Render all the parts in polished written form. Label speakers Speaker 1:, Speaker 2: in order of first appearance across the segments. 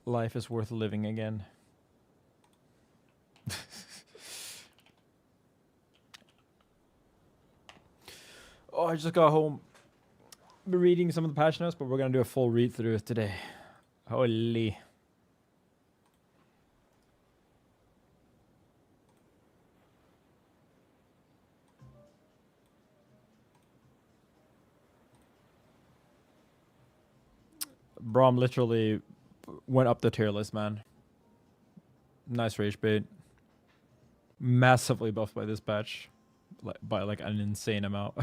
Speaker 1: Life is worth living again. Oh, I just got home. Been reading some of the patch notes, but we're gonna do a full read through today. Holy. Braum literally went up the tier list, man. Nice rage bait. Massively buffed by this patch. By like an insane amount.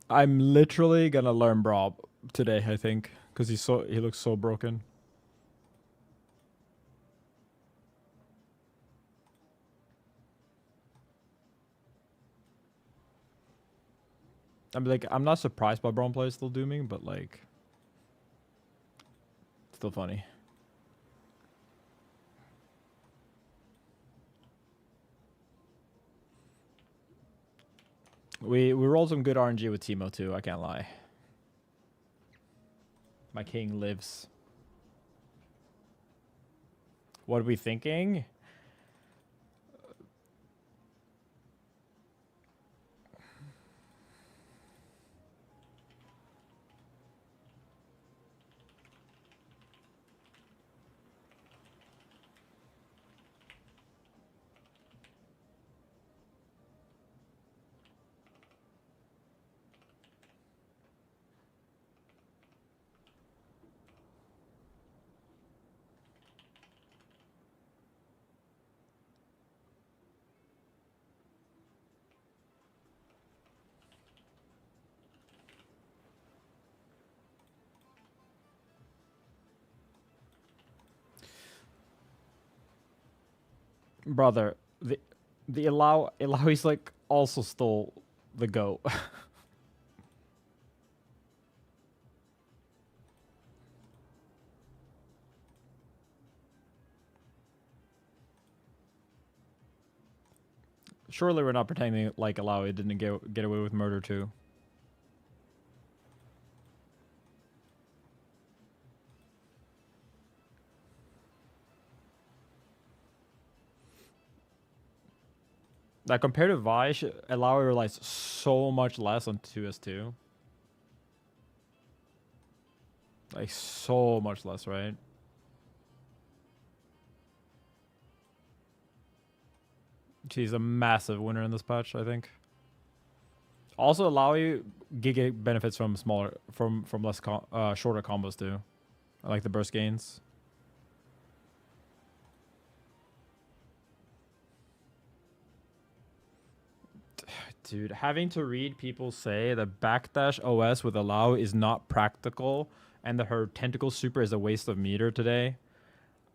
Speaker 1: I'm literally gonna learn Braum today, I think, because he looks so broken. I'm not surprised by Braum players still dooming, but like, still funny. We rolled some good RNG with Teemo too, I can't lie. My king lives. What are we thinking? Brother, the Ilawi's like also stole the goat. Surely we're not pretending like Ilawi didn't get away with murder too. Like compared to Vish, Ilawi relies so much less on 2s2. Like so much less, right? She's a massive winner in this patch, I think. Also, Ilawi Giga benefits from less shorter combos too. I like the burst gains. Dude, having to read people say that backdash OS with Allow is not practical and that her tentacle super is a waste of meter today.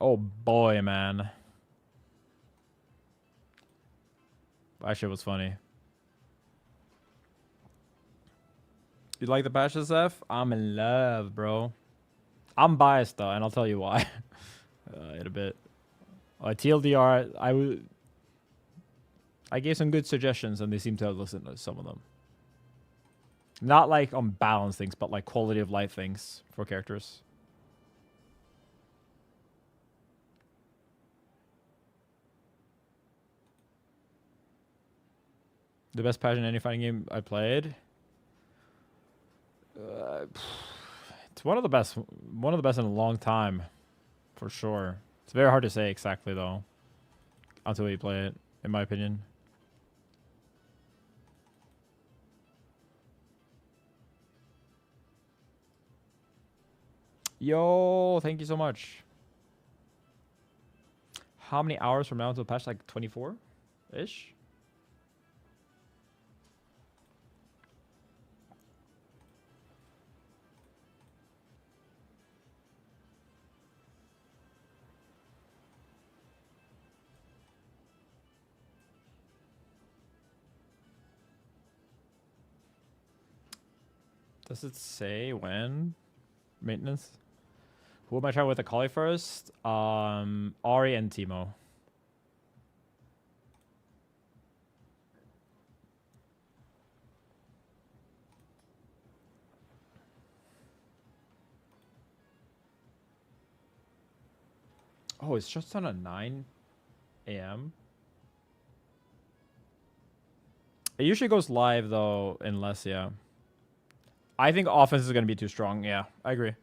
Speaker 1: Oh boy, man. That shit was funny. You like the patch, SF? I'm in love, bro. I'm biased though, and I'll tell you why in a bit. TLDR, I gave some good suggestions, and they seem to have listened to some of them. Not like on balance things, but like quality of life things for characters. The best patch in any fighting game I played. It's one of the best in a long time, for sure. It's very hard to say exactly though, until you play it, in my opinion. Yo, thank you so much. How many hours from now until patch? Like 24-ish? Does it say when? Maintenance? Who am I trying with Akali first? Ari and Teemo. Oh, it's just on at 9 a.m. It usually goes live though, unless yeah. I think offense is gonna be too strong. Yeah, I agree.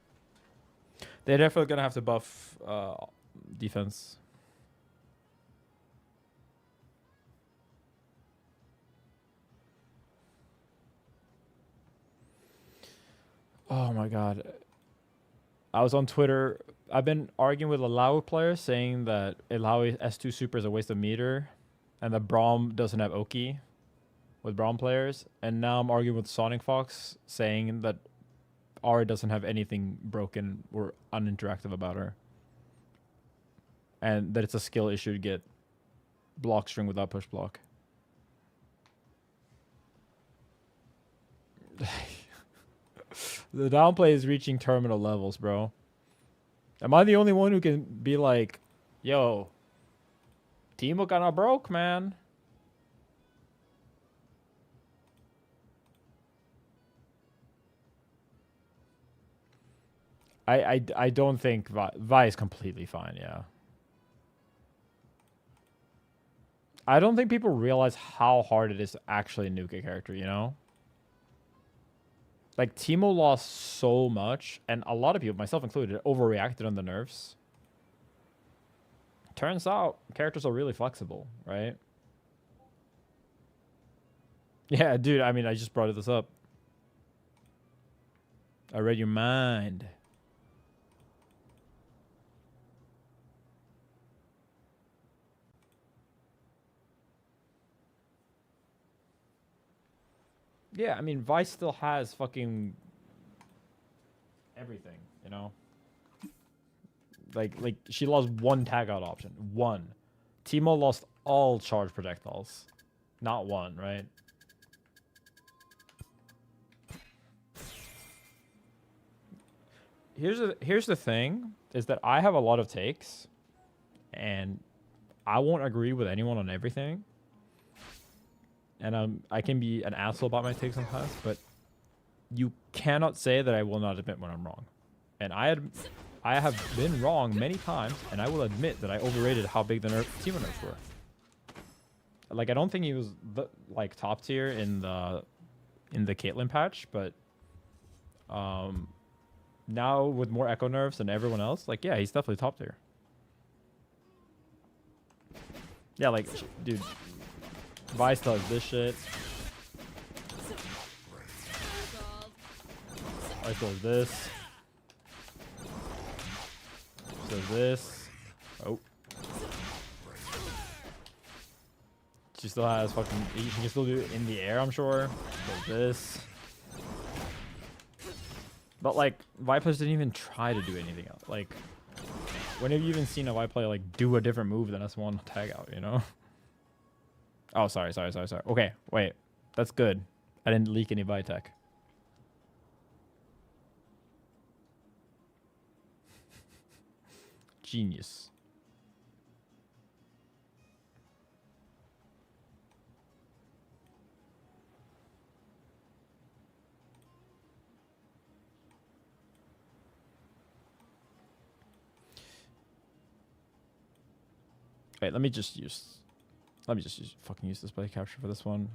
Speaker 1: They're definitely gonna have to buff defense. Oh my god. I was on Twitter. I've been arguing with Illaoi players saying that Illaoi S2 Super is a waste of meter and that Braum doesn't have Oki with Braum players. And now I'm arguing with Sonic Fox saying that Ari doesn't have anything broken or uninteractive about her. And that it's a skill issue to get block string without push block. The downplay is reaching terminal levels, bro. Am I the only one who can be like, yo, Teemo kinda broke, man? I don't think Vi is completely fine, yeah. I don't think people realize how hard it is to actually nuke a character, you know? Like, Teemo lost so much, and a lot of people, myself included, overreacted on the nerfs. Turns out, characters are really flexible, right? Yeah, dude, I mean, I just brought this up. I read your mind. Yeah, I mean, Vice still has fucking everything, you know? Like she lost one tag out option. One. Teemo lost all charge projectiles. Not one, right? Here's the thing, is that I have a lot of takes, and I won't agree with anyone on everything. And I can be an asshole about my takes sometimes, but you cannot say that I will not admit when I'm wrong. And I have been wrong many times, and I will admit that I overrated how big the Teemo nerfs were. Like, I don't think he was like top tier in the Caitlyn patch, but now with more echo nerfs than everyone else, like, yeah, he's definitely top tier. Yeah, like, dude, Vice does this shit. Vice does this. Does this. Oh. She still has fucking... She can still do it in the air, I'm sure. Does this. But, like, Vipers didn't even try to do anything else. Like, when have you even seen a Vi player, like, do a different move than S1 tag out, you know? Oh, sorry. Okay, wait. That's good. I didn't leak any Vi tech. Genius. Wait, let me just fucking use display capture for this one.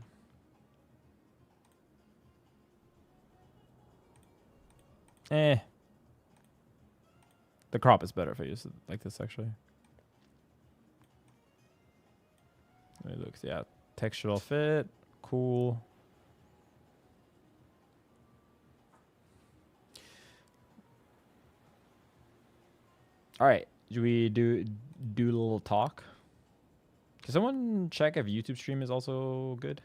Speaker 1: The crop is better if I use it like this, actually. It looks, yeah, textural fit, cool. All right, do we do a little talk? Can someone check if YouTube stream is also good?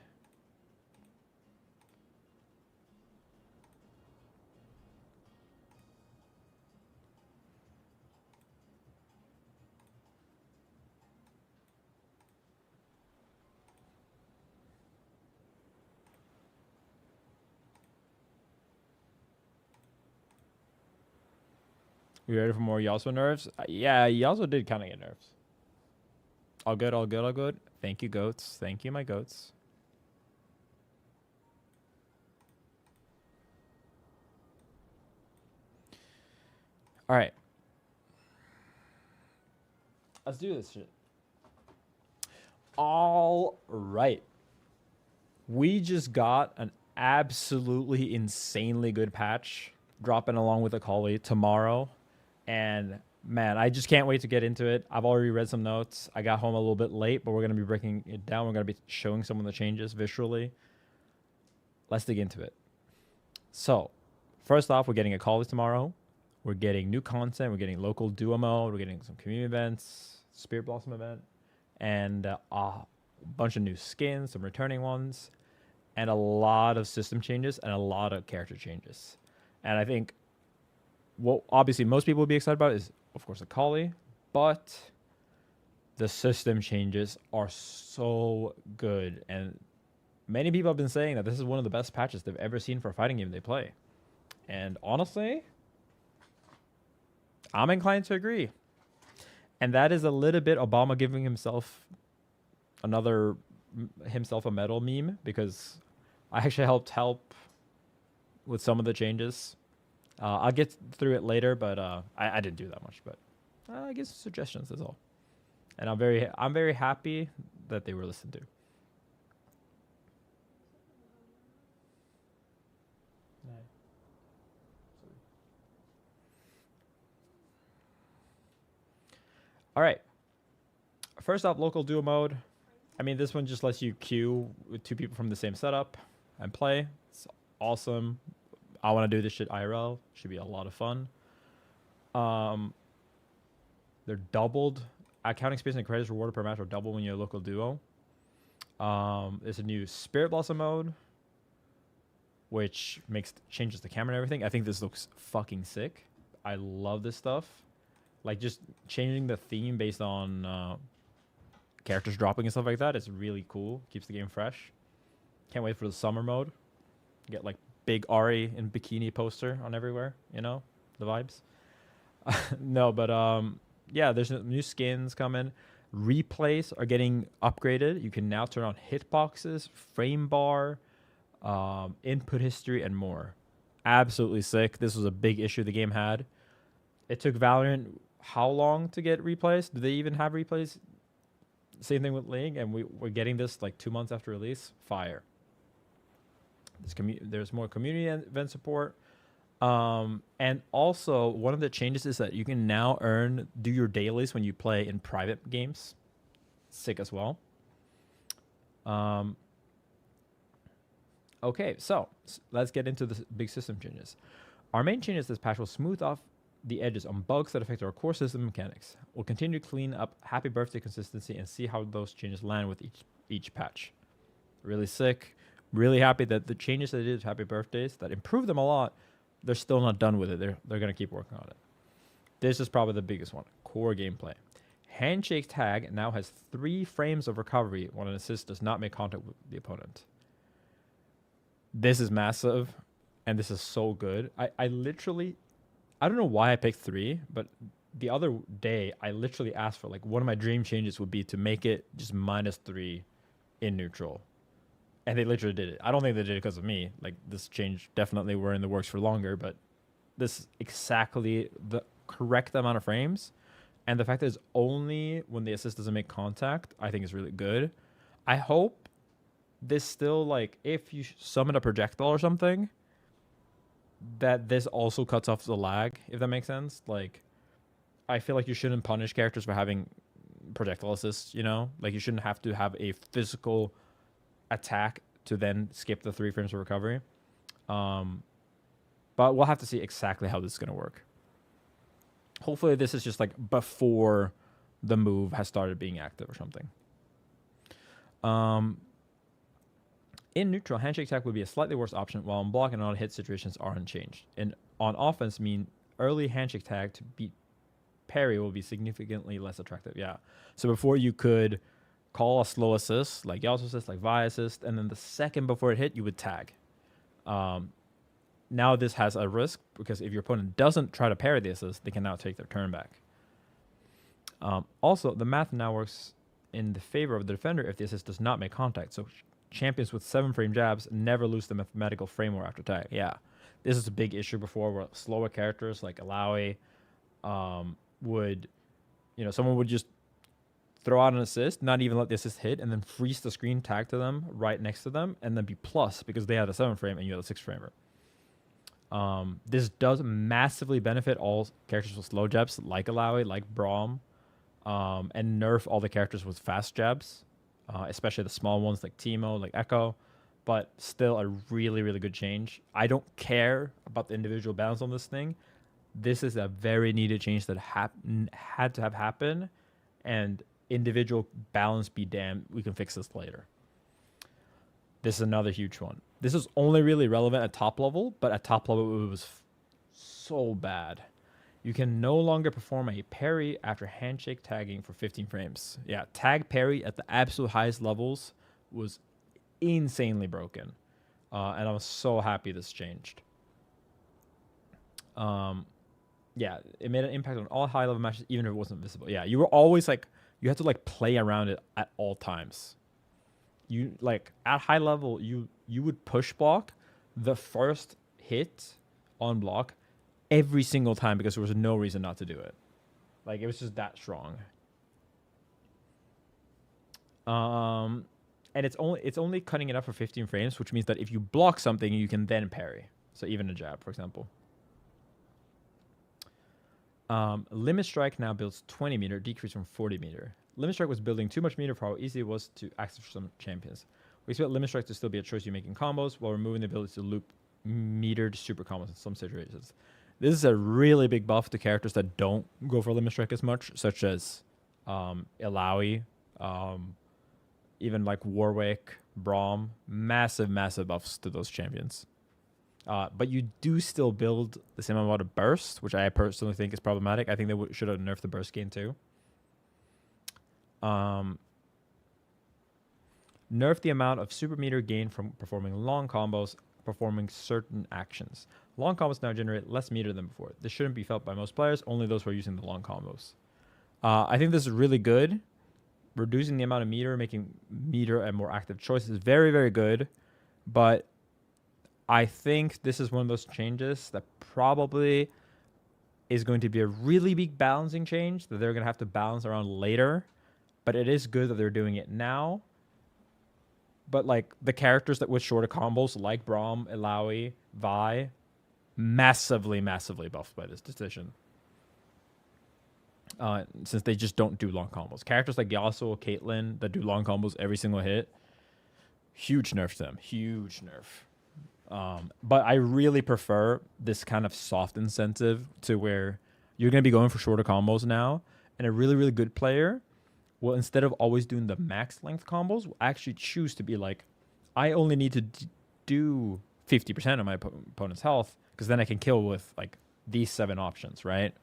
Speaker 1: We ready for more Yasuo nerfs? Yeah, Yasuo did kind of get nerfs. All good, all good, all good. Thank you, goats. Thank you, my goats. All right. Let's do this shit. All right. We just got an absolutely insanely good patch dropping along with Akali tomorrow. And man, I just can't wait to get into it. I've already read some notes. I got home a little bit late, but we're going to be breaking it down. We're going to be showing some of the changes visually. Let's dig into it. So, first off, we're getting Akali tomorrow. We're getting new content. We're getting local duo mode. We're getting some community events, Spirit Blossom event, and a bunch of new skins, some returning ones, and a lot of system changes and a lot of character changes. And I think what obviously most people would be excited about is, of course, Akali, but the system changes are so good. And many people have been saying that this is one of the best patches they've ever seen for a fighting game they play. And honestly, I'm inclined to agree. And that is a little bit Obama giving himself a medal meme, because I actually helped with some of the changes. I'll get through it later, but I didn't do that much. But I guess suggestions is all. And I'm very happy that they were listened to. All right. First off, local duo mode. I mean, this one just lets you queue with two people from the same setup and play. It's awesome. I want to do this shit IRL. Should be a lot of fun. They're doubled. Counting space and credits rewarded per match are double when you're a local duo. There's a new Spirit Blossom mode, which changes the camera and everything. I think this looks fucking sick. I love this stuff. Like, just changing the theme based on characters dropping and stuff like that is really cool. Keeps the game fresh. Can't wait for the summer mode. Get like big Ari in bikini poster on everywhere. You know the vibes. No, but yeah, there's new skins coming. Replays are getting upgraded. You can now turn on hitboxes, frame bar, input history, and more. Absolutely sick. This was a big issue the game had. It took Valorant how long to get replays? Do they even have replays? Same thing with League, and we're getting this like 2 months after release. Fire. There's more community event support. And also, one of the changes is that you can now do your dailies when you play in private games. Sick as well. Okay, so let's get into the big system changes. Our main changes this patch will smooth off the edges on bugs that affect our core system mechanics. We'll continue to clean up Happy Birthday consistency and see how those changes land with each patch. Really sick. Really happy that the changes they did to Happy Birthdays that improved them a lot, they're still not done with it. They're going to keep working on it. This is probably the biggest one. Core gameplay. Handshake tag now has 3 frames of recovery when an assist does not make contact with the opponent. This is massive, and this is so good. I don't know why I picked 3, but the other day I literally asked for, like, one of my dream changes would be to make it just -3 in neutral. And they literally did it. I don't think they did it because of me. Like, this change definitely were in the works for longer, but this is exactly the correct amount of frames. And the fact that it's only when the assist doesn't make contact, I think is really good. I hope this still, like, if you summon a projectile or something, that this also cuts off the lag, if that makes sense. Like, I feel like you shouldn't punish characters for having projectile assists, you know? Like, you shouldn't have to have a physical attack to then skip the 3 frames of recovery. But we'll have to see exactly how this is going to work. Hopefully this is just like before the move has started being active or something. In neutral, handshake attack would be a slightly worse option, while on block and on hit situations are unchanged. And on offense, early handshake tag to beat parry will be significantly less attractive. Yeah. So before you could call a slow assist, like Yasuo assist, like Vi assist, and then the second before it hit, you would tag. now this has a risk because if your opponent doesn't try to parry the assist, they can now take their turn back. Also, the math now works in the favor of the defender if the assist does not make contact. So champions with 7-frame jabs never lose the mathematical framework after tag. Yeah, this is a big issue before where slower characters like Akali would, someone would just throw out an assist, not even let the assist hit, and then freeze the screen tag to them right next to them, and then be plus because they had a 7-frame and you had a 6-framer. This does massively benefit all characters with slow jabs like Akali, like Braum, and nerf all the characters with fast jabs, especially the small ones like Teemo, like Echo, but still a really, really good change. I don't care about the individual balance on this thing. This is a very needed change that had to have happened, and individual balance be damned, we can fix this later. This is another huge one. This is only really relevant at top level, but at top level it was so bad. You can no longer perform a parry after handshake tagging for 15 frames. Yeah, tag parry at the absolute highest levels was insanely broken. And I was so happy this changed. Yeah, it made an impact on all high level matches, even if it wasn't visible. Yeah, you were always like, you had to like play around it at all times. You like at high level, you would push block the first hit on block every single time because there was no reason not to do it. Like it was just that strong. And it's only cutting it up for 15 frames, which means that if you block something, you can then parry. So even a jab, for example. Limit Strike now builds 20 meter, decrease from 40 meter. Limit Strike was building too much meter for how easy it was to access for some champions. We expect Limit Strike to still be a choice you make in combos while removing the ability to loop metered super combos in some situations. This is a really big buff to characters that don't go for Limit Strike as much, such as Ilaoi, even like Warwick, Braum. Massive, massive buffs to those champions. But you do still build the same amount of burst, which I personally think is problematic. I think they should have nerfed the burst gain too. Nerf the amount of super meter gain from performing long combos, performing certain actions. Long combos now generate less meter than before. This shouldn't be felt by most players, only those who are using the long combos. I think this is really good. Reducing the amount of meter, making meter a more active choice is very, very good. But I think this is one of those changes that probably is going to be a really big balancing change that they're going to have to balance around later. But it is good that they're doing it now. But like the characters that with shorter combos like Braum, Ilaoi, Vi, massively, massively buffed by this decision. Since they just don't do long combos. Characters like Yasuo, Caitlyn that do long combos every single hit, huge nerf to them. Huge nerf. But I really prefer this kind of soft incentive to where you're going to be going for shorter combos now. And a really, really good player will, instead of always doing the max length combos, will actually choose to be like, I only need to do 50% of my opponent's health because then I can kill with like these 7 options, right?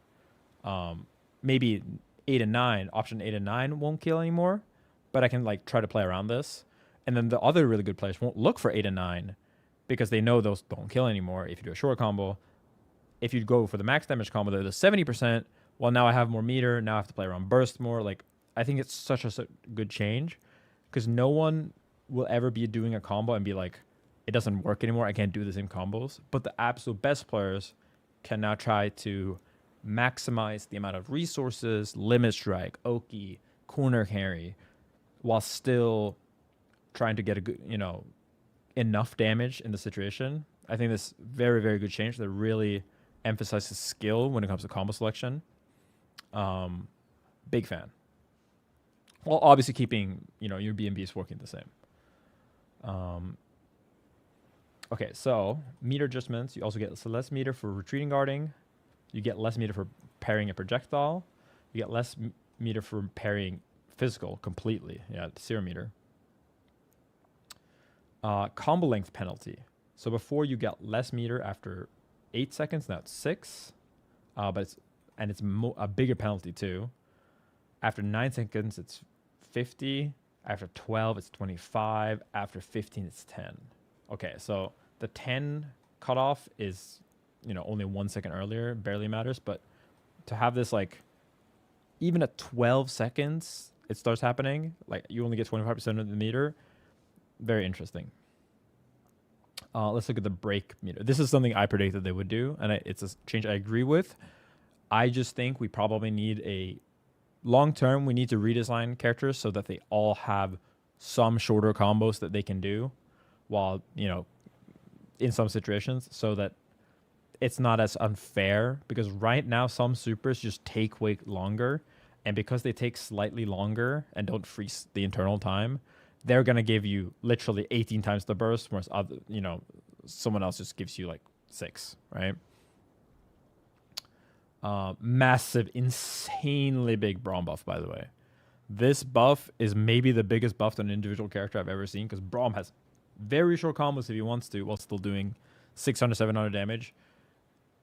Speaker 1: Maybe 8 and 9, option 8 and 9 won't kill anymore, but I can like try to play around this. And then the other really good players won't look for 8 and 9 because they know those don't kill anymore if you do a short combo. If you go for the max damage combo, they're the 70%. Well, now I have more meter. Now I have to play around burst more. Like, I think it's such a good change because no one will ever be doing a combo and be like, it doesn't work anymore. I can't do the same combos. But the absolute best players can now try to maximize the amount of resources, limit strike, Oki, corner carry, while still trying to get a good, enough damage in the situation. I think this very, very good change that really emphasizes skill when it comes to combo selection. Big fan. Well, obviously keeping, your BNBs working the same. Okay, so meter adjustments. You also get less meter for retreating guarding. You get less meter for parrying a projectile. You get less meter for parrying physical completely. Yeah, 0 meter. Combo length penalty. So before you get less meter after 8 seconds, now it's 6. But it's a bigger penalty too. After 9 seconds, it's 50. After 12, it's 25. After 15, it's 10. Okay, so the 10 cutoff is, you know, only 1 second earlier, barely matters. But to have this like, even at 12 seconds, it starts happening. Like you only get 25% of the meter. Very interesting. Let's look at the break meter. This is something I predicted they would do, and it's a change I agree with. I just think we probably need a long term. We need to redesign characters so that they all have some shorter combos that they can do, while, you know, in some situations, so that it's not as unfair. Because right now some supers just take way longer, and because they take slightly longer and don't freeze the internal time, they're gonna give you literally 18 times the burst, whereas other, you know, someone else just gives you like 6, right? Massive, insanely big Braum buff, by the way. This buff is maybe the biggest buff to an individual character I've ever seen, because Braum has very short combos if he wants to, while still doing 600, 700 damage.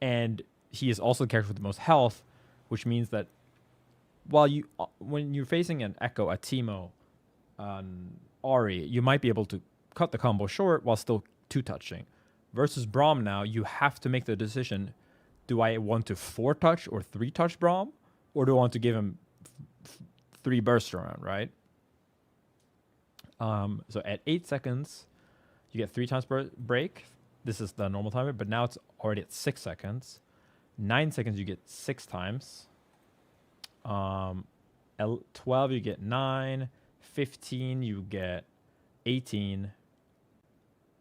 Speaker 1: And he is also the character with the most health, which means that while when you're facing an Echo, a Teemo, Ahri, you might be able to cut the combo short while still 2-touching. Versus Braum now, you have to make the decision, do I want to 4-touch or 3-touch Braum? Or do I want to give him 3 bursts around, right? So at 8 seconds, you get 3 times break. This is the normal timer, but now it's already at 6 seconds. 9 seconds, you get 6 times. 12, you get 9. 15, you get 18.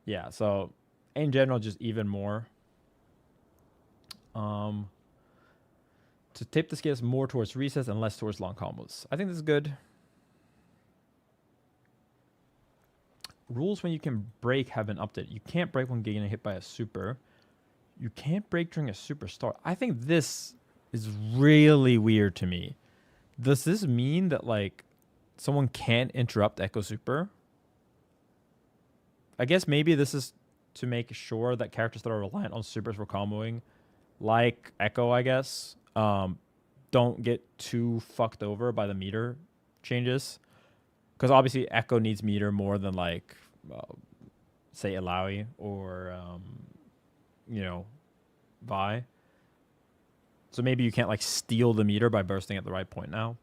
Speaker 1: Yeah, so in general, just even more. To tip the scales more towards resets and less towards long combos. I think this is good. Rules when you can break have been updated. You can't break when getting hit by a super. You can't break during a superstar. I think this is really weird to me. Does this mean that, like, someone can't interrupt Echo Super? I guess maybe this is to make sure that characters that are reliant on supers for comboing, like Echo, I guess, don't get too fucked over by the meter changes. Because obviously Echo needs meter more than, like, say, Alawi or, you know, Vi. So maybe you can't, like, steal the meter by bursting at the right point now.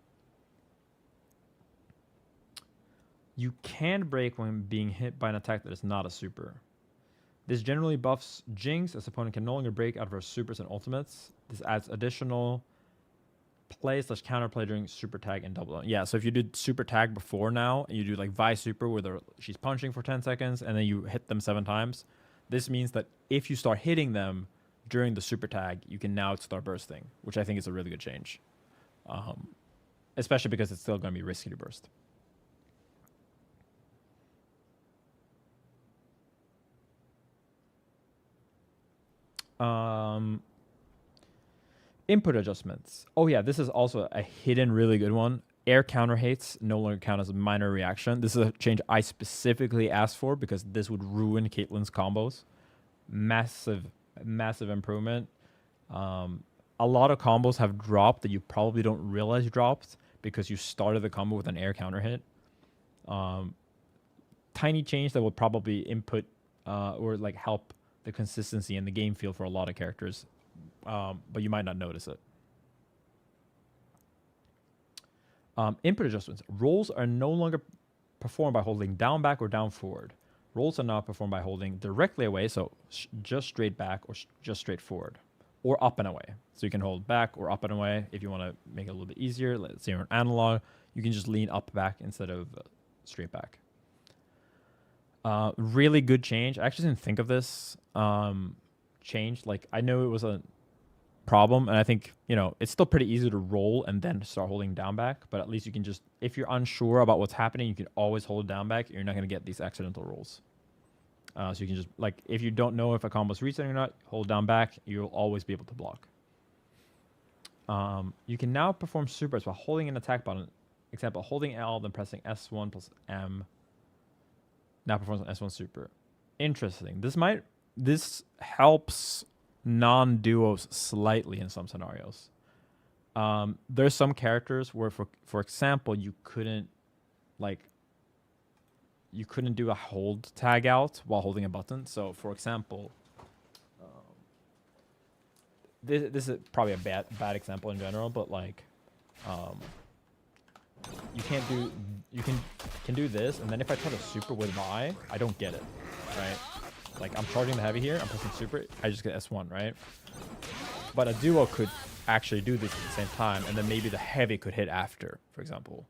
Speaker 1: You can break when being hit by an attack that is not a super. This generally buffs Jinx, as opponent can no longer break out of her supers and ultimates. This adds additional play / counterplay during super tag and double. Yeah, so if you did super tag before now, and you do like Vi super where she's punching for 10 seconds and then you hit them 7 times, this means that if you start hitting them during the super tag, you can now start bursting, which I think is a really good change. Especially because it's still going to be risky to burst. Input adjustments. Oh yeah, this is also a hidden really good one. Air counter hates no longer count as a minor reaction. This is a change I specifically asked for because this would ruin Caitlyn's combos. Massive improvement. A lot of combos have dropped that you probably don't realize dropped because you started the combo with an air counter hit. Tiny change that would probably input or like help the consistency in the game feel for a lot of characters, but you might not notice it. Input adjustments. Rolls are no longer performed by holding down, back, or down, forward. Rolls are now performed by holding directly away, so just straight back or just straight forward, or up and away. So you can hold back or up and away if you want to make it a little bit easier. Let's say you're an analog, you can just lean up back instead of straight back. Really good change. I actually didn't think of this change. Like, I know it was a problem, and I think, you know, it's still pretty easy to roll and then start holding down back, but at least you can just, if you're unsure about what's happening, you can always hold down back. You're not going to get these accidental rolls. So you can just, like, if you don't know if a combo's resetting or not, hold down back. You'll always be able to block. You can now perform supers while holding an attack button. Example, holding L, then pressing S1 plus M. Now performs an S1 super. Interesting. This helps non-duos slightly in some scenarios. There's some characters where, for example, you couldn't do a hold tag out while holding a button. So, for example, this is probably a bad example in general, but like, you can do this, and then if I try to super with my, I don't get it, right? Like I'm charging the heavy here, I'm pressing super, I just get S1, right? But a duo could actually do this at the same time, and then maybe the heavy could hit after, for example.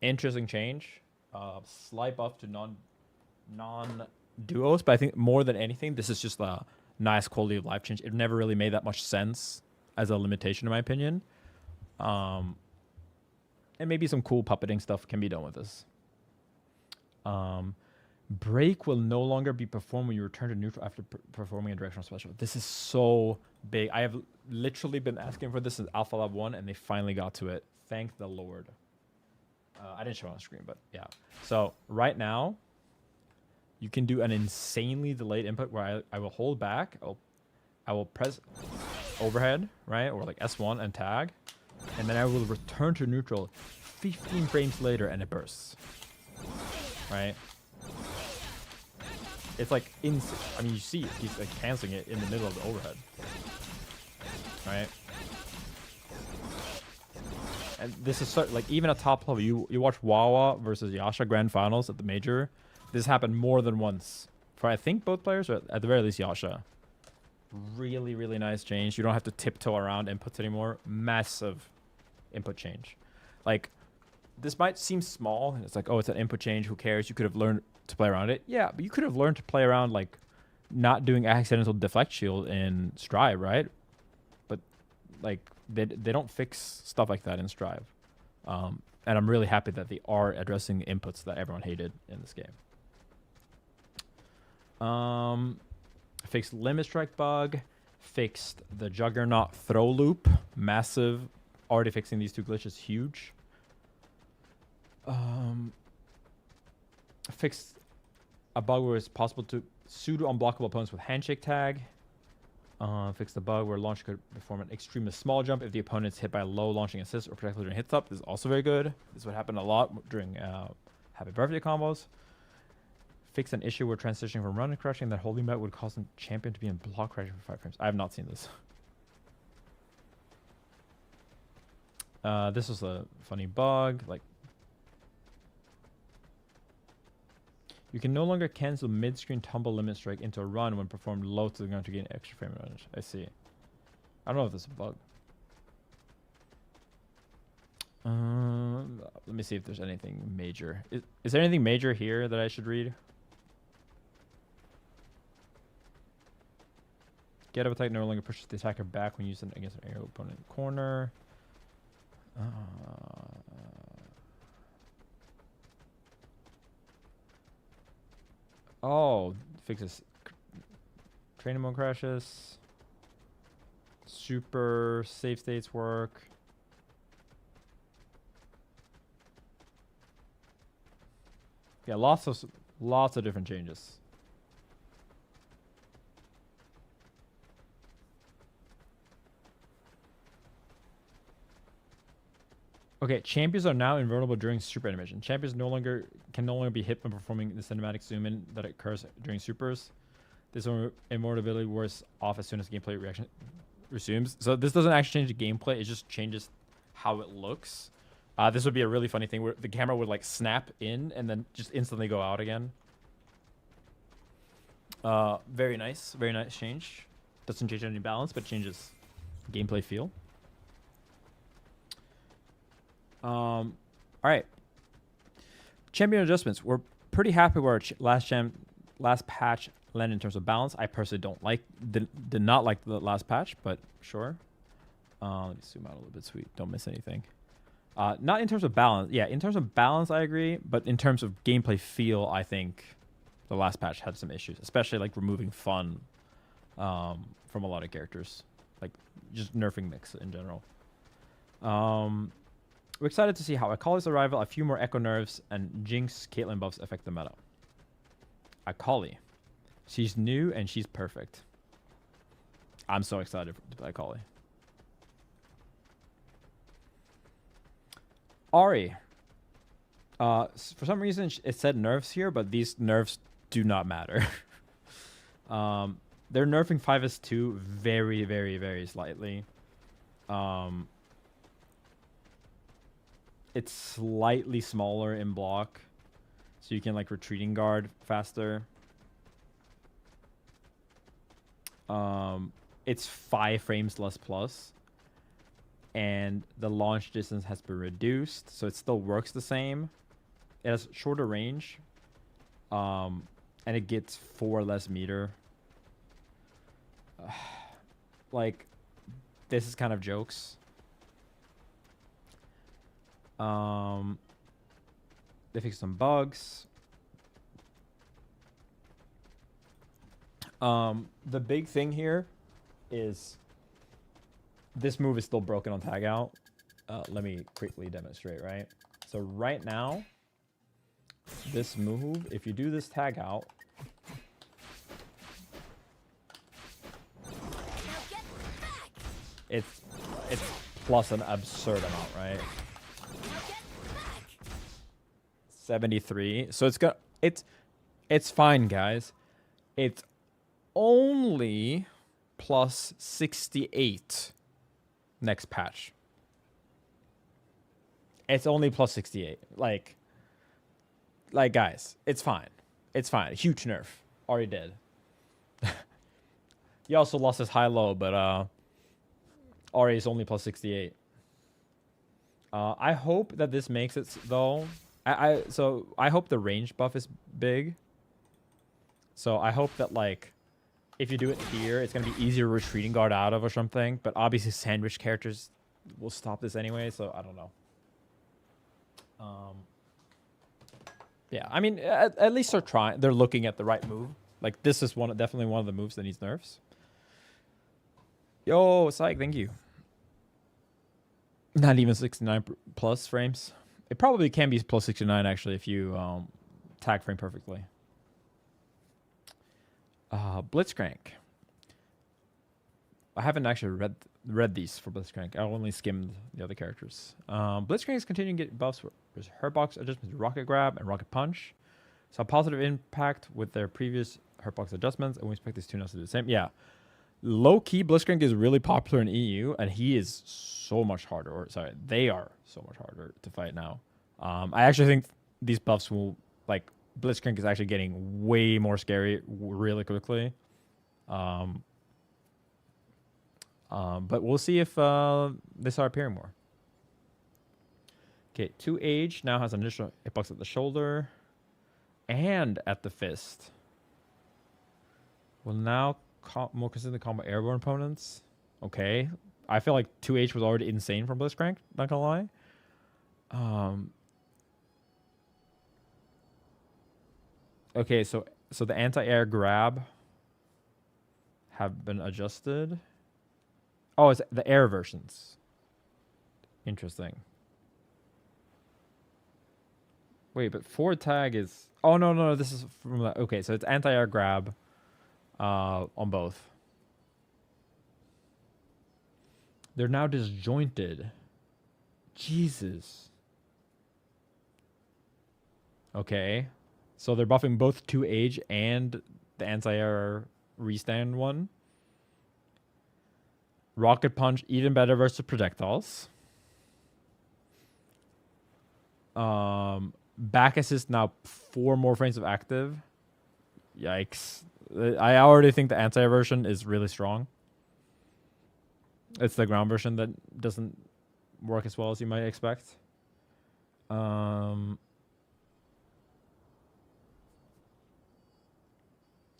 Speaker 1: Interesting change. Slight buff to non duos, but I think more than anything, this is just a nice quality of life change. It never really made that much sense as a limitation, in my opinion. And maybe some cool puppeting stuff can be done with this. Break will no longer be performed when you return to neutral after performing a directional special. This is so big. I have literally been asking for this since Alpha Lab 1, and they finally got to it. Thank the Lord. I didn't show it on screen, but yeah. So right now, you can do an insanely delayed input where I will hold back. I will press overhead, right? Or like S1 and tag. And then I will return to neutral 15 frames later, and it bursts. Right? It's like insane. I mean, you see it. He's like canceling it in the middle of the overhead. Right? And this is like even at top level, you watch Wawa versus Yasha Grand Finals at the major. This happened more than once for I think both players, or at the very least Yasha. Really, really nice change. You don't have to tiptoe around inputs anymore. Massive input change. Like this might seem small. It's like, oh, it's an input change. Who cares? You could have learned to play around it. Yeah, but you could have learned to play around like not doing accidental deflect shield in Strive, right? But like they don't fix stuff like that in Strive. And I'm really happy that they are addressing the inputs that everyone hated in this game. Fixed limit strike bug, fixed the Juggernaut throw loop, massive. Already fixing these two glitches, huge. Fixed a bug where it's possible to pseudo unblockable opponents with handshake tag. Fixed the bug where launch could perform an extremely small jump if the opponent's hit by a low launching assist or projectile during hits up. This is also very good. This would happen a lot during happy birthday combos. Fix an issue where transitioning from run and crushing that holding back would cause the champion to be in block crashing for 5 frames. I have not seen this. This was a funny bug. Like, you can no longer cancel mid-screen tumble limit strike into a run when performed low to the ground to gain extra frame advantage. I see. I don't know if this is a bug. Let me see if there's anything major. Is there anything major here that I should read? Get up attack no longer pushes the attacker back when using against an aerial opponent in the corner. Oh, fixes training mode crashes. Super save states work. Yeah, lots of different changes. Okay, champions are now invulnerable during super animation. Champions can no longer be hit when performing the cinematic zoom in that occurs during supers. This invulnerability wears off as soon as gameplay reaction resumes. So this doesn't actually change the gameplay, it just changes how it looks. This would be a really funny thing where the camera would like snap in and then just instantly go out again. Very nice change. Doesn't change any balance, but changes gameplay feel. All right. Champion adjustments. We're pretty happy where our last patch landed in terms of balance. I personally did not like the last patch, but sure. Let me zoom out a little bit, sweet. Don't miss anything. Not in terms of balance. Yeah, in terms of balance, I agree. But in terms of gameplay feel, I think the last patch had some issues, especially like removing fun from a lot of characters, like just nerfing mix in general. We're excited to see how Akali's arrival, a few more Echo nerfs, and Jinx Caitlyn buffs affect the meta. Akali. She's new and she's perfect. I'm so excited to play Akali. Ahri. For some reason, it said nerfs here, but these nerfs do not matter. They're nerfing 5S2 very, very, very slightly. It's slightly smaller in block, so you can like retreating guard faster. It's 5 frames less plus, and the launch distance has been reduced, so it still works the same. It has shorter range, and it gets 4 less meter. Like, this is kind of jokes. They fixed some bugs. The big thing here is this move is still broken on tag out. Let me quickly demonstrate, right? So right now, this move, if you do this tag out, it's plus an absurd amount, right? 73. So it's fine, guys. It's only plus 68 next patch. It's only plus 68. Like guys, it's fine. It's fine. Huge nerf. Already did. He also lost his high-low, but Ari is only plus 68. I hope that this makes it, though. So I hope the range buff is big. So I hope that, like, if you do it here, it's going to be easier retreating guard out of or something. But obviously sandwich characters will stop this anyway, so I don't know. Yeah, I mean, at least they're trying. They're looking at the right move. Like, this is definitely one of the moves that needs nerfs. Yo, Psych, thank you. Not even 69 plus frames. It probably can be plus 69, actually, if you tag frame perfectly. Blitzcrank. I haven't actually read these for Blitzcrank. I only skimmed the other characters. Blitzcrank is continuing to get buffs for Hurtbox adjustments, Rocket Grab, and Rocket Punch. Saw positive impact with their previous Hurtbox adjustments, and we expect these two now to do the same. Yeah. Low-key, Blitzcrank is really popular in EU, and he is so much harder. Or sorry, they are so much harder to fight now. I actually think these buffs will, like, Blitzcrank is actually getting way more scary really quickly. But we'll see if they start appearing more. Okay, 2 Age now has an additional hitbox at the shoulder and at the fist. Will now more consistent combo airborne opponents. Okay. I feel like 2H was already insane from Blitzcrank, not gonna lie. Okay, so the anti-air grab have been adjusted. Oh, it's the air versions. Interesting. Wait, but forward tag is... Oh, no, this is from the... Okay, so it's anti-air grab on both. They're now disjointed. Jesus. Okay. So they're buffing both 2 Age and the anti-air restand one. Rocket Punch, even better versus projectiles. Back assist now 4 more frames of active. Yikes. I already think the anti-air version is really strong. It's the ground version that doesn't work as well as you might expect.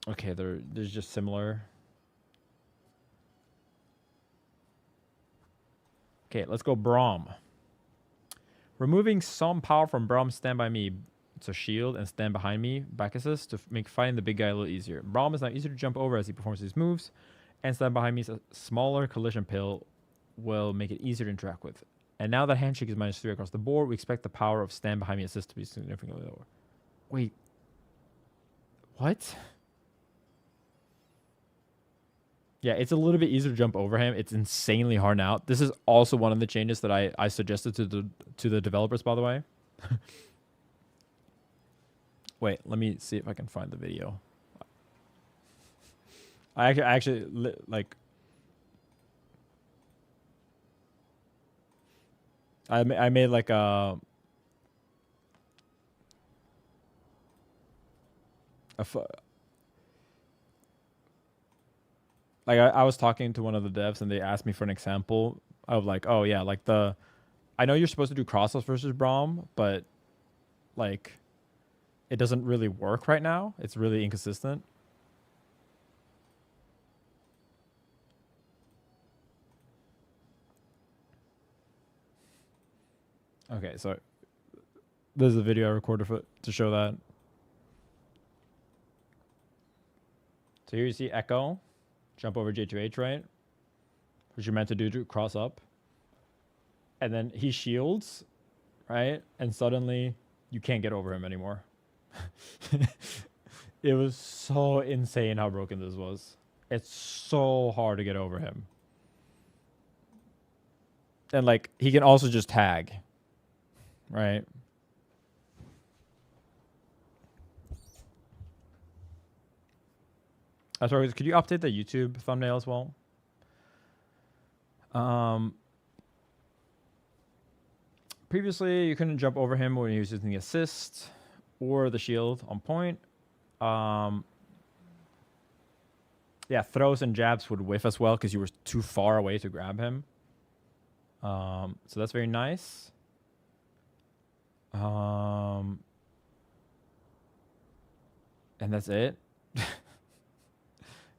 Speaker 1: Okay, they're just similar. Okay, let's go Braum. Removing some power from Braum, stand by me. It's a shield and stand behind me. Back assist to make fighting the big guy a little easier. Braum is now easier to jump over as he performs these moves. And stand behind me is a smaller collision pill will make it easier to interact with. And now that handshake is -3 across the board, we expect the power of stand behind me assist to be significantly lower. Wait. What? Yeah, it's a little bit easier to jump over him. It's insanely hard now. This is also one of the changes that I suggested to the developers, by the way. Wait, let me see if I can find the video. I actually like. I made like like I was talking to one of the devs and they asked me for an example of like, oh yeah, like I know you're supposed to do crossoffs versus Braum, but like it doesn't really work right now. It's really inconsistent. Okay, so there's a video I recorded to show that. So here you see Echo, jump over J2H, right? Which you're meant to do to cross up. And then he shields, right? And suddenly you can't get over him anymore. It was so insane how broken this was. It's so hard to get over him. And like he can also just tag, right? Sorry, could you update the YouTube thumbnail as well? Previously, you couldn't jump over him when he was using the assist or the shield on point. Yeah, throws and jabs would whiff as well because you were too far away to grab him. So that's very nice. And that's it.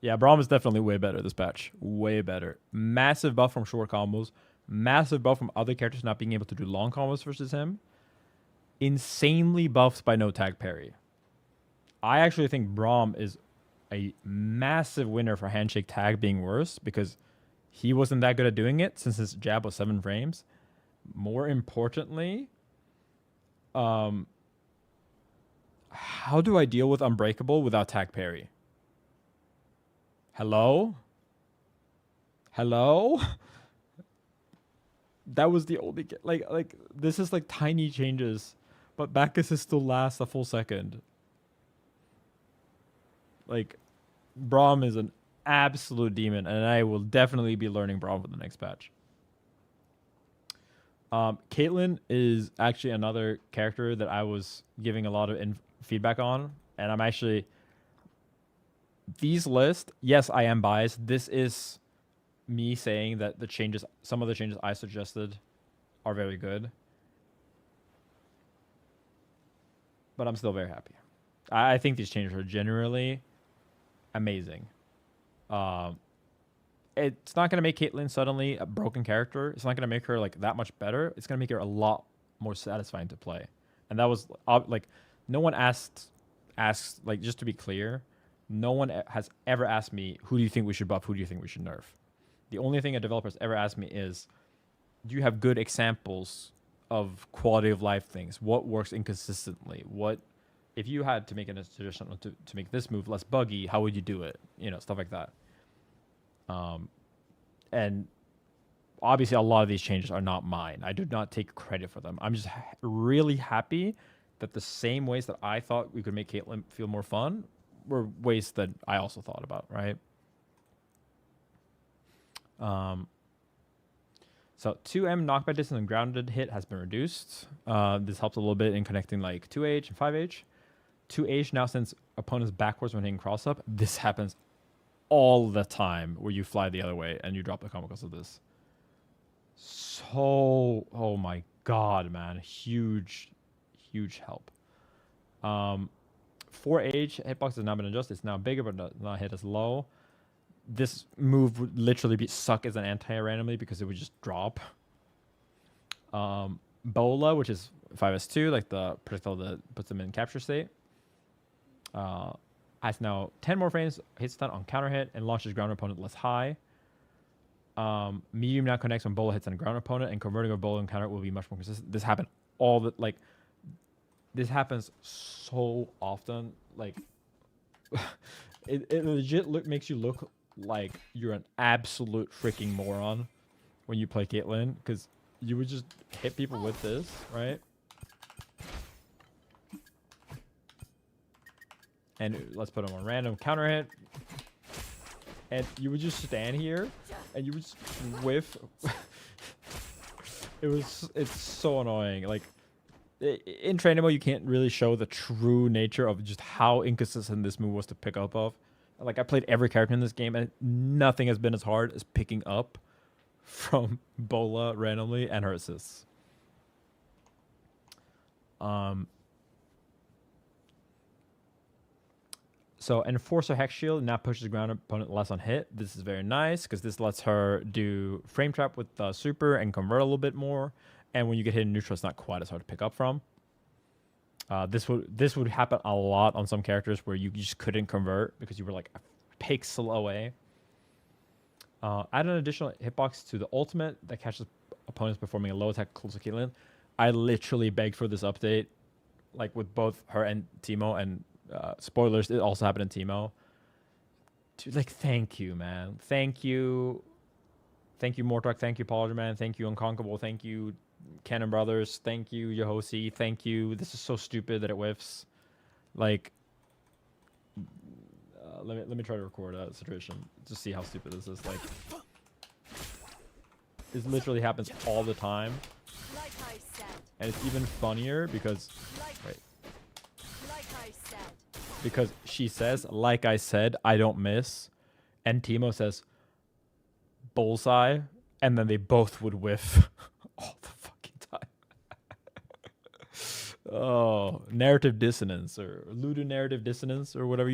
Speaker 1: Yeah, Braum is definitely way better this patch. Way better. Massive buff from short combos. Massive buff from other characters not being able to do long combos versus him. Insanely buffed by no tag parry. I actually think Braum is a massive winner for handshake tag being worse because he wasn't that good at doing it since his jab was 7 frames. More importantly, how do I deal with Unbreakable without tag parry? Hello? Hello? That was the only like this is like tiny changes, but back assist still lasts a full second. Like Braum is an absolute demon, and I will definitely be learning Braum for the next patch. Caitlyn is actually another character that I was giving a lot of feedback on, and I'm actually these lists. Yes, I am biased. This is me saying that the changes, some of the changes I suggested, are very good, but I'm still very happy. I think these changes are generally amazing. It's not going to make Caitlyn suddenly a broken character. It's not going to make her like that much better. It's going to make her a lot more satisfying to play. And that was like, no one asks, like, just to be clear, no one has ever asked me, who do you think we should buff? Who do you think we should nerf? The only thing a developer's ever asked me is, do you have good examples of quality of life things? What works inconsistently? What, if you had to make a suggestion to make this move less buggy, how would you do it? You know, stuff like that. And obviously a lot of these changes are not mine. I do not take credit for them. I'm just really happy that the same ways that I thought we could make Caitlyn feel more fun were ways that I also thought about, right? So 2M knockback distance and grounded hit has been reduced. This helps a little bit in connecting like 2H and 5H. 2H now sends opponents backwards when hitting cross up. This happens all the time where you fly the other way and you drop the combo because of this. So, oh my god, man. Huge help. 4H hitbox has now been adjusted. It's now bigger, but not hit as low. This move would literally suck as an anti randomly because it would just drop. Bola, which is 5S2, like the projectile that puts them in capture state, has now 10 more frames, hit stun on counter hit, and launches ground opponent less high. Medium now connects when Bola hits on a ground opponent, and converting a Bola and counter will be much more consistent. This happened all the this happens so often. Like it legit makes you look like you're an absolute freaking moron when you play Caitlyn, because you would just hit people with this, right? And let's put them on random counter hit. and you would just stand here, and you would just whiff. It's so annoying. Like in training mode, you can't really show the true nature of just how inconsistent this move was to pick up of. Like I played every character in this game, and nothing has been as hard as picking up from Bola randomly and her assists. So Enforcer Hex Shield now pushes the ground opponent less on hit. This is very nice because this lets her do Frame Trap with Super and convert a little bit more. And when you get hit in neutral, it's not quite as hard to pick up from. This would happen a lot on some characters where you just couldn't convert because you were like a pixel away. Add an additional hitbox to the ultimate that catches opponents performing a low attack close to Caitlyn. I literally begged for this update, like with both her and Teemo, and spoilers, it also happened in Teemo. Dude, like, thank you, man. Thank you. Thank you, Mortark. Thank you, Polygerman. Thank you, Unconquerable. Thank you, Cannon Brothers. Thank you, Yohosi. Thank you. This is so stupid that it whiffs. Like, let me try to record a situation to see how stupid this is. Like, this literally happens all the time.
Speaker 2: Like I said.
Speaker 1: And it's even funnier because, wait.
Speaker 2: Like I said.
Speaker 1: Because she says, like I said, I don't miss. And Teemo says, bullseye. And then they both would whiff all the fucking time. Oh, narrative dissonance or ludonarrative dissonance or whatever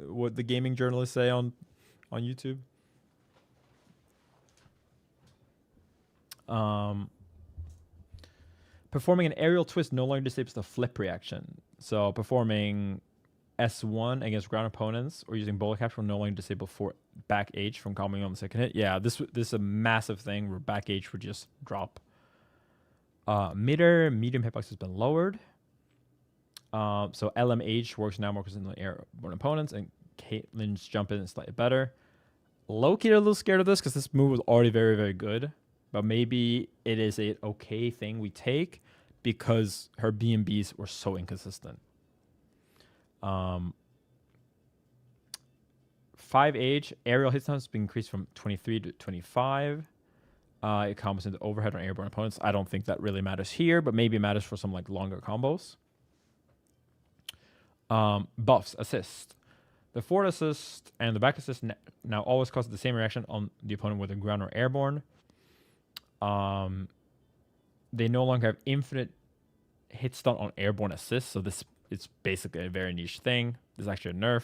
Speaker 1: what the gaming journalists say on YouTube. Performing an aerial twist no longer disables the flip reaction. So performing S1 against ground opponents or using bullet capture will no longer disable back H from comboing on the second hit. Yeah, this is a massive thing where back H would just drop. Medium hitbox has been lowered. So LMH works now more consistently on airborne opponents, and Caitlyn's jump in is slightly better. Low-key a little scared of this because this move was already very, very good. But maybe it is an okay thing we take because her B&Bs were so inconsistent. 5H aerial hit times has been increased from 23 to 25. It combos into overhead on airborne opponents. I don't think that really matters here, but maybe it matters for some like longer combos. Buffs, assist. The forward assist and the back assist now always cause the same reaction on the opponent whether ground or airborne. They no longer have infinite hit stun on airborne assists, so this it's basically a very niche thing. This is actually a nerf.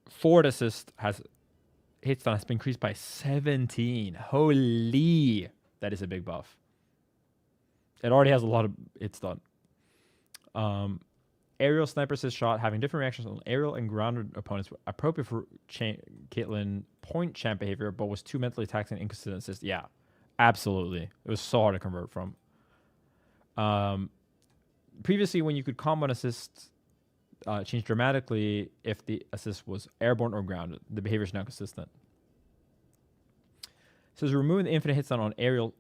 Speaker 1: Forward assist has hit stun has been increased by 17. Holy, that is a big buff. It already has a lot of hit stun. Aerial sniper assist shot having different reactions on aerial and grounded opponents appropriate for Caitlyn point champ behavior, but was too mentally taxing and inconsistent assist. Yeah, absolutely. It was so hard to convert from. Previously, when you could combo an assist, changed dramatically if the assist was airborne or grounded. The behavior is now consistent. So it's removing the infinite hit stun on aerial.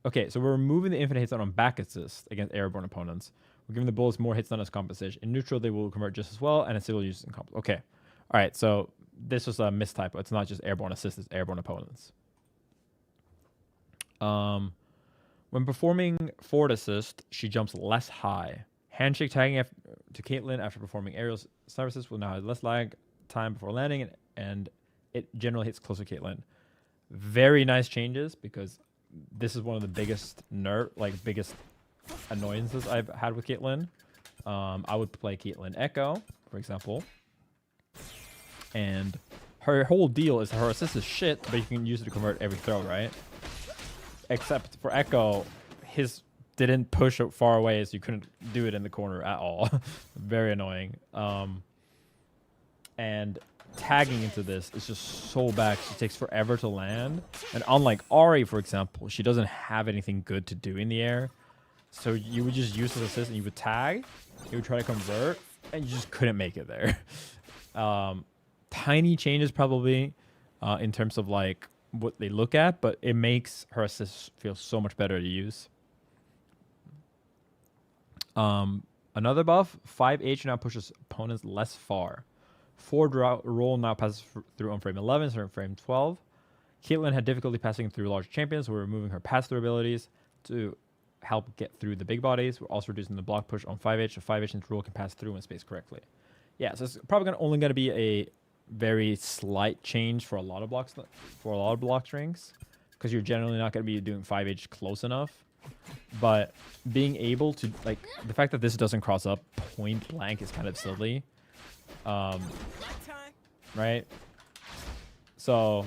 Speaker 1: Okay, so we're removing the infinite hit stun on back assist against airborne opponents. We're giving the bullets more hit stun as compensation. In neutral, they will convert just as well, and it's still used in comp. Okay, all right. So this was a mistypo. It's not just airborne assist; it's airborne opponents. When performing forward assist, she jumps less high. Handshake tagging to Caitlyn after performing aerial sniper assist will now have less lag time before landing, and it generally hits closer to Caitlyn. Very nice changes because this is one of the biggest biggest annoyances I've had with Caitlyn. I would play Caitlyn Echo, for example, and her whole deal is her assist is shit, but you can use it to convert every throw, right? Except for Echo, his didn't push far away, so you couldn't do it in the corner at all. Very annoying. And tagging into this is just so bad. She takes forever to land. And unlike Ari, for example, she doesn't have anything good to do in the air. So you would just use this assist and you would tag, you would try to convert, and you just couldn't make it there. Tiny changes probably in terms of like what they look at, but it makes her assist feel so much better to use. Another buff, 5H now pushes opponents less far. Forward roll now passes through on frame 11 instead of frame 12. Caitlyn had difficulty passing through large champions. We're removing her pass-through abilities to help get through the big bodies. We're also reducing the block push on 5H. So 5H into roll can pass through in space correctly. Yeah, so it's probably only going to be a very slight change for a lot of blocks, for a lot of block strings, because you're generally not going to be doing 5H close enough. But being able to, like, the fact that this doesn't cross up point blank is kind of silly. Right? So,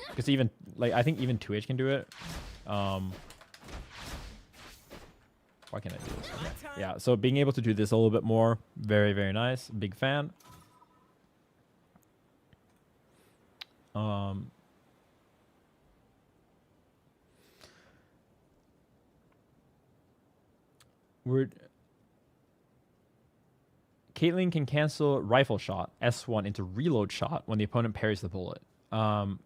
Speaker 1: because even, like, I think even 2H can do it. Why can't I do this? Okay. Yeah, so being able to do this a little bit more, very, very nice. Big fan. Caitlyn can cancel rifle shot, S1, into reload shot when the opponent parries the bullet. So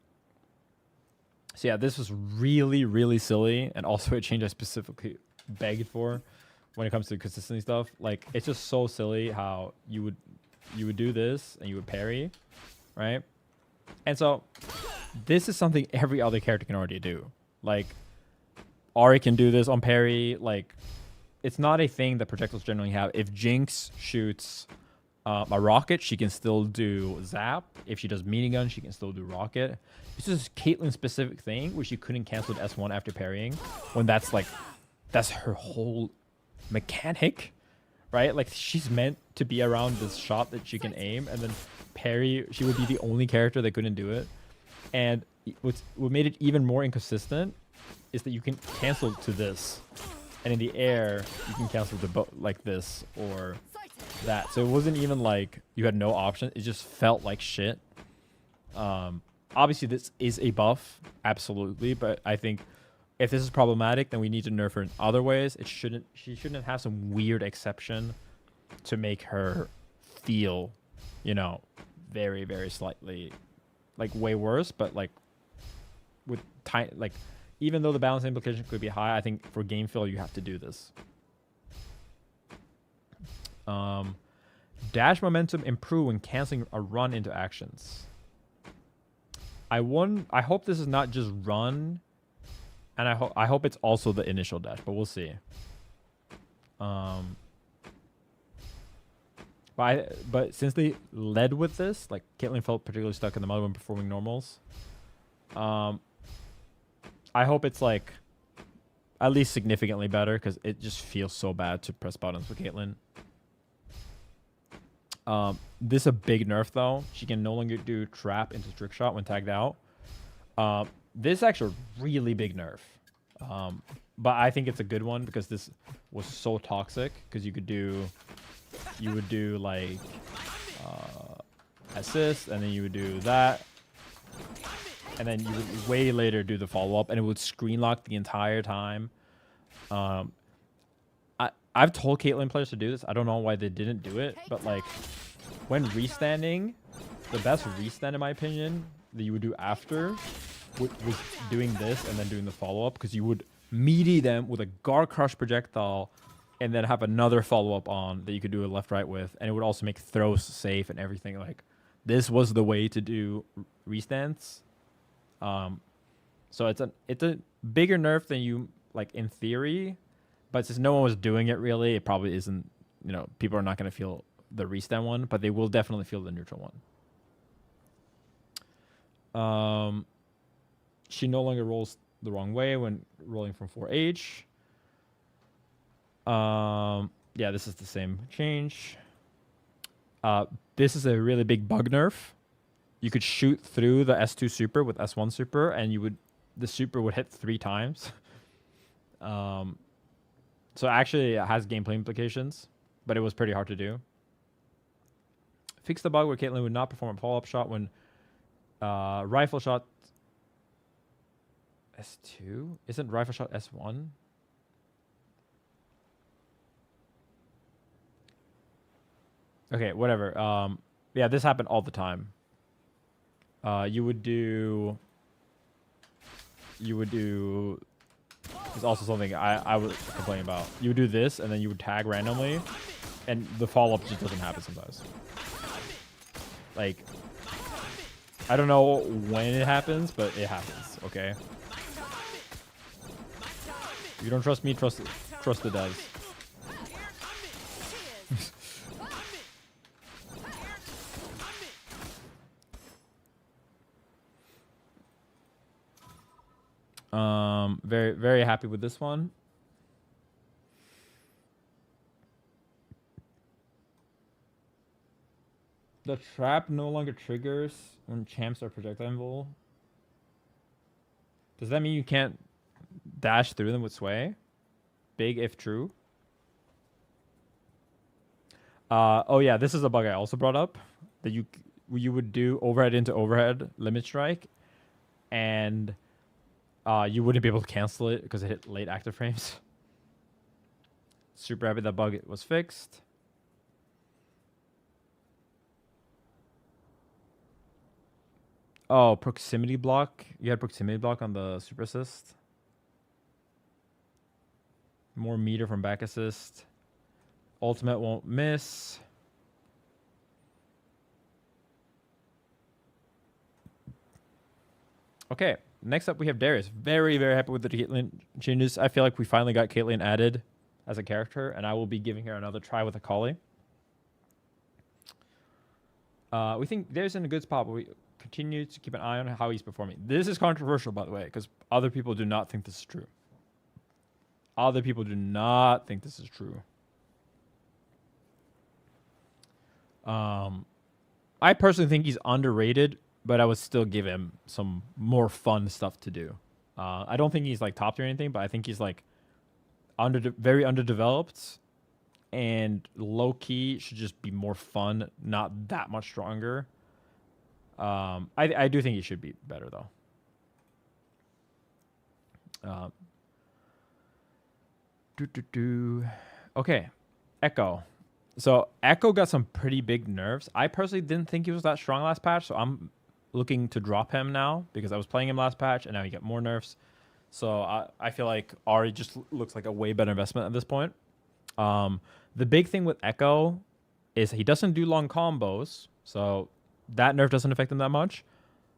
Speaker 1: yeah, this was really, really silly, and also a change I specifically begged for when it comes to consistency stuff. Like, it's just so silly how you would do this and you would parry, right? And so this is something every other character can already do. Like, Ahri can do this on parry. Like, it's not a thing that projectiles generally have. If Jinx shoots a rocket, she can still do zap. If she does minigun, she can still do rocket. It's just a Caitlyn specific thing where she couldn't cancel the S1 after parrying, when that's her whole mechanic, right? Like, she's meant to be around this shot that she can aim, and then parry, she would be the only character that couldn't do it. And what made it even more inconsistent is that you can cancel to this, and in the air you can cancel to like this or that. So it wasn't even like you had no option. It just felt like shit. Obviously this is a buff, absolutely, but I think if this is problematic, then we need to nerf her in other ways. She shouldn't have some weird exception to make her feel, you know, very, very slightly like way worse. But like with time, like, even though the balance implication could be high, I think for game feel you have to do this. Dash momentum improve when canceling a run into actions. I hope this is not just run, and I hope it's also the initial dash, but we'll see. But since they led with this, like, Caitlyn felt particularly stuck in the mud when performing normals. I hope it's like at least significantly better, because it just feels so bad to press buttons with Caitlyn. This is a big nerf though. She can no longer do trap into trick shot when tagged out. This is actually a really big nerf. But I think it's a good one because this was so toxic, because you would do like assist, and then you would do that, and then you would way later do the follow-up, and it would screen lock the entire time. I've told Caitlyn players to do this. I don't know why they didn't do it, but like, when restanding, the best restand in my opinion that you would do after was doing this and then doing the follow-up, because you would meaty them with a guard crush projectile and then have another follow-up on that you could do a left-right with, and it would also make throws safe and everything. Like, this was the way to do restands. So it's a bigger nerf than you like in theory, but since no one was doing it really, it probably isn't, you know, people are not going to feel the restand one, but they will definitely feel the neutral one. She no longer rolls the wrong way when rolling from 4H. Yeah, this is the same change. This is a really big bug nerf. You could shoot through the S2 super with S1 super, and the super would hit 3 times. So actually it has gameplay implications, but it was pretty hard to do. Fix the bug where Caitlyn would not perform a follow-up shot when rifle shot S2? Isn't rifle shot S1? Okay, whatever. Yeah, this happened all the time. You would do is also something I would complain about. You would do this, and then you would tag randomly, and the follow-up just doesn't happen sometimes. Like, I don't know when it happens, but it happens, okay? If you don't trust me, trust the devs. Very, very happy with this one. The trap no longer triggers when champs are projectile invul. Does that mean you can't dash through them with sway? Big if true. Oh yeah, this is a bug I also brought up, that you would do overhead into overhead limit strike, and you wouldn't be able to cancel it because it hit late active frames. Super happy that bug was fixed. Oh, proximity block. You had proximity block on the super assist. More meter from back assist. Ultimate won't miss. Okay, next up we have Darius. Very, very happy with the Caitlyn changes. I feel like we finally got Caitlyn added as a character, and I will be giving her another try with Akali. We think Darius in a good spot, but we continue to keep an eye on how he's performing. This is controversial, by the way, because other people do not think this is true. Other people do not think this is true. I personally think he's underrated, but I would still give him some more fun stuff to do. I don't think he's like top tier or anything, but I think he's like very underdeveloped, and low key should just be more fun, not that much stronger. I do think he should be better though. Okay, Echo. So Echo got some pretty big nerfs. I personally didn't think he was that strong last patch, so I'm looking to drop him now because I was playing him last patch and now he got more nerfs. So I feel like Ahri just looks like a way better investment at this point. The big thing with Echo is he doesn't do long combos, so that nerf doesn't affect him that much.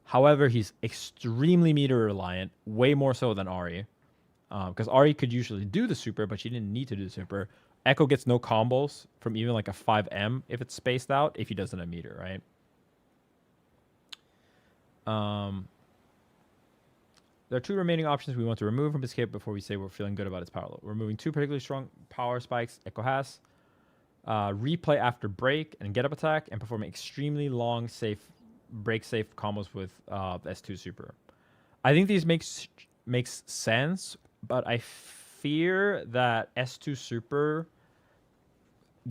Speaker 1: However, he's extremely meter reliant, way more so than Ahri. Because Ahri could usually do the super, but she didn't need to do the super. Echo gets no combos from even like a 5M if it's spaced out, if he doesn't have meter, right? There are two remaining options we want to remove from his kit before we say we're feeling good about its power load. We're removing two particularly strong power spikes Echo has. Replay after break and get up attack, and performing extremely long break safe combos with S2 super. I think these makes sense, but I fear that S2 super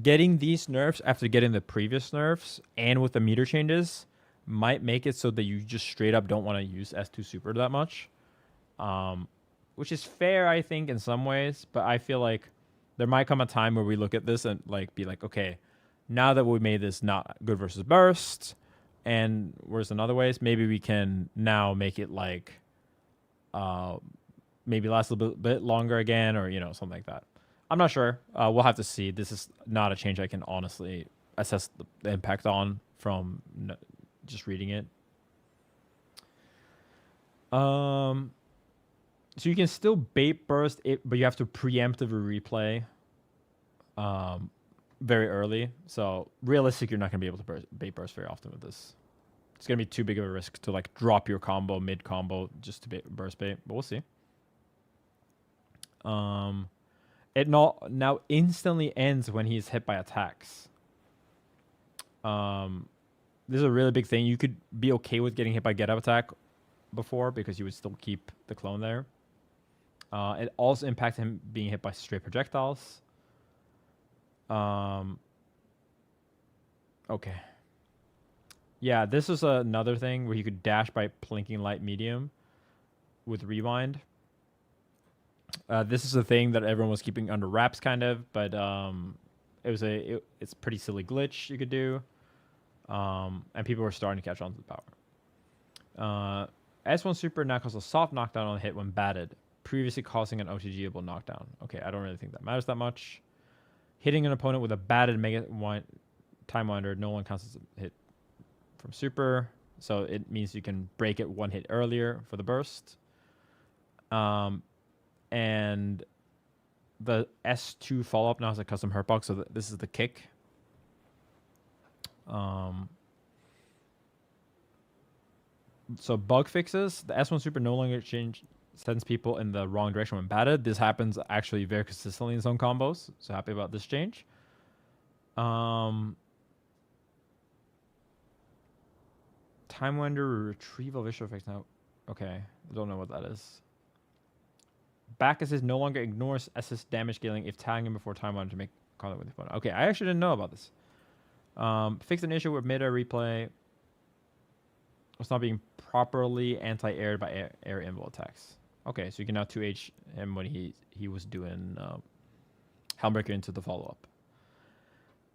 Speaker 1: getting these nerfs after getting the previous nerfs and with the meter changes might make it so that you just straight up don't want to use S2 super that much. Which is fair, I think, in some ways, but I feel like there might come a time where we look at this and like be like, okay, now that we made this not good versus burst and worse in other ways, maybe we can now make it like maybe last a little bit longer again, or something like that. I'm not sure. We'll have to see. This is not a change I can honestly assess the impact on from just reading it. So you can still bait burst it, but you have to preemptively replay very early. So realistic, you're not going to be able to bait burst very often with this. It's going to be too big of a risk to like drop your combo mid combo just to burst bait, but we'll see. It now instantly ends when he's hit by attacks. This is a really big thing. You could be okay with getting hit by get up attack before because you would still keep the clone there. It also impacts him being hit by straight projectiles. Okay. Yeah, this is another thing where you could dash by plinking light medium with rewind. This is a thing that everyone was keeping under wraps, kind of, but it's pretty silly glitch you could do, and people were starting to catch on to the power. S1 super now causes a soft knockdown on a hit when batted. previously causing an OTG-able knockdown. Okay, I don't really think that matters that much. Hitting an opponent with a batted time winder, no one counts as a hit from super. So it means you can break it one hit earlier for the burst. And the S2 follow-up now has a custom hurt box, so this is the kick. So bug fixes, the S1 super no longer sends people in the wrong direction when batted. This happens actually very consistently in some combos, so happy about this change. Time Winder retrieval visual effects now. Okay, I don't know what that is. Back assist no longer ignores assist damage scaling if tagging him before Time Winder to make contact with the opponent. Okay, I actually didn't know about this. Fix an issue with mid-air replay. It's not being properly anti-aired by air invul attacks. Okay, so you can now 2H him when he was doing Helmbreaker into the follow-up.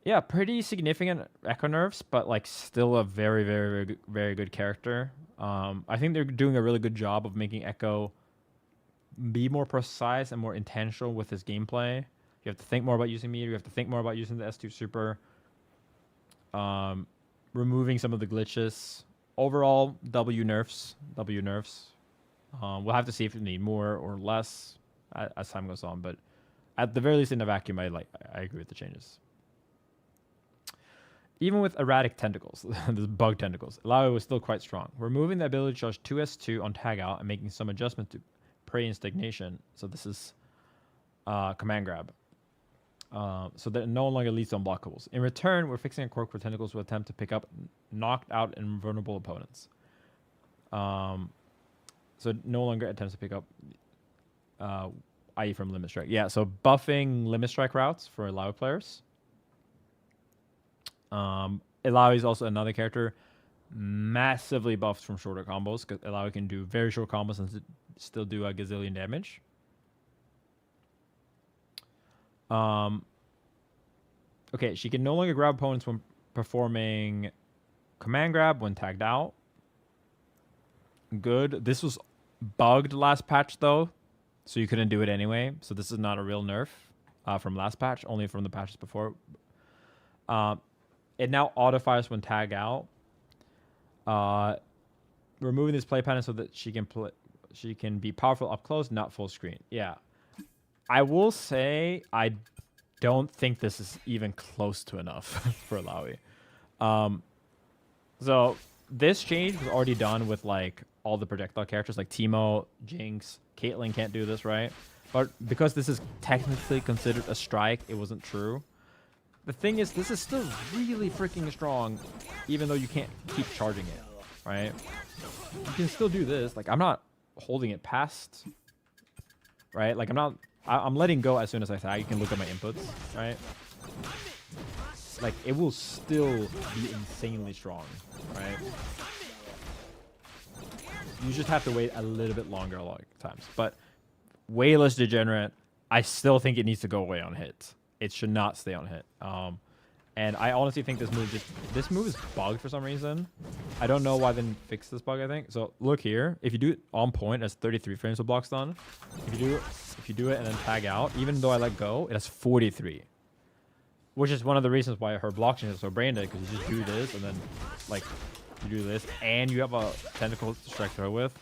Speaker 1: Yeah, pretty significant Echo nerfs, but like still a very, very, very, very good character. I think they're doing a really good job of making Echo be more precise and more intentional with his gameplay. You have to think more about using meter. You have to think more about using the S2 super. Removing some of the glitches. Overall, W nerfs. We'll have to see if we need more or less as time goes on, but at the very least, in a vacuum, I agree with the changes. Even with erratic tentacles, the bug tentacles, Alawi was still quite strong. Removing the ability to charge 2S2 on tag out and making some adjustment to prey and stagnation. So this is command grab. So that it no longer leads to unblockables. In return, we're fixing a quirk for tentacles to attempt to pick up knocked out and invulnerable opponents. So it no longer attempts to pick up IE from Limit Strike. Yeah, so buffing Limit Strike routes for Alawi players. Alawi is also another character massively buffed from shorter combos, because Alawi can do very short combos and still do a gazillion damage. Okay, she can no longer grab opponents when performing command grab when tagged out. Good. This was bugged last patch though, so you couldn't do it anyway. So this is not a real nerf from last patch, only from the patches before. It now auto-fires when tagged out. Removing this play pattern so that she can be powerful up close, not full screen. Yeah. I will say I don't think this is even close to enough for Alawi. So this change was already done with like all the projectile characters like Teemo, Jinx, Caitlyn can't do this, right? But because this is technically considered a strike, it wasn't true. The thing is, this is still really freaking strong, even though you can't keep charging it, right? You can still do this. Like, I'm not holding it past, right? Like, I'm letting go as soon as I tag. You can look at my inputs, right? Like, it will still be insanely strong, right? You just have to wait a little bit longer a lot of times. But way less degenerate. I still think it needs to go away on hit. It should not stay on hit. And I honestly think this move is bugged for some reason. I don't know why they didn't fix this bug, I think. So look here. If you do it on point, it's 33 frames of block stun. If you do it and then tag out, even though I let go, it has 43. Which is one of the reasons why her block change is so brain dead, because you just do this and then like you do this and you have a tentacle to strike throw with.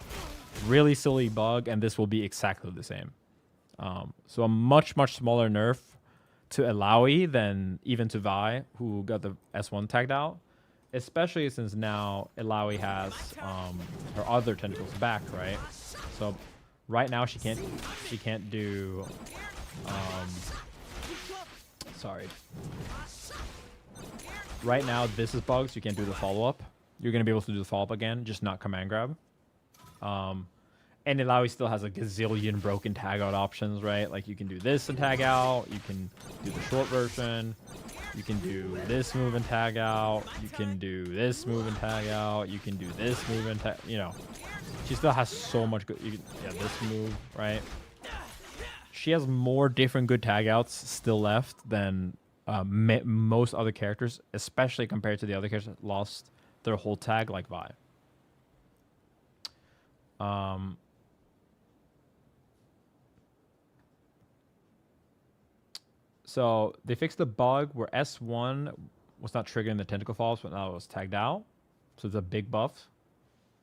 Speaker 1: Really silly bug, and this will be exactly the same. So a much smaller nerf to Alawi than even to Vi, who got the S1 tagged out. Especially since now Alawi has her other tentacles back, right? So right now she can't do sorry. Right now this is bugged, so you can't do the follow-up. You're gonna be able to do the follow-up again, just not command grab. And Alawi still has a gazillion broken tag out options, right? Like you can do this and tag out, you can do the short version, you can do this move and tag out, you can do this move and tag out, you can do this move and tag, you know. She still has so much good, this move, right? She has more different good tag outs still left than most other characters, especially compared to the other characters that lost their whole tag like Vi. So they fixed the bug where S1 was not triggering the tentacle falls, but now it was tagged out. So it's a big buff.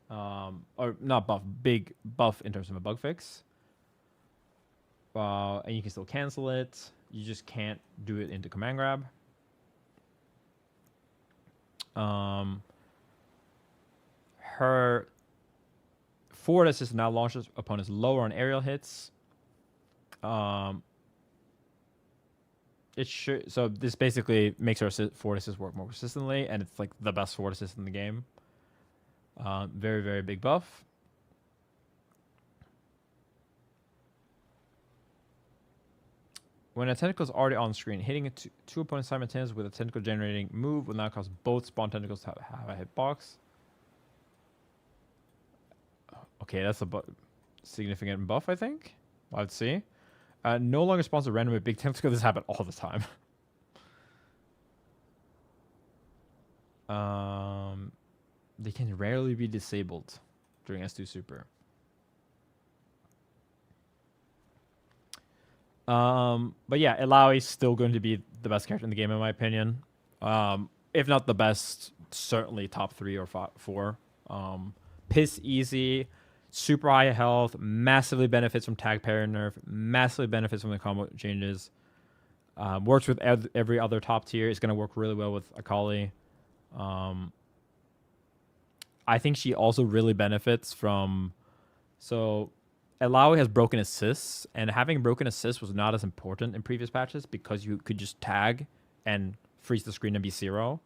Speaker 1: Or not buff, big buff in terms of a bug fix. And you can still cancel it. You just can't do it into command grab. Her forward assist now launches opponents lower on aerial hits. It should, so this basically makes our forward assist work more consistently, and it's like the best forward assist in the game. Very, very big buff. When a tentacle is already on screen, hitting two opponents simultaneously with a tentacle generating move will now cause both spawn tentacles to have a hitbox. Okay, that's a significant buff, I think. Let's see. No longer spawns a random with big tentacle. This happens all the time. They can rarely be disabled during S2 Super. But yeah, Illaoi is still going to be the best character in the game, in my opinion. If not the best, certainly top 3 or 4. Piss easy, super high health, massively benefits from tag parry nerf, massively benefits from the combo changes. Works with every other top tier. It's going to work really well with Akali. I think she also really benefits from... So, Illaoi has broken assists, and having broken assists was not as important in previous patches because you could just tag and freeze the screen and be 0.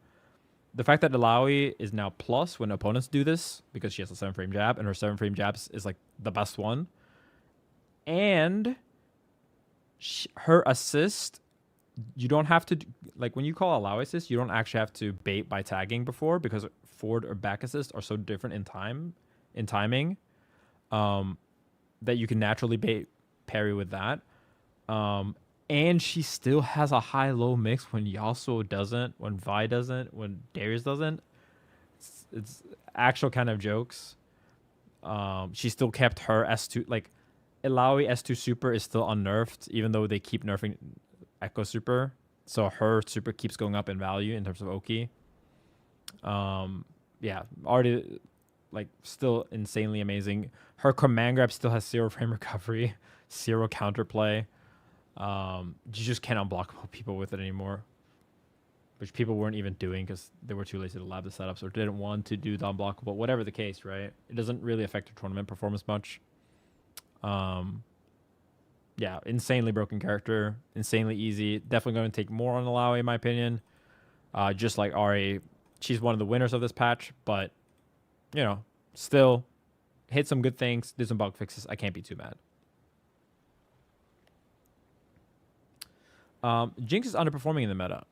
Speaker 1: The fact that Illaoi is now plus when opponents do this, because she has a 7-frame jab, and her 7-frame jabs is like the best one. And her assist, you don't have to... Like, when you call Illaoi assist, you don't actually have to bait by tagging before, because forward or back assist are so different in timing, that you can naturally bait parry with that. And she still has a high-low mix when Yasuo doesn't, when Vi doesn't, when Darius doesn't. It's actual kind of jokes. She still kept her S2... Like, Illaoi S2 Super is still unnerfed, even though they keep nerfing Echo Super. So her Super keeps going up in value in terms of Oki. Yeah, already... Like, still insanely amazing. Her command grab still has 0 frame recovery, 0 counterplay. You just can't unblock people with it anymore, which people weren't even doing because they were too lazy to lab the setups or didn't want to do the unblockable. Whatever the case, right? It doesn't really affect your tournament performance much. Yeah, insanely broken character, insanely easy. Definitely going to take more on Illaoi, in my opinion. Just like Ari, she's one of the winners of this patch, but you know, still hit some good things, did some bug fixes. I can't be too mad. Jinx is underperforming in the meta.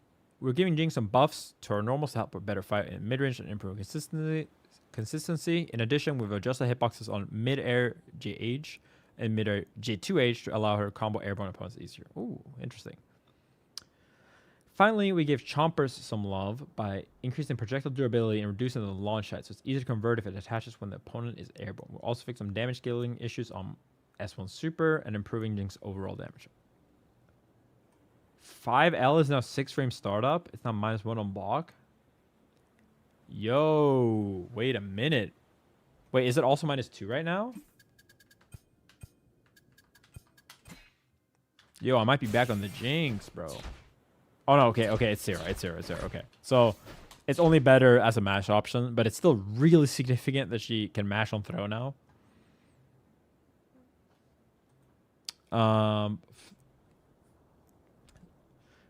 Speaker 1: We're giving Jinx some buffs to her normals to help her better fight in mid-range and improve consistency. In addition, we've adjusted hitboxes on mid-air JH and mid-air J2H to allow her to combo airborne opponents easier. Ooh, interesting. Finally, we give Chompers some love by increasing projectile durability and reducing the launch height, so it's easier to convert if it attaches when the opponent is airborne. We'll also fix some damage scaling issues on S1 Super and improving Jinx overall damage. 5L is now 6-frame startup. It's now -1 on block. Yo, wait a minute. Wait, is it also -2 right now? Yo, I might be back on the Jinx, bro. Oh, no, okay, it's 0. It's 0. Okay. So, it's only better as a mash option, but it's still really significant that she can mash on throw now.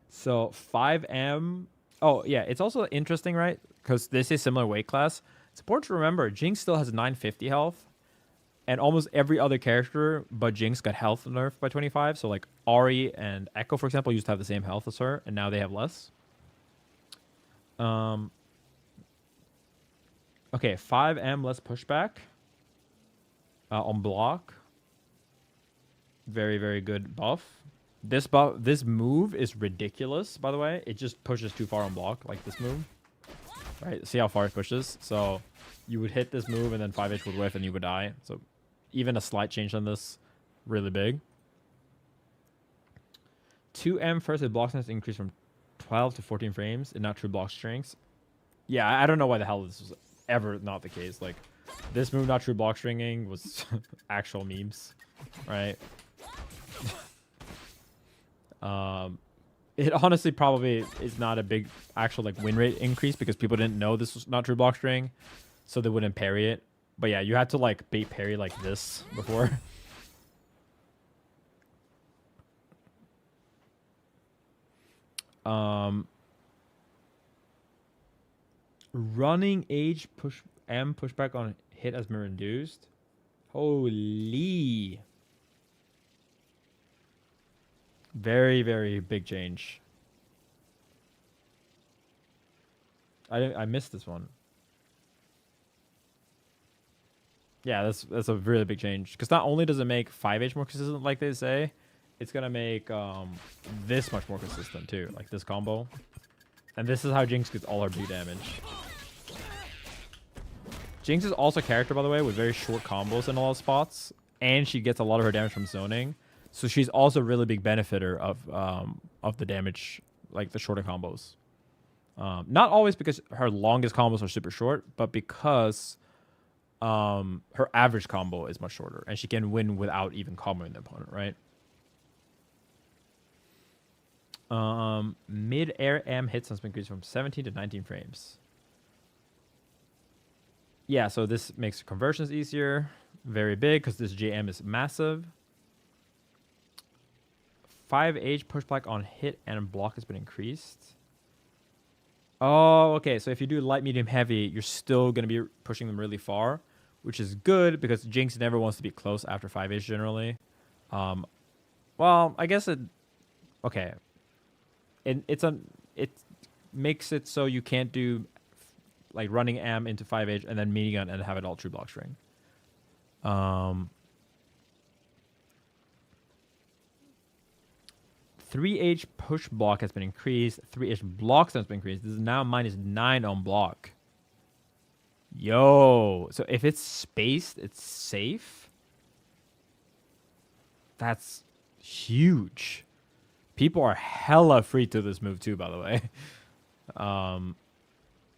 Speaker 1: So 5M. Oh, yeah. It's also interesting, right? Because this is similar weight class. It's important to remember Jinx still has 950 health. And almost every other character but Jinx got health nerfed by 25. So like Ahri and Echo, for example, used to have the same health as her. And now they have less. Okay, 5M less pushback. On block. Very, very good buff. This move is ridiculous, by the way. It just pushes too far on block, like this move. Right? See how far it pushes? So you would hit this move and then 5H would whiff and you would die. So even a slight change on this, really big. 2M first, it blocks increase from 12 to 14 frames and not true block strengths. Yeah, I don't know why the hell this was ever not the case. Like, this move, not true block stringing, was actual memes, right? It honestly probably is not a big actual like win rate increase because people didn't know this was not true block string, so they wouldn't parry it. But yeah, you had to like bait parry like this before. Running age push M pushback on hit as mirror induced. Holy. Very, very big change. I missed this one. Yeah, that's a really big change. Because not only does it make 5H more consistent, like they say, it's gonna make this much more consistent too. Like this combo. And this is how Jinx gets all her big damage. Jinx is also a character, by the way, with very short combos in a lot of spots. And she gets a lot of her damage from zoning. So she's also a really big benefiter of the damage, like the shorter combos. Not always because her longest combos are super short, but because her average combo is much shorter. And she can win without even comboing the opponent, right? Mid-air M hits has been increased from 17 to 19 frames. Yeah, so this makes conversions easier. Very big because this JM is massive. 5H pushback on hit and block has been increased. Oh, okay. So if you do light, medium, heavy, you're still going to be pushing them really far, which is good because Jinx never wants to be close after 5H generally. Well, I guess it... Okay. It makes it so you can't do like running M into 5H and then minigun and have it all true block string. 3H push block has been increased. 3H blocks has been increased. This is now -9 on block. Yo. So if it's spaced, it's safe. That's huge. People are hella free to this move too, by the way.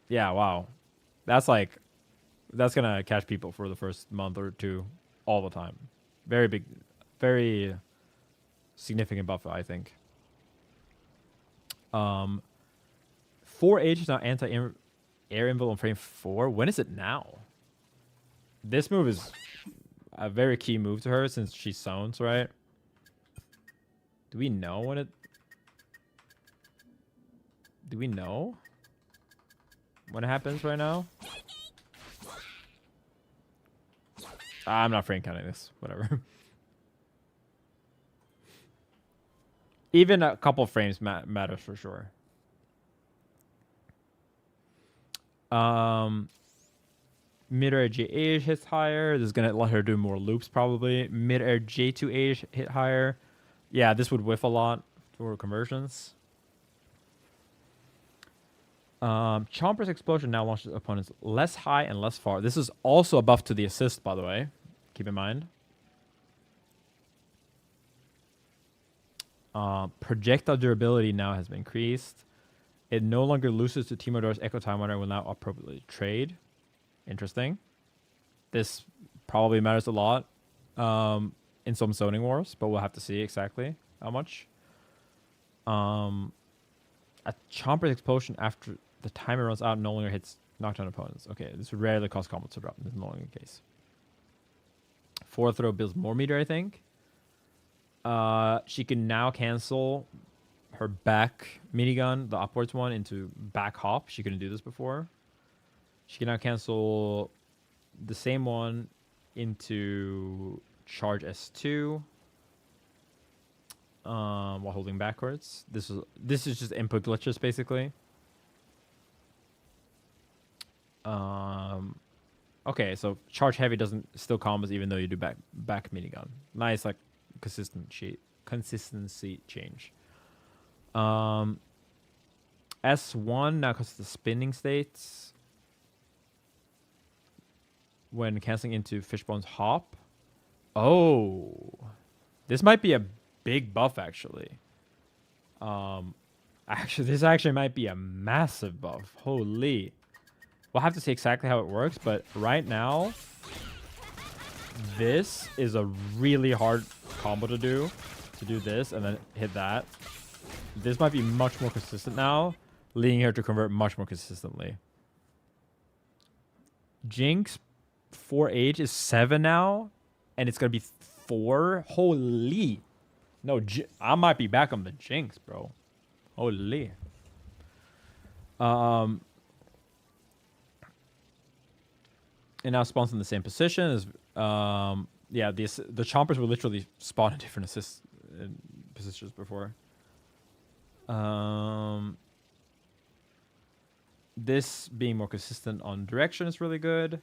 Speaker 1: Yeah, wow. That's gonna catch people for the first month or two all the time. Very big, very significant buff, I think. 4H is now anti-air inval on frame 4. When is it now? This move is a very key move to her since she zones, right? Do we know when it... Do we know when it happens right now? I'm not frame counting this. Whatever. Even a couple frames matters for sure. Mid-air J8 hits higher. This is going to let her do more loops probably. Mid-air J2A hit higher. Yeah, this would whiff a lot for conversions. Chomper's explosion now launches opponents less high and less far. This is also a buff to the assist, by the way. Keep in mind. Projectile durability now has been increased. It no longer loses to Timodor's Echo Time Runner and will now appropriately trade. Interesting. This probably matters a lot in some zoning wars, but we'll have to see exactly how much. A Chomper's explosion after the timer runs out no longer hits knockdown opponents. Okay, this would rarely cause combos to drop. This is no longer the case. Fourth throw builds more meter, I think. She can now cancel her back minigun, the upwards one, into back hop. She couldn't do this before. She can now cancel the same one into charge S2 while holding backwards. This is just input glitches basically. Okay, so charge heavy doesn't still combos even though you do back minigun. Nice, like consistency change. S1 now because the spinning states when canceling into Fishbone's hop. Oh, this might be a big buff actually. Actually, this actually might be a massive buff. Holy. We'll have to see exactly how it works, but right now, this is a really hard combo to do. To do this and then hit that. This might be much more consistent now, leading her to convert much more consistently. Jinx, 4H is 7 now, and it's going to be 4. Holy. No, I might be back on the Jinx, bro. Holy. And now spawns in the same position as yeah, the chompers will literally spawn in different positions before. This being more consistent on direction is really good.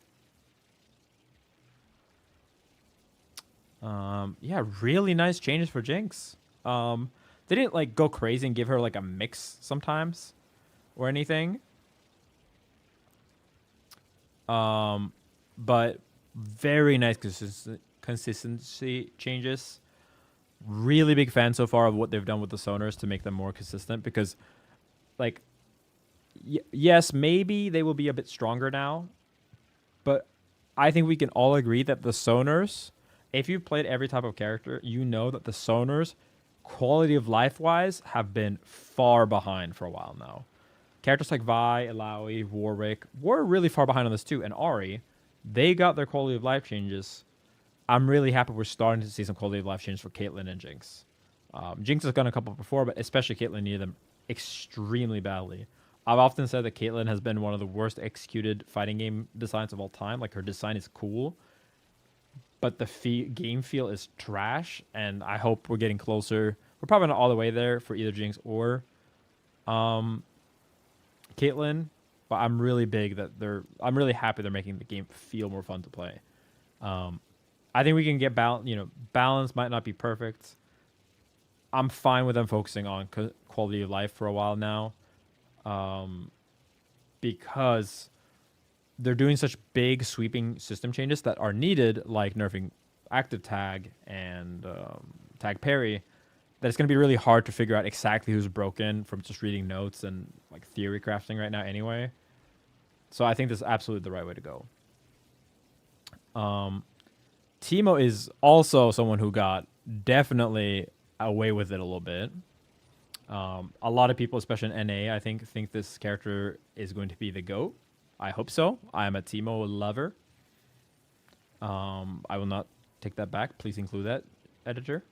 Speaker 1: Yeah, really nice changes for Jinx. They didn't like go crazy and give her like a mix sometimes or anything. But very nice consistency changes. Really big fan so far of what they've done with the sonars to make them more consistent because, like, yes, maybe they will be a bit stronger now, but I think we can all agree that the sonars, if you've played every type of character, you know that the sonars, quality of life-wise, have been far behind for a while now. Characters like Vi, Illaoi, Warwick were really far behind on this too, and Ahri, they got their quality of life changes. I'm really happy we're starting to see some quality of life changes for Caitlyn and Jinx. Jinx has gotten a couple before, but especially Caitlyn needed them extremely badly. I've often said that Caitlyn has been one of the worst executed fighting game designs of all time. Like, her design is cool, but the game feel is trash, and I hope we're getting closer. We're probably not all the way there for either Jinx or Caitlyn, but I'm really happy they're making the game feel more fun to play. I think we can get balance might not be perfect. I'm fine with them focusing on quality of life for a while now, because they're doing such big sweeping system changes that are needed, like nerfing active tag and tag parry, that it's going to be really hard to figure out exactly who's broken from just reading notes and like theory crafting right now anyway. So I think this is absolutely the right way to go. Teemo is also someone who got definitely away with it a little bit. A lot of people, especially in NA, I think this character is going to be the GOAT. I hope so. I am a Teemo lover. I will not take that back. Please include that, editor.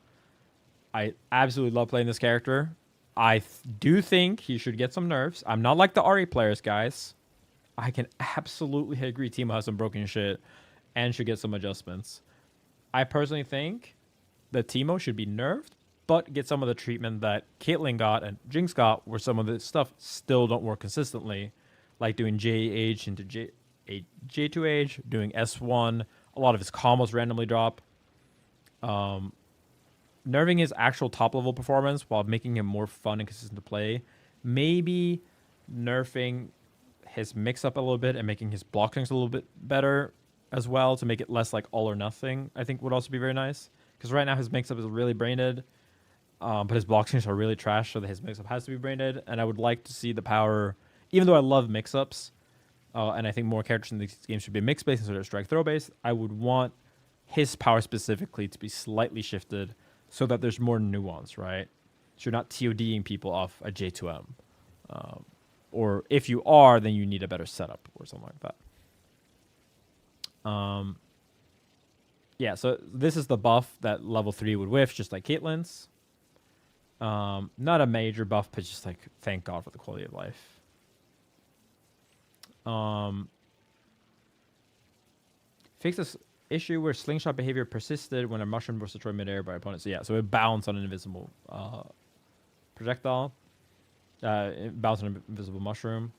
Speaker 1: I absolutely love playing this character. I do think he should get some nerfs. I'm not like the Ahri players, guys. I can absolutely agree Teemo has some broken shit and should get some adjustments. I personally think that Teemo should be nerfed, but get some of the treatment that Caitlyn got and Jinx got, where some of the stuff still don't work consistently, like doing JH into J2H, doing S1. A lot of his combos randomly drop. Nerfing his actual top-level performance while making him more fun and consistent to play. Maybe nerfing his mix-up a little bit and making his block strength a little bit better as well to make it less like all or nothing, I think would also be very nice. Because right now his mix-up is really brained, but his block strengths are really trash, so that his mix-up has to be brained. And I would like to see the power, even though I love mix-ups, and I think more characters in these games should be mix-based instead of strike-throw-based, I would want his power specifically to be slightly shifted so that there's more nuance, right? So you're not TODing people off a J2M. Or if you are, then you need a better setup or something like that. Yeah, so this is the buff that level 3 would whiff, just like Caitlyn's. Not a major buff, but just like, thank God for the quality of life. Fix this issue where slingshot behavior persisted when a mushroom was destroyed midair by opponents. So yeah, so it bounced on an invisible projectile. It bounced on an invisible mushroom.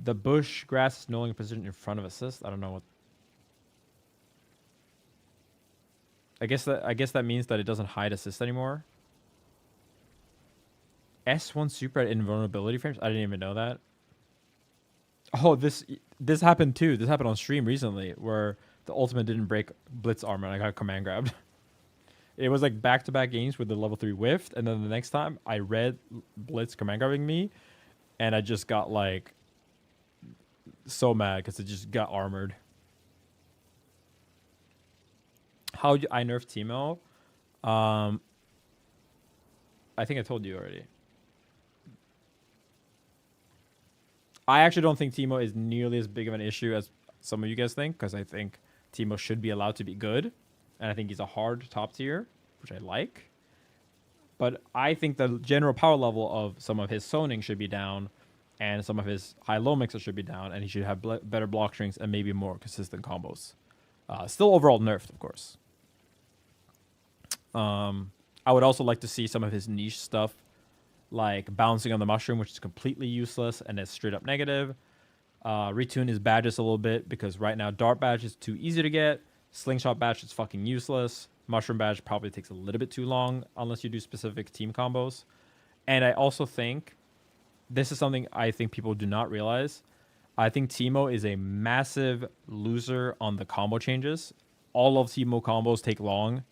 Speaker 1: The bush grass is no longer positioned in front of assist. I don't know what. I guess that means that it doesn't hide assist anymore. S1 super at invulnerability frames. I didn't even know that. Oh, this happened too. This happened on stream recently, where the ultimate didn't break blitz armor and I got command grabbed. It was like back-to-back games with the level 3 whiffed, and then the next time I read Blitz command grabbing me, and I just got like so mad because it just got armored. How I nerfed Teemo? I think I told you already. I actually don't think Teemo is nearly as big of an issue as some of you guys think, because I think Teemo should be allowed to be good, and I think he's a hard top tier, which I like. But I think the general power level of some of his zoning should be down, and some of his high-low mixers should be down, and he should have better block strings and maybe more consistent combos. Still overall nerfed, of course. I would also like to see some of his niche stuff, like bouncing on the mushroom, which is completely useless and is straight up negative. Retune his badges a little bit, because right now dart badge is too easy to get. Slingshot badge is fucking useless. Mushroom badge probably takes a little bit too long unless you do specific team combos. And I also think this is something I think people do not realize. I think Teemo is a massive loser on the combo changes. All of Teemo combos take long.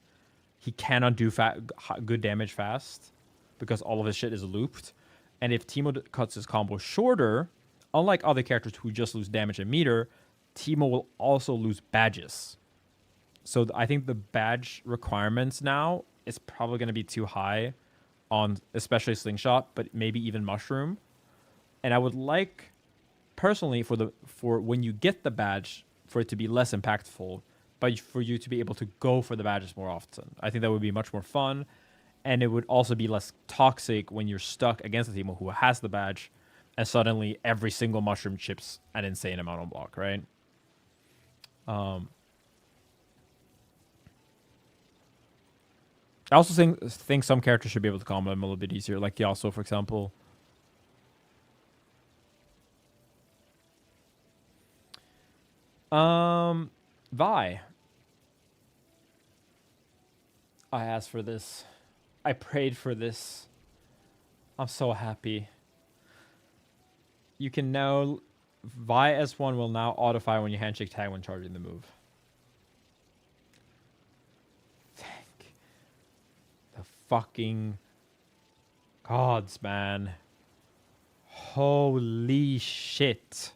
Speaker 1: He cannot do good damage fast because all of his shit is looped. And if Teemo cuts his combo shorter, unlike other characters who just lose damage and meter, Teemo will also lose badges. So I think the badge requirements now is probably going to be too high on especially Slingshot, but maybe even Mushroom. And I would like, personally, for when you get the badge, for it to be less impactful, but for you to be able to go for the badges more often. I think that would be much more fun, and it would also be less toxic when you're stuck against a team who has the badge, and suddenly every single mushroom chips an insane amount on block, right? I also think some characters should be able to combo them a little bit easier, like Yasuo, for example. Vi. I asked for this. I prayed for this. I'm so happy. You can now... Vi S1 will now auto-fire when you handshake tag when charging the move. Thank the fucking gods, man. Holy shit.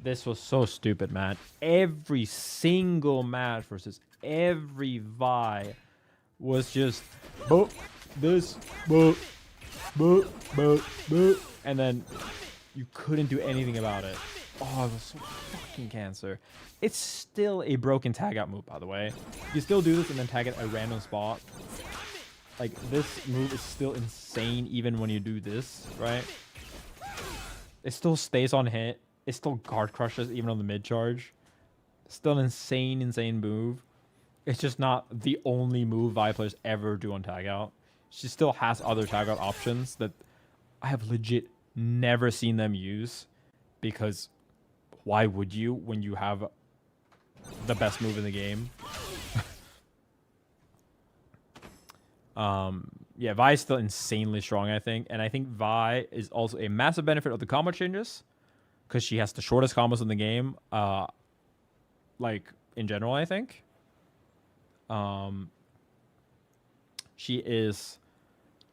Speaker 1: This was so stupid, man. Every single match versus every Vi was just boop, this, boop, boop, boop, boop, and then you couldn't do anything about it. Oh, it was so fucking cancer. It's still a broken tag out move, by the way. You still do this and then tag it at a random spot. Like, this move is still insane even when you do this, right? It still stays on hit. It still guard crushes even on the mid charge. Still an insane move. It's just not the only move Vi players ever do on tag out. She still has other tag out options that I have legit never seen them use, because why would you when you have the best move in the game? Yeah, Vi is still insanely strong, I think. And I think Vi is also a massive benefit of the combo changes, because she has the shortest combos in the game, like, in general, I think. She is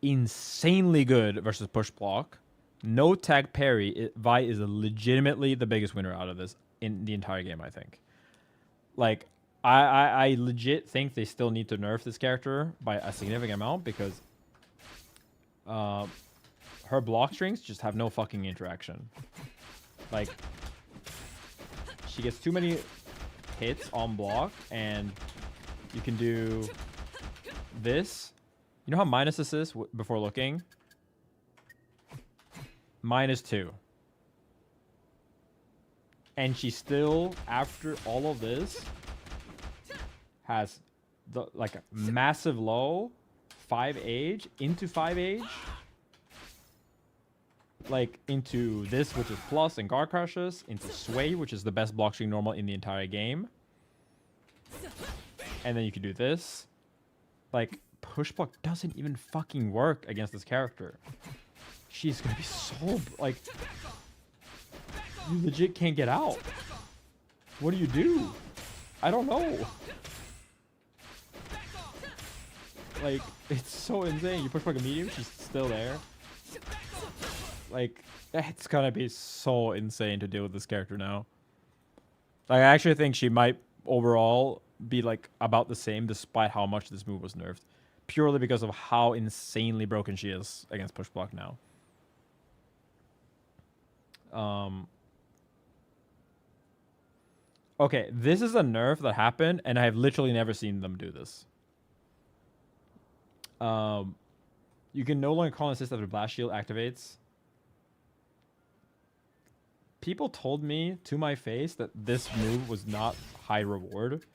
Speaker 1: insanely good versus push block. No tag parry. Vi is legitimately the biggest winner out of this in the entire game, I think. Like, I legit think they still need to nerf this character by a significant amount, because her block strings just have no fucking interaction. Like, she gets too many hits on block, and you can do this. You know how minus this is before looking? -2. And she still, after all of this, has the like a massive low, 5 age, into 5 age. Like, into this, which is plus and guard crushes, into sway, which is the best block string normal in the entire game. And then you can do this. Like, push block doesn't even fucking work against this character. She's gonna be so, like, you legit can't get out. What do you do? I don't know. Like, it's so insane. You push back a medium, she's still there. Like, it's gonna be so insane to deal with this character now. Like, I actually think she might overall be like about the same despite how much this move was nerfed. Purely because of how insanely broken she is against push block now. Okay, this is a nerf that happened, and I have literally never seen them do this. You can no longer call an assist after Blast Shield activates. People told me to my face that this move was not high reward,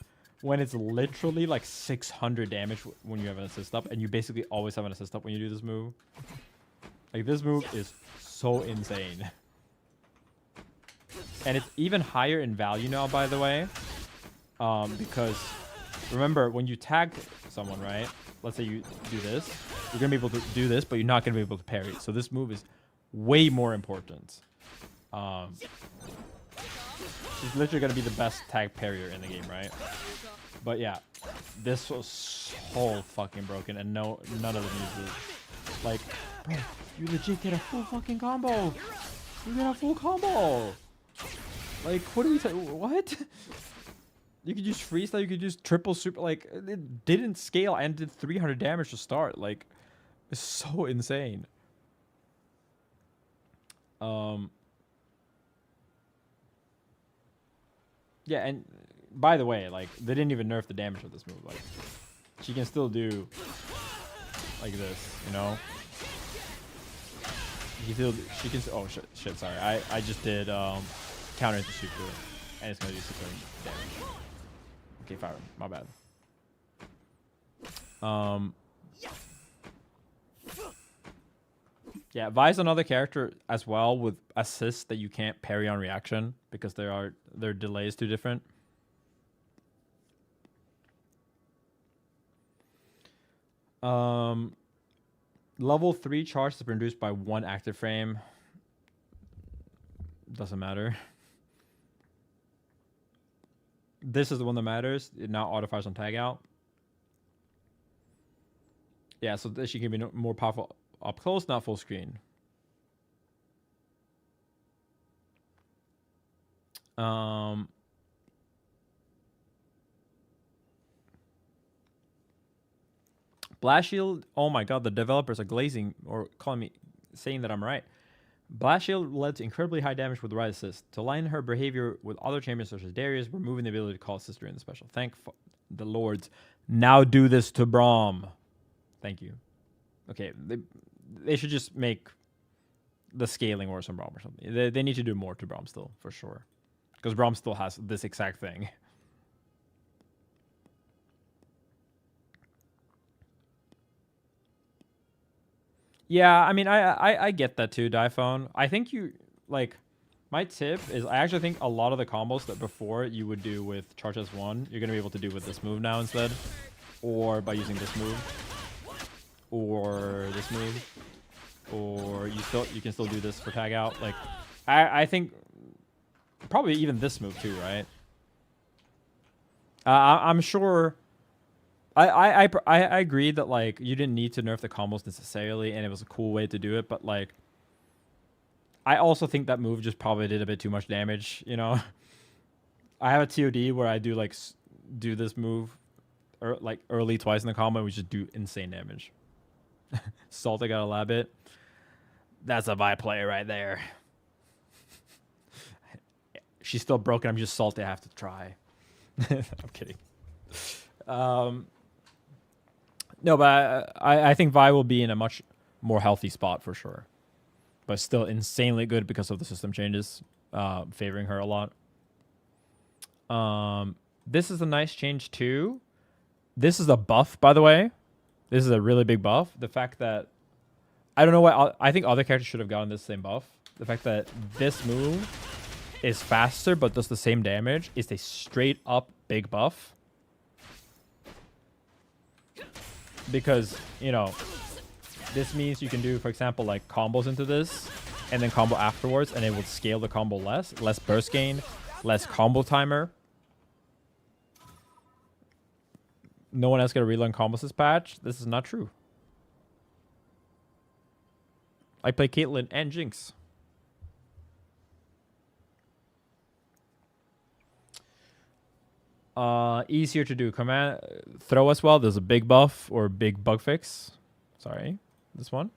Speaker 1: when it's literally like 600 damage when you have an assist up, and you basically always have an assist up when you do this move. Like, this move is so insane. And it's even higher in value now, by the way. Because, remember, when you tag someone, right? Let's say you do this. You're going to be able to do this, but you're not going to be able to parry. So this move is way more important. She's literally going to be the best tag parrier in the game, right? But yeah, this was so fucking broken, and none of them use it. Like, bro, you legit get a full fucking combo. You get a full combo. Like, what are we saying? What? You could use freestyle, you could use triple super. Like, it didn't scale and did 300 damage to start. Like, it's so insane. Yeah, and by the way, like, they didn't even nerf the damage of this move. Like, she can still do like this, you know? She can. Oh shit! Sorry, I just did counter into super, and it's gonna do super damage. Okay, fire. My bad. Yeah, Vi's another character as well with assists that you can't parry on reaction because their delay is too different. Level 3 charge is produced by 1 active frame. Doesn't matter. This is the one that matters. It now auto fires on tag out. Yeah, so she can be more powerful up close, not full screen. Blast Shield, oh my god, the developers are glazing or calling me, saying that I'm right. Blast Shield led to incredibly high damage with the right assist. To align her behavior with other champions such as Darius, removing the ability to call assist during the special. Thank the lords. Now do this to Braum. Thank you. Okay, they should just make the scaling worse on Braum or something. They need to do more to Braum still, for sure. Because Braum still has this exact thing. Yeah, I mean, I get that too, Diphone. I think you, like, my tip is I actually think a lot of the combos that before you would do with Charge S1, you're going to be able to do with this move now instead. Or by using this move. Or this move. Or you can still do this for tag out. Like, I think probably even this move too, right? I'm sure... I agree that, like, you didn't need to nerf the combos necessarily, and it was a cool way to do it, but, like, I also think that move just probably did a bit too much damage, you know? I have a TOD where I do, like, do this move, like, early twice in the combo, and we just do insane damage. Salta got a lab it. That's a Vi play right there. She's still broken. I'm just salty. I have to try. I'm kidding. No, but I think Vi will be in a much more healthy spot for sure. But still insanely good because of the system changes, favoring her a lot. This is a nice change too. This is a buff, by the way. This is a really big buff. The fact that... I don't know why... I think other characters should have gotten this same buff. The fact that this move is faster but does the same damage is a straight up big buff. Because, you know, this means you can do, for example, like combos into this and then combo afterwards, and it will scale the combo less burst gain, less combo timer. no one else gonna relearn combos this patch. This is not true. I play Caitlyn and Jinx. Easier to do. Command throw as well. There's a big buff or big bug fix. Sorry, this one.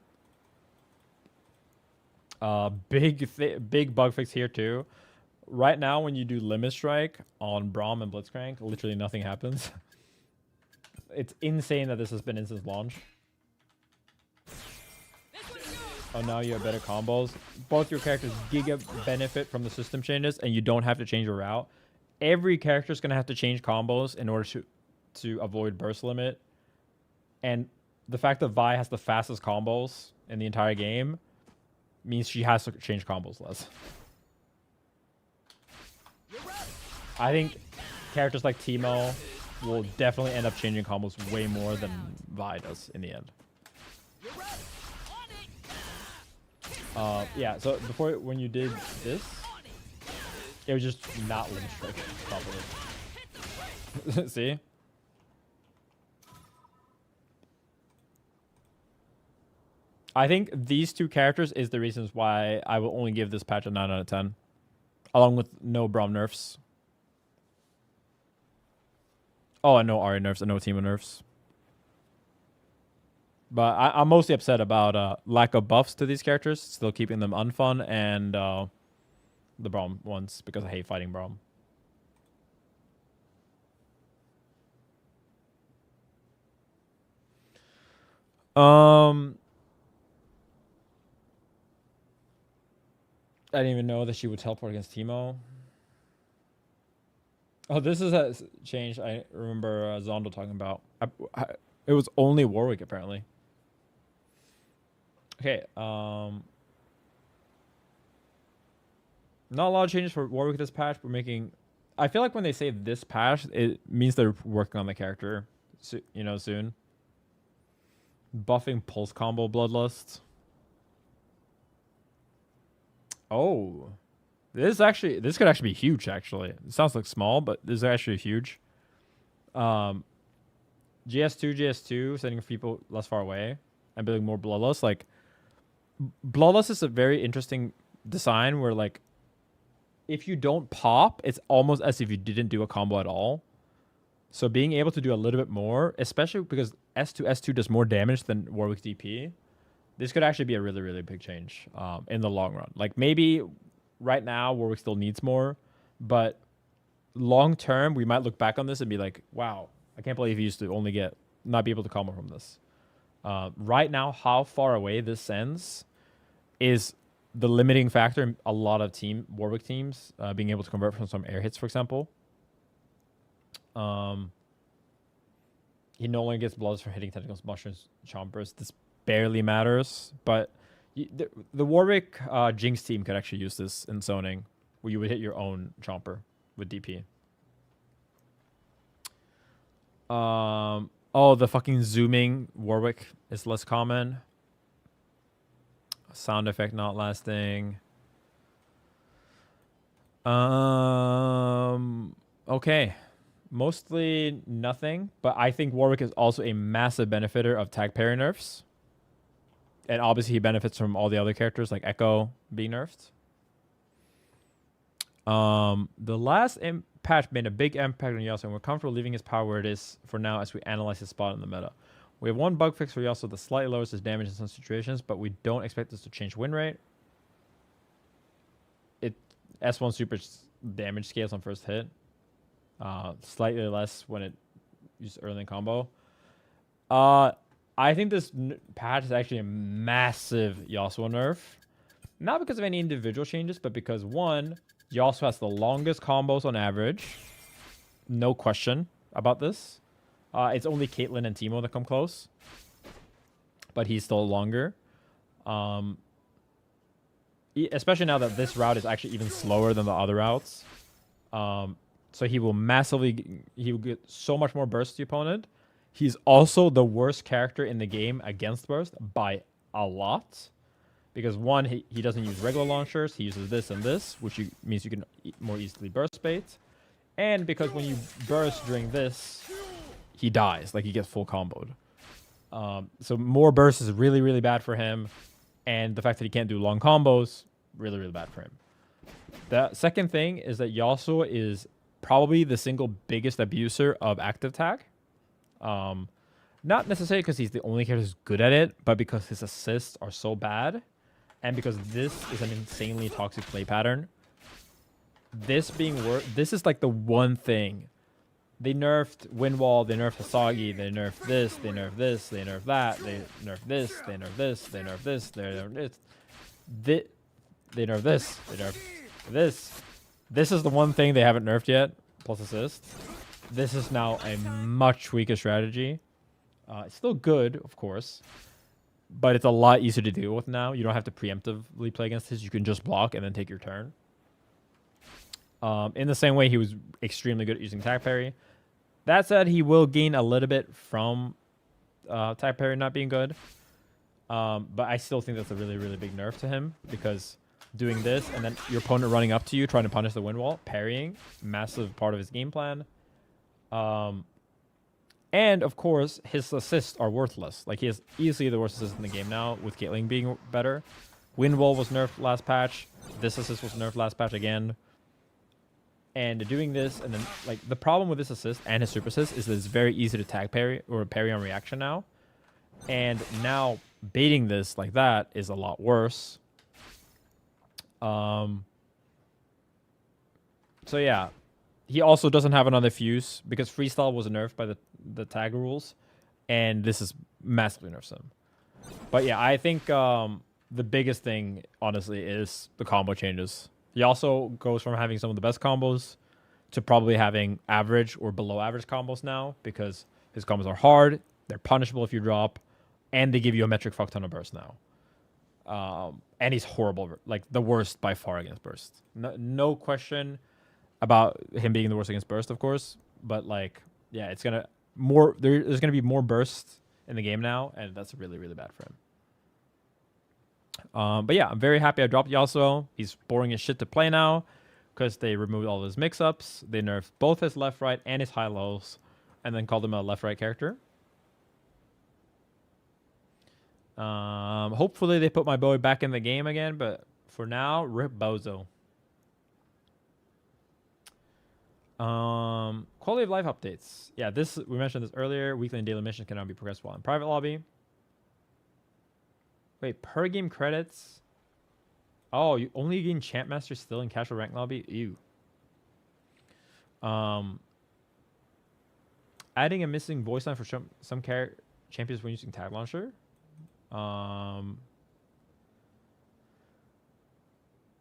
Speaker 1: Big bug fix here too. Right now, when you do Limit Strike on Braum and Blitzcrank, literally nothing happens. It's insane that this has been in since launch. Oh, now you have better combos. Both your characters giga benefit from the system changes, and you don't have to change your route. Every character is going to have to change combos in order to avoid burst limit. And the fact that Vi has the fastest combos in the entire game means she has to change combos less. I think characters like Teemo will definitely end up changing combos way more than Vi does in the end. Yeah, so before, when you did this, it was just not limit strike properly. See? I think these two characters is the reasons why I will only give this patch a 9 out of 10. Along with no Braum nerfs. Oh, and no Ahri nerfs and no Teemo nerfs. But I'm mostly upset about lack of buffs to these characters, still keeping them unfun, and the Braum ones, because I hate fighting Braum. I didn't even know that she would teleport against Teemo. Oh, this is a change I remember Zondo talking about. It was only Warwick, apparently. Okay, not a lot of changes for Warwick this patch. We're making... I feel like when they say this patch, it means they're working on the character, soon. Buffing Pulse Combo Bloodlust. Oh. This could actually be huge, actually. It sounds like small, but this is actually huge. GS2, sending people less far away and building more Bloodlust. Like, Bloodlust is a very interesting design where, like, if you don't pop, it's almost as if you didn't do a combo at all. So being able to do a little bit more, especially because S2 does more damage than Warwick DP, this could actually be a really, really big change in the long run. Like, maybe right now Warwick still needs more, but long term we might look back on this and be like, wow, I can't believe he used to only not be able to combo from this. Right now, how far away this sends is the limiting factor in a lot of Warwick teams being able to convert from some air hits, for example. He no longer gets bloods for hitting tentacles, mushrooms, chompers. This barely matters, but the Warwick Jinx team could actually use this in zoning, where you would hit your own chomper with DP. Oh, the fucking zooming Warwick is less common. Sound effect not lasting. Okay. Mostly nothing, but I think Warwick is also a massive benefiter of tag parry nerfs. And obviously he benefits from all the other characters like Echo being nerfed. The last patch made a big impact on Yasuo, and we're comfortable leaving his power where it is for now as we analyze his spot in the meta. We have one bug fix for Yasuo that slightly lowers his damage in some situations, but we don't expect this to change win rate. S1 super damage scales on first hit. Slightly less when it uses early in combo. I think this patch is actually a massive Yasuo nerf. Not because of any individual changes, but because, one, Yasuo has the longest combos on average. No question about this. It's only Caitlyn and Teemo that come close. But he's still longer. Especially now that this route is actually even slower than the other routes. So he will get so much more burst to the opponent. He's also the worst character in the game against burst by a lot. Because one, he doesn't use regular launchers. He uses this and this, which means you can more easily burst bait. And because when you burst during this, he dies. Like he gets full comboed. So more burst is really, really bad for him. And the fact that he can't do long combos, really, really bad for him. The second thing is that Yasuo is probably the single biggest abuser of active tag. Not necessarily because he's the only character who's good at it, but because his assists are so bad. And because this is an insanely toxic play pattern. This is like the one thing. They nerfed Windwall, they nerfed Hasagi, they nerfed this, they nerfed this, they nerfed that, they nerfed this, they nerfed this, they nerfed this, they nerfed this. They nerfed this, they nerfed this. This is the one thing they haven't nerfed yet, plus assist. This is now a much weaker strategy. It's still good, of course, but it's a lot easier to deal with now. You don't have to preemptively play against this. You can just block and then take your turn. In the same way, he was extremely good at using tag parry. That said, he will gain a little bit from tag parry not being good. But I still think that's a really, really big nerf to him, because doing this and then your opponent running up to you, trying to punish the wind wall, parrying, massive part of his game plan. And of course, his assists are worthless. Like, he has easily the worst assist in the game now, with Caitlyn being better. Wind wall was nerfed last patch. This assist was nerfed last patch again. And doing this, and then, like, the problem with this assist and his super assist is that it's very easy to tag parry or parry on reaction now. And now baiting this like that is a lot worse. So yeah, he also doesn't have another fuse because freestyle was nerfed by the tag rules, and this is massively nerfs him. But yeah, I think the biggest thing, honestly, is the combo changes. He also goes from having some of the best combos to probably having average or below average combos now, because his combos are hard, they're punishable if you drop, and they give you a metric fuck ton of burst now. And he's horrible, like the worst by far against burst. No question about him being the worst against burst, of course, but like, yeah, it's gonna there's gonna be more burst in the game now, and that's really, really bad for him. But yeah, I'm very happy I dropped Yasuo. He's boring as shit to play now because they removed all his mix-ups. They nerfed both his left-right and his high-lows, and then called him a left-right character. Hopefully they put my boy back in the game again, but for now, rip Bozo. Quality of life updates. Yeah, we mentioned this earlier. Weekly and daily missions can now be progressed while in private lobby. Wait, per game credits? Oh, you only gain Champ Master still in casual rank lobby? Ew. Adding a missing voice line for some champions when using Tag Launcher.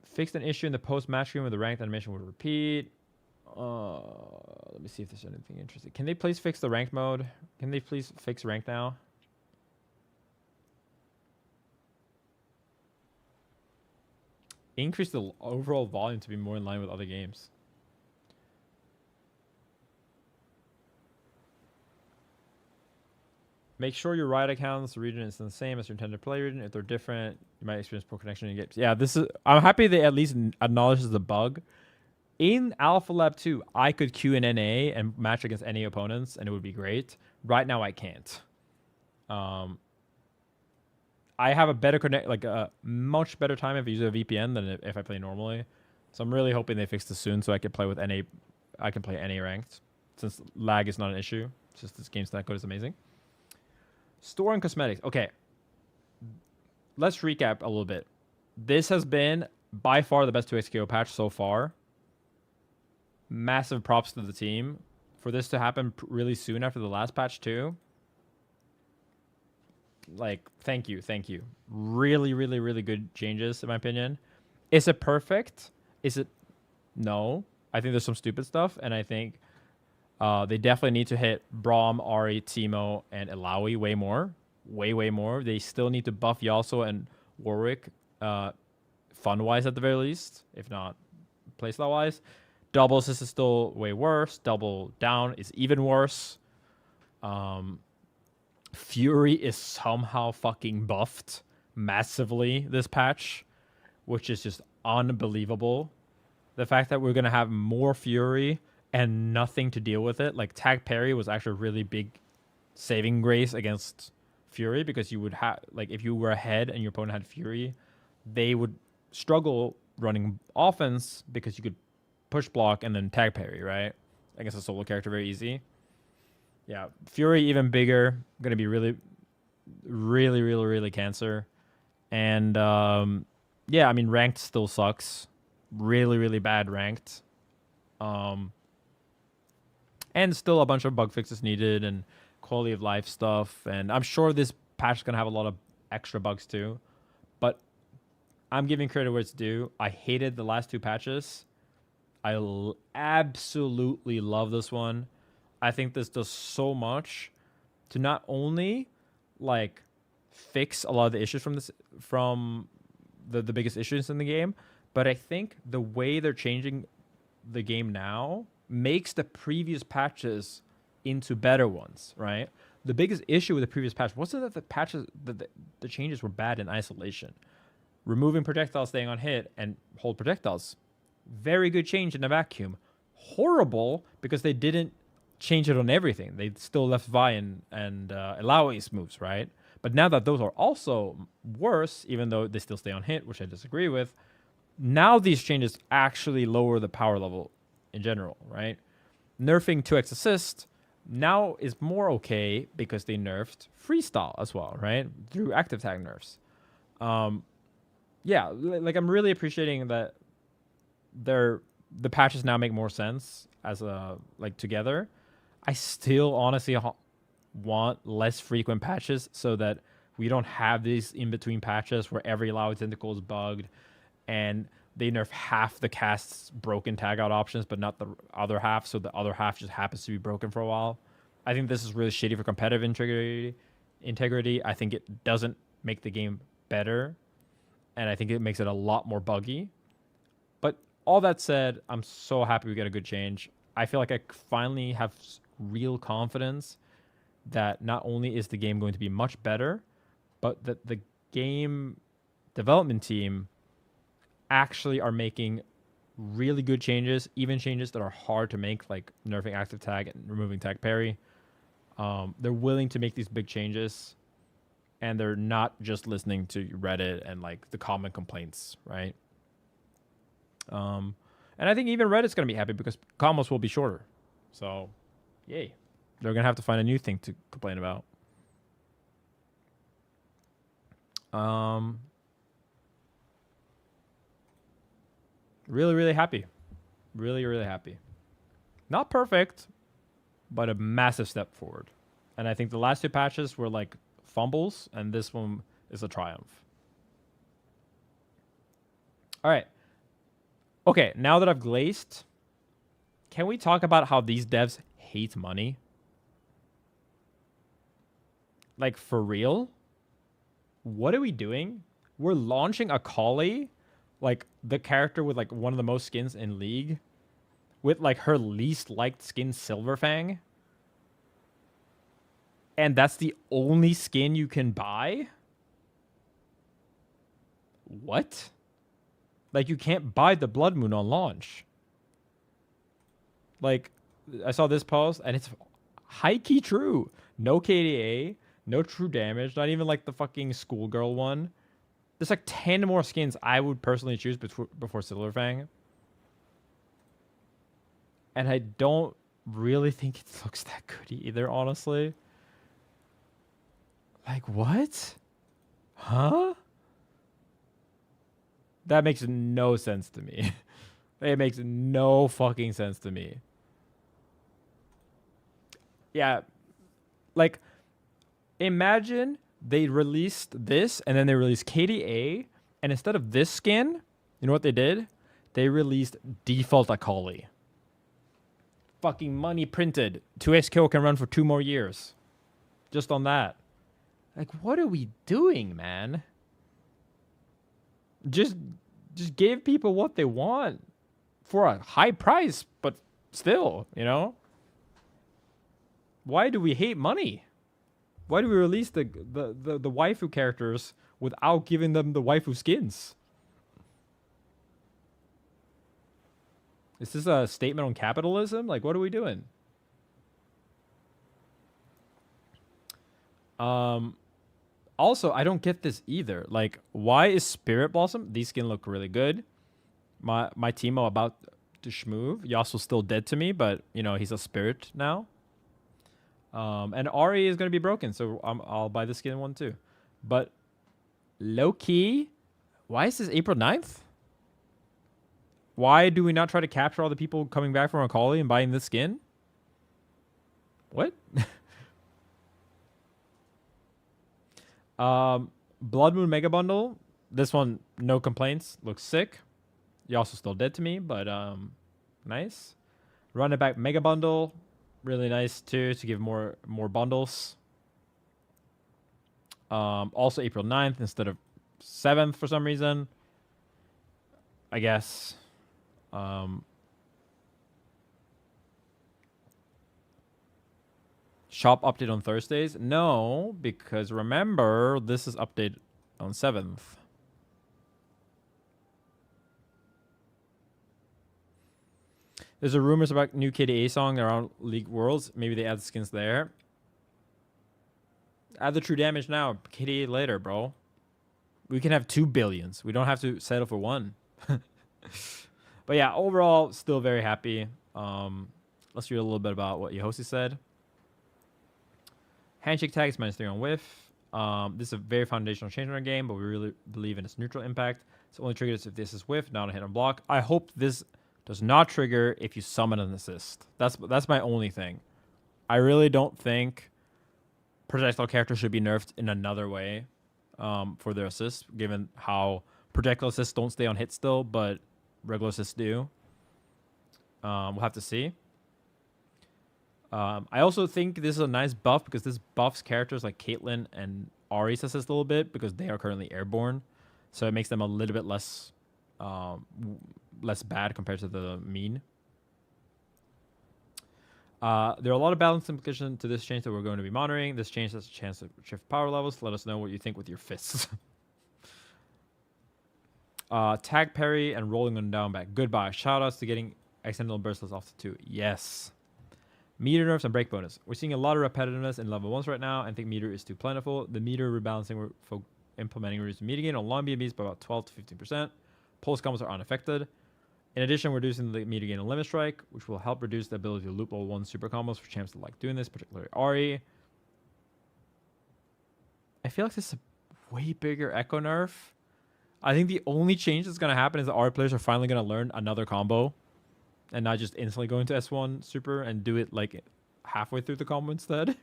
Speaker 1: Fixed an issue in the post-match screen where the ranked animation would repeat. Let me see if there's anything interesting. Can they please fix the ranked mode? Can they please fix ranked now? Increase the overall volume to be more in line with other games. Make sure your riot accounts region is the same as your intended play region. If they're different, you might experience poor connection in games. Yeah, I'm happy they at least acknowledges the bug. In Alpha Lab 2, I could queue in NA and match against any opponents, and it would be great. Right now, I can't. I have a better a much better time if I use a VPN than if I play normally. So I'm really hoping they fix this soon so I can play with NA. I can play NA ranked, since lag is not an issue. It's just this game's not good. It's amazing. Store and cosmetics. Okay. Let's recap a little bit. This has been by far the best 2xKO patch so far. Massive props to the team for this to happen really soon after the last patch too. Like, thank you. Really, really, really good changes in my opinion. Is it perfect? Is it? No. I think there's some stupid stuff, and I think they definitely need to hit Braum, Ahri, Teemo, and Illaoi way more. Way more. They still need to buff Yasuo and Warwick fun-wise at the very least, if not playstyle-wise. Double assist is still way worse. Double down is even worse. Fury is somehow fucking buffed massively this patch, which is just unbelievable. The fact that we're going to have more Fury and nothing to deal with it. Like tag parry was actually a really big saving grace against Fury, because you would have, like, if you were ahead and your opponent had Fury, they would struggle running offense because you could push block and then tag parry, right? Against a solo character, very easy. Yeah, Fury even bigger, gonna be really, really, really, really cancer. And yeah, I mean ranked still sucks, really, really bad ranked. And still a bunch of bug fixes needed and quality of life stuff. And I'm sure this patch is gonna have a lot of extra bugs too. But I'm giving credit where it's due. I hated the last two patches. I absolutely love this one. I think this does so much to not only like fix a lot of the issues from the biggest issues in the game, but I think the way they're changing the game now makes the previous patches into better ones, right? The biggest issue with the previous patch wasn't that the patches, the changes were bad in isolation. Removing projectiles, staying on hit, and hold projectiles. Very good change in a vacuum. Horrible because they didn't change it on everything. They still left Vi and Alaoi's moves, right? But now that those are also worse, even though they still stay on hit, which I disagree with, now these changes actually lower the power level in general, right? Nerfing 2x assist now is more okay because they nerfed freestyle as well, right? Through active tag nerfs. Yeah, like I'm really appreciating that the patches now make more sense as a like together. I still honestly want less frequent patches so that we don't have these in between patches where every Lao tentacle is bugged and they nerf half the cast's broken tag out options but not the other half, so the other half just happens to be broken for a while. I think this is really shitty for competitive integrity. I think it doesn't make the game better, and I think it makes it a lot more buggy. But all that said, I'm so happy we get a good change. I feel like I finally have real confidence that not only is the game going to be much better, but that the game development team actually are making really good changes, even changes that are hard to make, like nerfing active tag and removing tag parry. They're willing to make these big changes, and they're not just listening to Reddit and like the common complaints, right? And I think even Reddit's gonna be happy because combos will be shorter. So, yay! They're gonna have to find a new thing to complain about. Really, really happy. Really, really happy. Not perfect, but a massive step forward. And I think the last two patches were like fumbles, and this one is a triumph. All right. Okay, now that I've glazed, can we talk about how these devs hate money? Like, for real? What are we doing? We're launching Akali, like the character with like one of the most skins in League, with like her least liked skin, Silverfang. And that's the only skin you can buy? What? Like, you can't buy the Blood Moon on launch. Like, I saw this post, and it's high-key true. No KDA, no true damage, not even like the fucking schoolgirl one. There's like 10 more skins I would personally choose before Silverfang. And I don't really think it looks that good either, honestly. Like, what? Huh? That makes no sense to me. It makes no fucking sense to me. Yeah. Like, imagine they released this and then they released KDA, and instead of this skin, you know what they did? They released default Akali. Fucking money printed. 2x kill can run for 2 more years. Just on that. Like, what are we doing, man? Just give people what they want for a high price, but still, you know? Why do we hate money? Why do we release the waifu characters without giving them the waifu skins? Is this a statement on capitalism? Like, what are we doing? Also, I don't get this either. Like, why is Spirit Blossom? These skin look really good. My Teemo about to schmoove. Yasuo's still dead to me, but you know he's a spirit now. And Ari is gonna be broken, so I'll buy the skin one too. But low key, why is this April 9th? Why do we not try to capture all the people coming back from Akali and buying this skin? What? Blood Moon Mega Bundle. This one, no complaints. Looks sick. Yasuo's still dead to me, but nice. Run it back Mega Bundle. Really nice too to give more bundles. Also April 9th instead of 7th for some reason. I guess. Shop update on Thursdays? No, because remember, this is updated on 7th. There's a rumors about new KDA song around League Worlds. Maybe they add skins there. Add the true damage now. KDA later, bro. We can have 2 billions. We don't have to settle for 1. But yeah, overall, still very happy. Let's read a little bit about what Yehosi said. Handshake tags -3 on whiff. This is a very foundational change in our game, but we really believe in its neutral impact. It's only triggered if this is whiff, not a hit on block. I hope this does not trigger if you summon an assist. That's my only thing. I really don't think projectile characters should be nerfed in another way for their assists, given how projectile assists don't stay on hit still, but regular assists do. We'll have to see. I also think this is a nice buff because this buffs characters like Caitlyn and Ahri's assist a little bit because they are currently airborne. So it makes them a little bit less less bad compared to the mean. There are a lot of balance implications to this change that we're going to be monitoring. This change has a chance to shift power levels. Let us know what you think with your fists. Tag parry and rolling on down back. Goodbye. Shout outs to getting accidental burstless off the 2. Yes. Meter nerfs and break bonus. We're seeing a lot of repetitiveness in level 1s right now. I think meter is too plentiful. The meter rebalancing we're implementing reduces meter gain on long BMBs by about 12 to 15%. Pulse combos are unaffected. In addition, we're reducing the meter gain on limit strike, which will help reduce the ability to loop level 1 super combos for champs that like doing this, particularly Ahri. I feel like this is a way bigger echo nerf. I think the only change that's going to happen is the Ahri players are finally going to learn another combo and not just instantly go into S1 super and do it like halfway through the combo instead.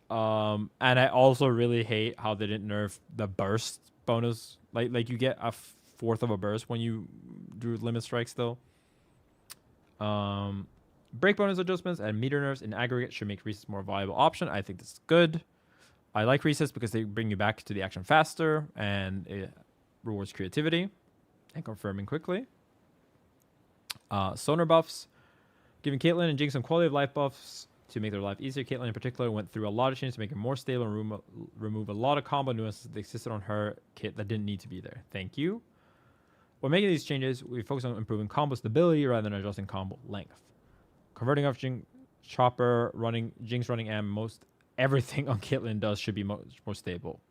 Speaker 1: And I also really hate how they didn't nerf the burst bonus. Like you get a fourth of a burst when you do limit strike still. Break bonus adjustments and meter nerfs in aggregate should make resets more viable option. I think this is good. I like resets because they bring you back to the action faster and it rewards creativity and confirming quickly. Sonar buffs, giving Caitlyn and Jinx some quality of life buffs to make their life easier. Caitlyn in particular went through a lot of changes to make her more stable and remove a lot of combo nuances that existed on her kit that didn't need to be there. Thank you. When making these changes, we focus on improving combo stability rather than adjusting combo length. Converting off Jinx, Chopper, Jinx running M, most everything on Caitlyn does should be much more stable.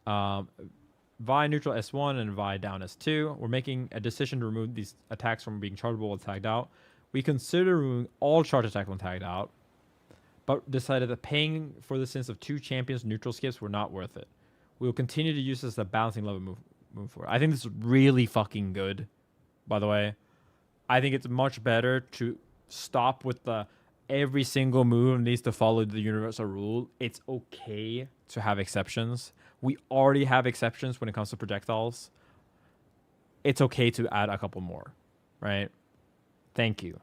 Speaker 1: Vi neutral S1 and Vi down S2. We're making a decision to remove these attacks from being chargeable while tagged out. We consider removing all charge attacks when tagged out, but decided that paying for the sins of 2 champions neutral skips were not worth it. We will continue to use this as a balancing level move forward. I think this is really fucking good, by the way. I think it's much better to stop with the every single move needs to follow the universal rule. It's okay to have exceptions. We already have exceptions when it comes to projectiles. It's okay to add a couple more, right? Thank you.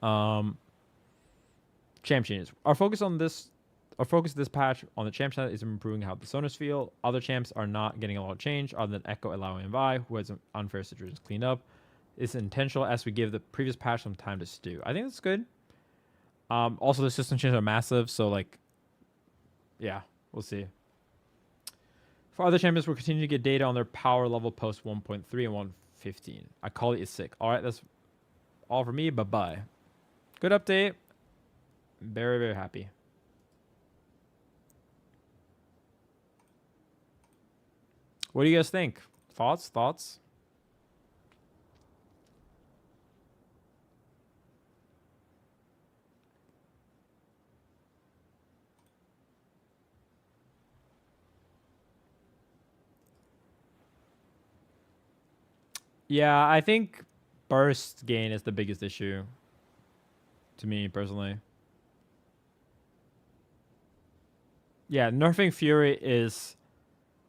Speaker 1: Champ changes. Our focus this patch on the champ set is improving how the zoners feel. Other champs are not getting a lot of change other than Echo, allowing Vi, who has unfair situations cleaned up. It's intentional as we give the previous patch some time to stew. I think that's good. Also, the system changes are massive, so like, yeah, we'll see. For other champions, we'll continue to get data on their power level post 1.3 and 115. Akali is sick. All right, that's all for me. Bye-bye. Good update. Very, very happy. What do you guys think? Thoughts? Yeah, I think burst gain is the biggest issue to me personally. Yeah, nerfing Fury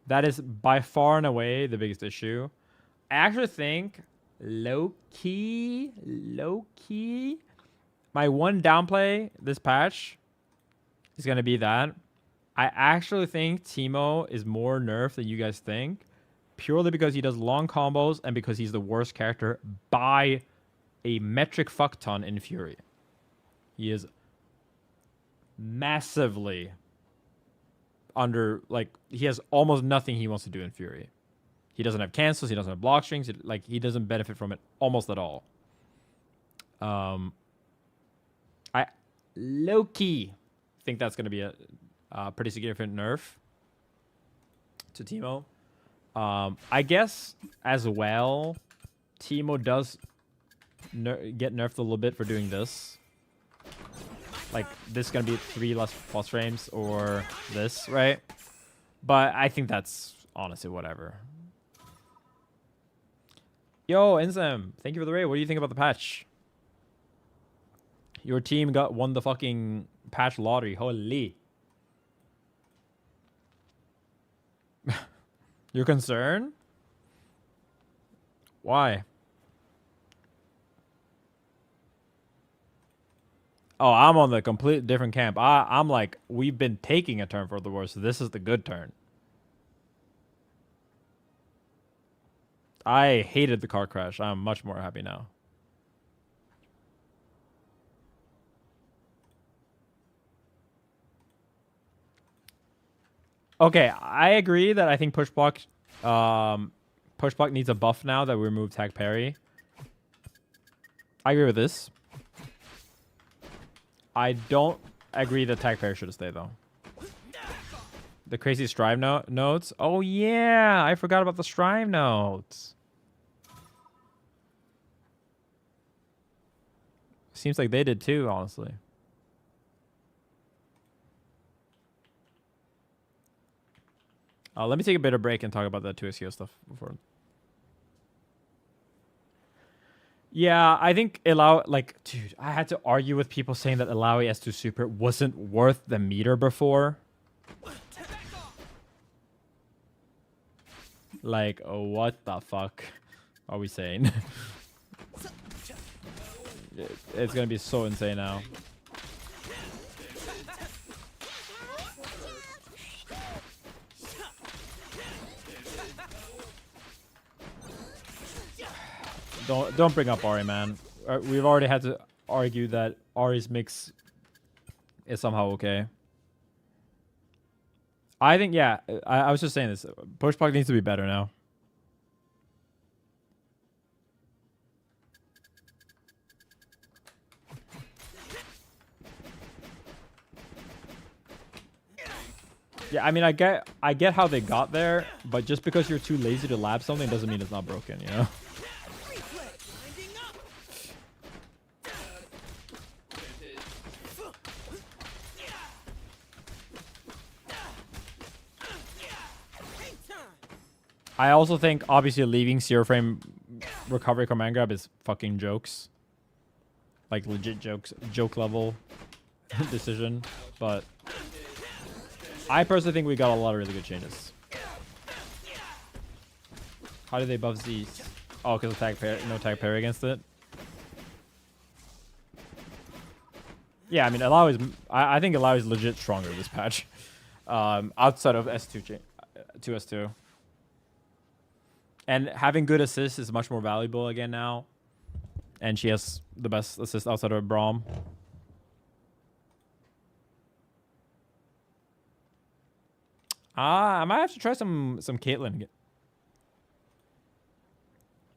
Speaker 1: that is by far and away the biggest issue. I actually think low key, my one downplay this patch is gonna be that I actually think Teemo is more nerfed than you guys think, purely because he does long combos and because he's the worst character by a metric fuck ton in Fury. He is massively under, like, he has almost nothing he wants to do in Fury. He doesn't have cancels, he doesn't have block strings, he doesn't benefit from it almost at all. I low-key think that's going to be a pretty significant nerf to Teemo. I guess as well, Teemo does get nerfed a little bit for doing this. Like, this is going to be 3 less pulse frames or this, right? But I think that's honestly whatever. Yo, Enzem, thank you for the raid. What do you think about the patch? Your team won the fucking patch lottery. Holy. You're concerned? Why? Oh, I'm on the complete different camp. I'm like, we've been taking a turn for the worse, so this is the good turn. I hated the car crash. I'm much more happy now. Okay, I agree that I think push block needs a buff now that we removed tag parry. I agree with this. I don't agree that tag parry should have stayed though. The crazy strive notes. Oh yeah, I forgot about the strive notes. Seems like they did too, honestly. Let me take a bit of break and talk about that 2SEO stuff before. Yeah, I think dude, I had to argue with people saying that Alawi S2 Super wasn't worth the meter before. Like, oh, what the fuck are we saying? It's gonna be so insane now. Don't bring up Ari, man. We've already had to argue that Ari's mix is somehow okay. I think, yeah, I was just saying this. Push puck needs to be better now. Yeah, I mean, I get how they got there, but just because you're too lazy to lab something doesn't mean it's not broken, you know? I also think, obviously, leaving zero frame recovery command grab is fucking jokes. Like, legit jokes. Joke level decision. But I personally think we got a lot of really good changes. How do they buff Z? Oh, because of tag parry, no tag parry against it. Yeah, I mean, I think Allow is legit stronger this patch. Outside of S2 2S2. And having good assists is much more valuable again now. And she has the best assist outside of Braum. I might have to try some Caitlyn.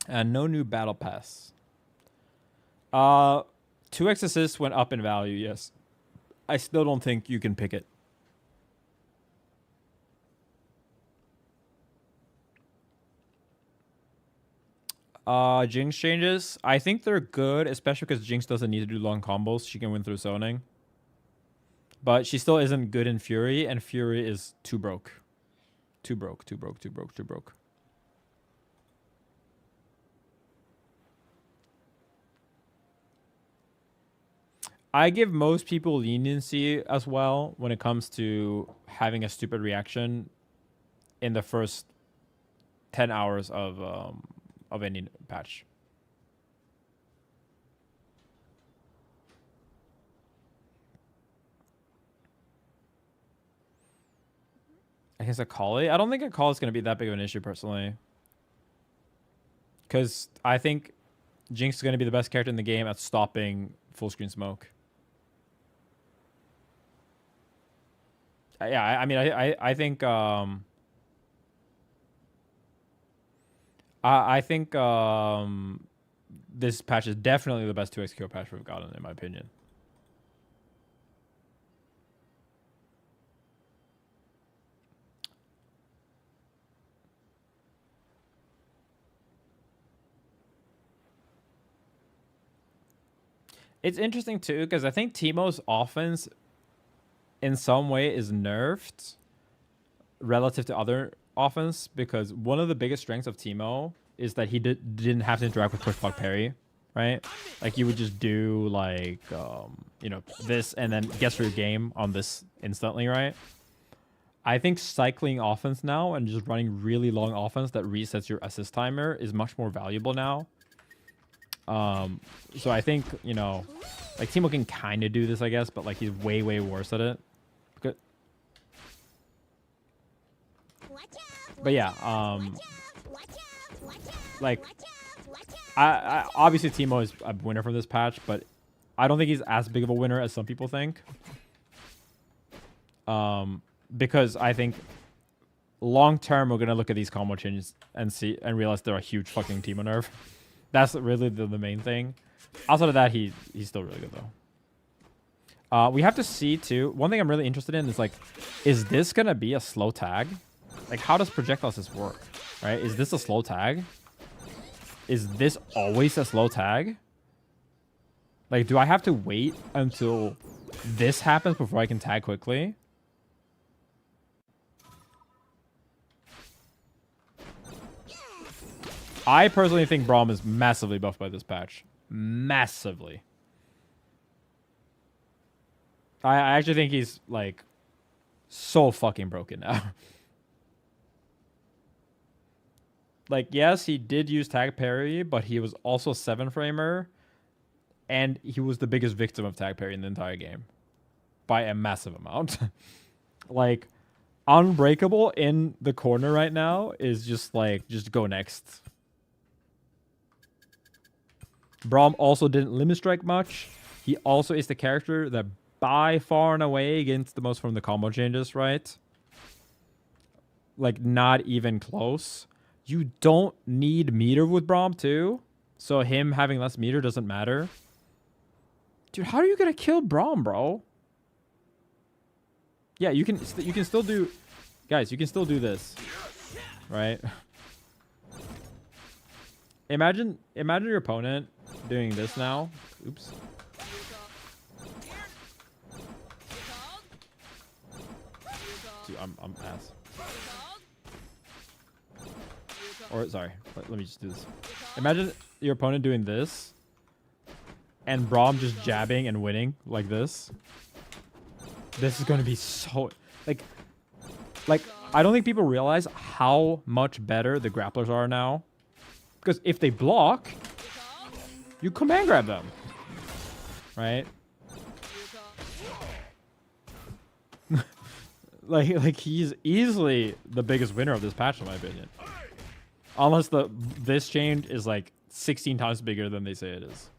Speaker 1: No new battle pass. 2x assists went up in value, yes. I still don't think you can pick it. Jinx changes. I think they're good, especially because Jinx doesn't need to do long combos. She can win through zoning. But she still isn't good in Fury, and Fury is too broke. Too broke. I give most people leniency as well when it comes to having a stupid reaction in the first 10 hours of any patch. Against Akali? I don't think Akali is going to be that big of an issue personally. Because I think Jinx is going to be the best character in the game at stopping full screen smoke. Yeah, I mean, I think I think this patch is definitely the best 2x kill patch we've gotten, in my opinion. It's interesting too because I think Teemo's offense in some way is nerfed relative to other offense because one of the biggest strengths of Teemo is that he didn't have to interact with push block parry, right? Like you would just do like you know, this and then get through your game on this instantly, right? I think cycling offense now and just running really long offense that resets your assist timer is much more valuable now. So I think, you know, like Teemo can kind of do this, I guess, but like he's way worse at it. But yeah, like I obviously Teemo is a winner from this patch, but I don't think he's as big of a winner as some people think. Because I think long term we're gonna look at these combo changes and see and realize they're a huge fucking Teemo nerf. That's really the main thing. Outside of that, he's still really good though. We have to see too. One thing I'm really interested in is like, is this gonna be a slow tag? Like, how does projectiles work? Right? Is this a slow tag? Is this always a slow tag? Like, do I have to wait until this happens before I can tag quickly? I personally think Braum is massively buffed by this patch. Massively. I actually think he's, like, so fucking broken now. Like, yes, he did use tag parry, but he was also 7-framer. And he was the biggest victim of tag parry in the entire game. By a massive amount. Like, Unbreakable in the corner right now is just, like, just go next. Braum also didn't limit strike much. He also is the character that by far and away gets the most from the combo changes, right? Like, not even close. You don't need meter with Braum too. So him having less meter doesn't matter. Dude, how are you gonna kill Braum, bro? Yeah, you can still do... Guys, you can still do this. Right? Imagine your opponent doing this now. Oops. Dude, I'm ass. Or, sorry. Let me just do this. Imagine your opponent doing this. And Braum just jabbing and winning like this. This is going to be so... Like, I don't think people realize how much better the grapplers are now. Because if they block, you command grab them. Right? like he's easily the biggest winner of this patch in my opinion. Unless this change is like 16 times bigger than they say it is.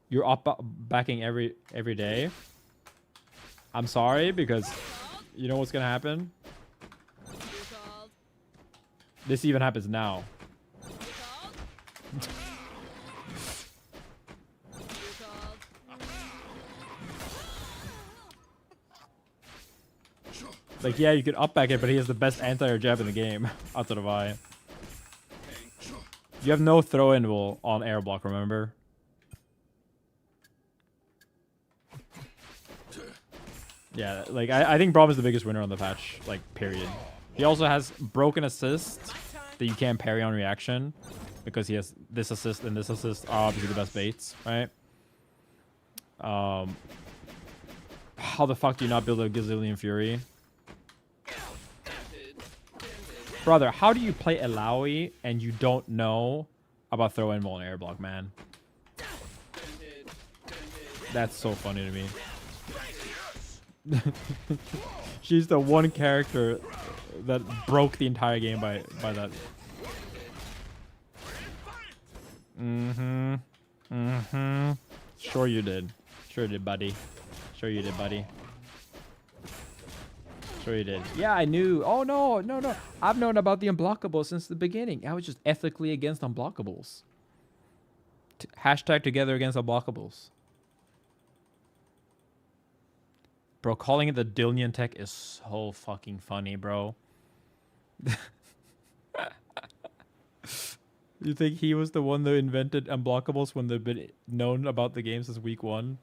Speaker 1: You're up backing every day. I'm sorry, because you know what's gonna happen? This even happens now. Like, yeah, you can up back it, but he has the best anti-air jab in the game. Outside of I. You have no throw-in wall on air block, remember? Yeah, like, I think Braum is the biggest winner on the patch, like, period. He also has broken assist that you can't parry on reaction, because he has this assist and this assist are obviously the best baits, right? How the fuck do you not build a Gazillion Fury? Brother, how do you play Alawi and you don't know about throw-in wall and air block, man? That's so funny to me. She's the one character that broke the entire game by that. Sure you did. Sure you did, buddy. Sure you did, buddy. Sure you did. Yeah, I knew. Oh, no. I've known about the unblockables since the beginning. I was just ethically against unblockables. Hashtag together against unblockables. Bro, calling it the Dillion tech is so fucking funny, bro. You think he was the one that invented unblockables when they've been known about the game since week 1?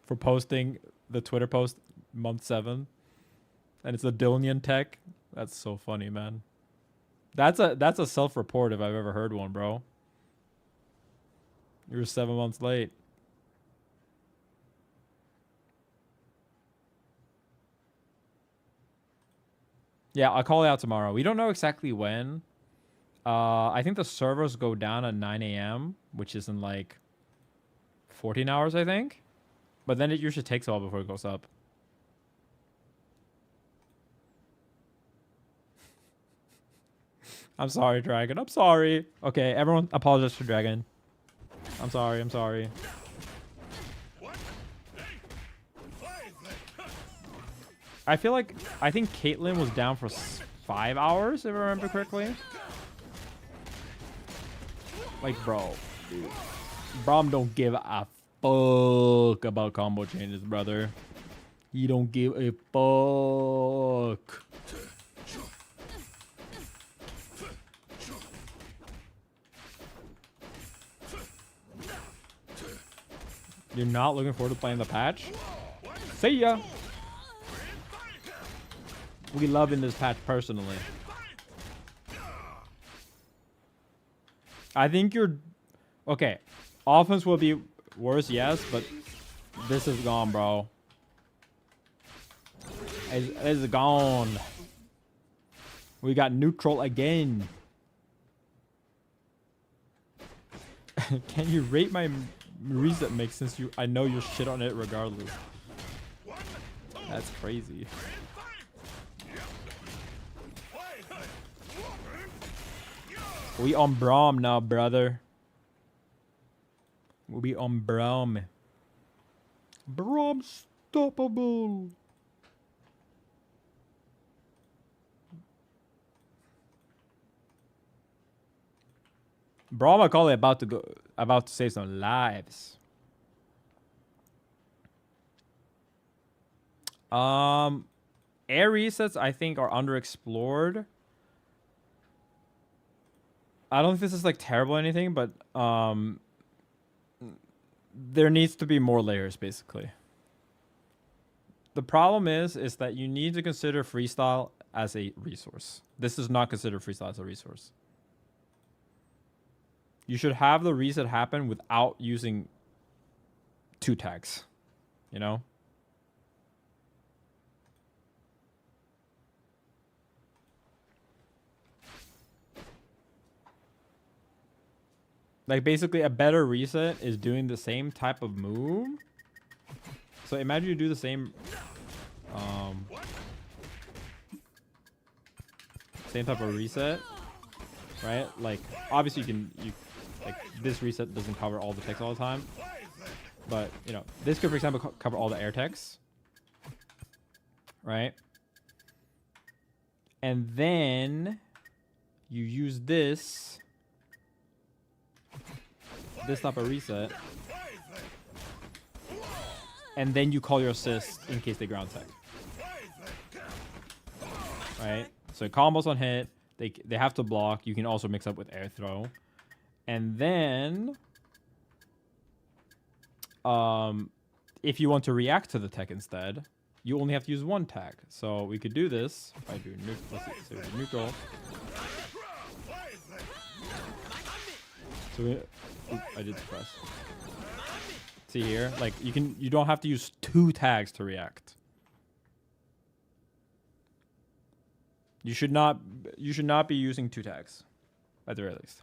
Speaker 1: For posting the Twitter post month 7? And it's the Dillion tech? That's so funny, man. That's a self-report if I've ever heard one, bro. You were 7 months late. Yeah, I'll call it out tomorrow. We don't know exactly when. I think the servers go down at 9 a.m., which is in like 14 hours, I think. But then it usually takes a while before it goes up. I'm sorry, Dragon. I'm sorry. Okay, everyone apologize for Dragon. I'm sorry. I'm sorry. I think Caitlyn was down for 5 hours, if I remember correctly. Like, bro. Dude. Braum don't give a fuck about combo changes, brother. He don't give a fuck. You're not looking forward to playing the patch? See ya! We love in this patch personally. I think you're... Okay. Offense will be worse, yes, but this is gone, bro. It's gone. We got neutral again. Can you rate my reset mix since I know you shit on it regardless? That's crazy. We on Braum now, brother. We on Braum. Braum stoppable. Braum Akali about to save some lives. Air resets I think are underexplored. I don't think this is like terrible or anything, but there needs to be more layers basically. The problem is that you need to consider freestyle as a resource. This is not considered freestyle as a resource. You should have the reset happen without using 2 tags, you know? Like basically a better reset is doing the same type of move. So imagine you do the same type of reset, right? Like obviously you like this reset doesn't cover all the techs all the time, but you know this could for example cover all the air techs. right? And then you use this type of reset, and then you call your assist in case they ground tech, right? So combos on hit, they have to block. You can also mix up with air throw, and then if you want to react to the tech instead, you only have to use one tag. So we could do this if I do neutral. So I did suppress. See here, like you don't have to use 2 tags to react. You should not be using 2 tags, at the very least.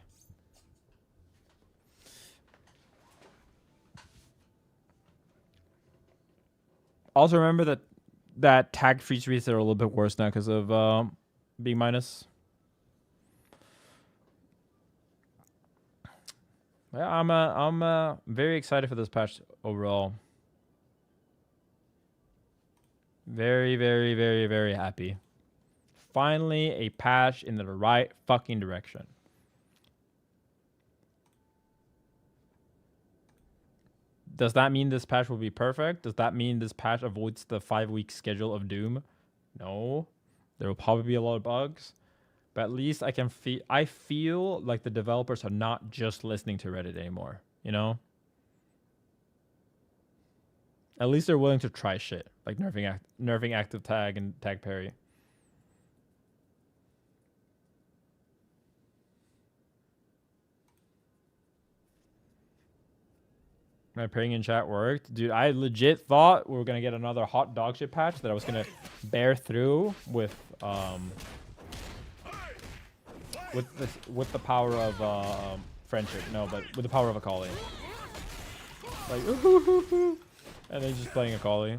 Speaker 1: Also remember that tag freeze reset are a little bit worse now because of being minus. Yeah, I'm very excited for this patch overall. Very, very, very, very happy. Finally, a patch in the right fucking direction. Does that mean this patch will be perfect? Does that mean this patch avoids the 5-week schedule of Doom? No. There will probably be a lot of bugs. But at least I feel like the developers are not just listening to Reddit anymore, you know? At least they're willing to try shit, like nerfing active tag and tag parry. My praying in chat worked. Dude, I legit thought we were going to get another hot dog shit patch that I was going to bear through with the power of friendship. No, but with the power of Akali. Like, and then just playing Akali.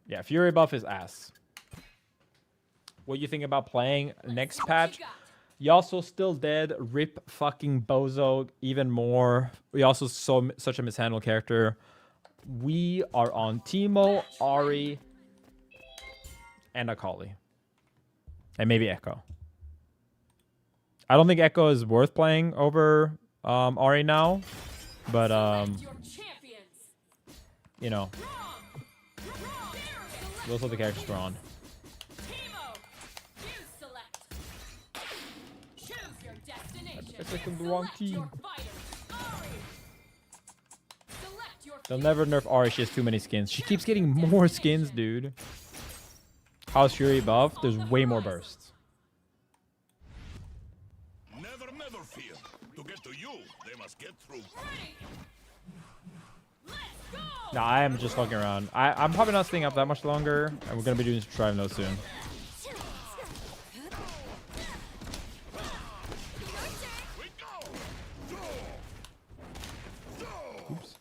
Speaker 1: Yeah, Fury buff is ass. What you think about playing next patch? Yasuo's still dead. Rip fucking Bozo even more. We also such a mishandled character. We are on Teemo, Ahri, and Akali. And maybe Echo. I don't think Echo is worth playing over Ahri now. But, you know. Those are the characters we're on. I picked the wrong team. They'll never nerf Ahri. She has too many skins. She keeps getting more skins, dude. How's Fury buff? There's way more bursts.
Speaker 3: Never fear. To get to you, they must get through.
Speaker 1: Nah, I am just fucking around. I'm probably not staying up that much longer, and we're gonna be doing Strive Node soon. Oops.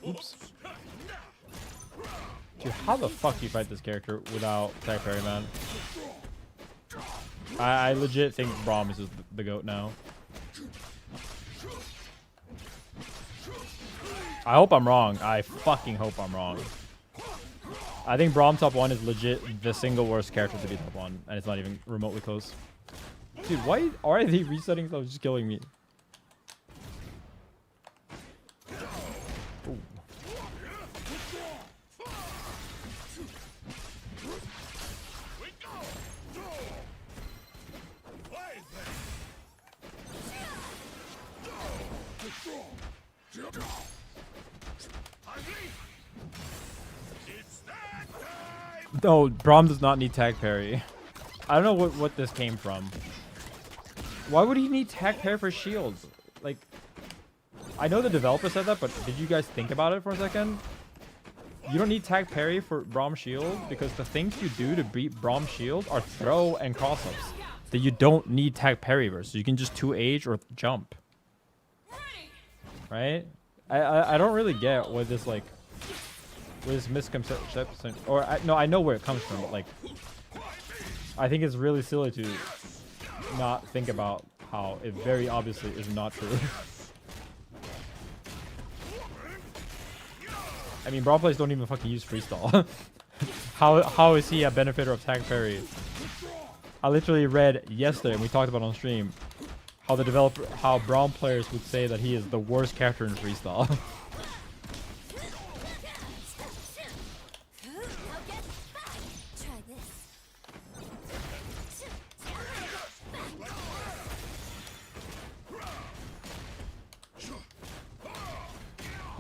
Speaker 1: Oops. Dude, how the fuck do you fight this character without tag parry, man? I legit think Braum is the GOAT now. I hope I'm wrong. I fucking hope I'm wrong. I think Braum top 1 is legit the single worst character to be top 1, and it's not even remotely close. Dude, why are they resetting stuff? Just killing me. Ooh. No, Braum does not need tag parry. I don't know what this came from. Why would he need tag parry for shields? Like, I know the developer said that, but did you guys think about it for a second? You don't need tag parry for Braum shield because the things you do to beat Braum shield are throw and cross-ups that you don't need tag parry versus. You can just 2H or jump. Right? I don't really get what this like with misconception, or no, I know where it comes from, but like, I think it's really silly to not think about how it very obviously is not true. I mean, brawl players don't even fucking use freestyle. How is he a benefiter of tag parry? I literally read yesterday, and we talked about on stream, how brawl players would say that he is the worst character in freestyle.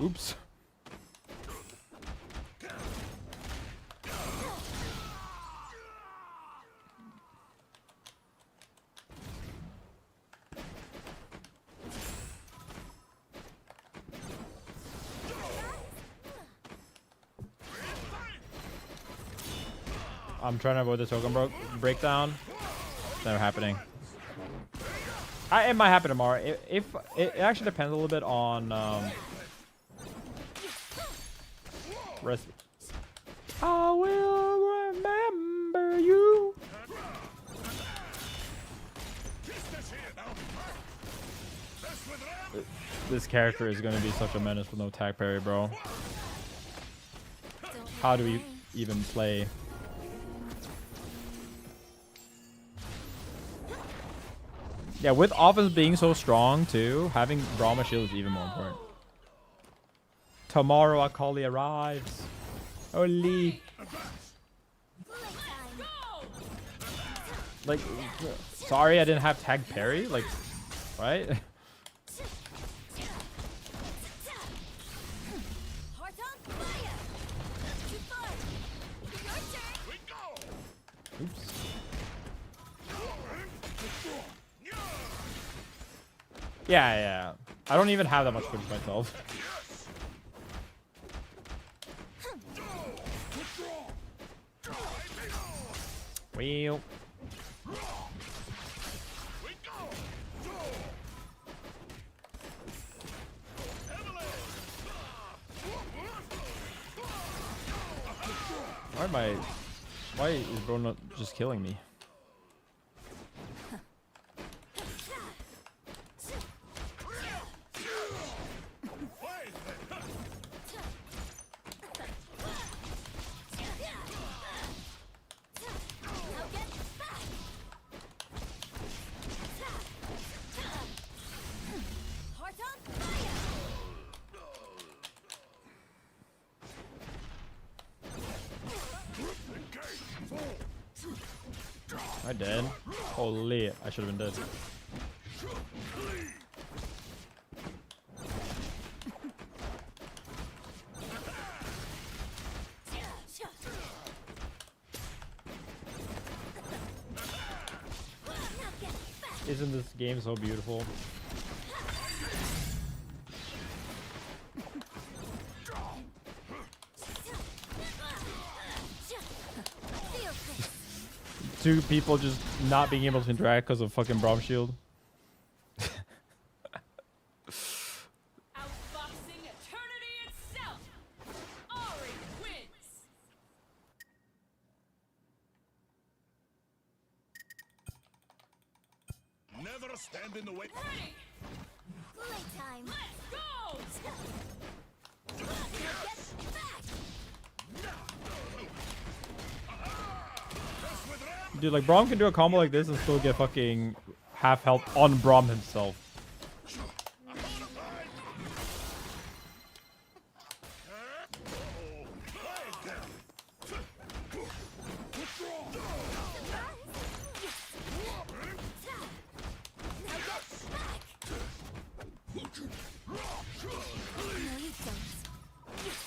Speaker 1: Oops. I'm trying to avoid the token breakdown. It's never happening. It might happen tomorrow. If it actually depends a little bit on rest. I will remember you. This character is going to be such a menace with no tag parry, bro. How do we even play? Yeah, with offense being so strong too, having Brahma shield is even more important. Tomorrow Akali arrives. Holy. Like, sorry I didn't have tag parry, like, right? Oops. Yeah. I don't even have that much footage myself. Well. Why is bro not just killing me? Am I dead? Holy, I should have been dead. Isn't this game so beautiful? Two people just not being able to interact because of fucking Braum shield.
Speaker 2: Outboxing eternity itself. Ari wins.
Speaker 3: Never stand in the way.
Speaker 2: Ready.
Speaker 4: Playtime.
Speaker 2: Let's go.
Speaker 4: Get back.
Speaker 1: Dude, like Braum can do a combo like this and still get fucking half health on Braum himself.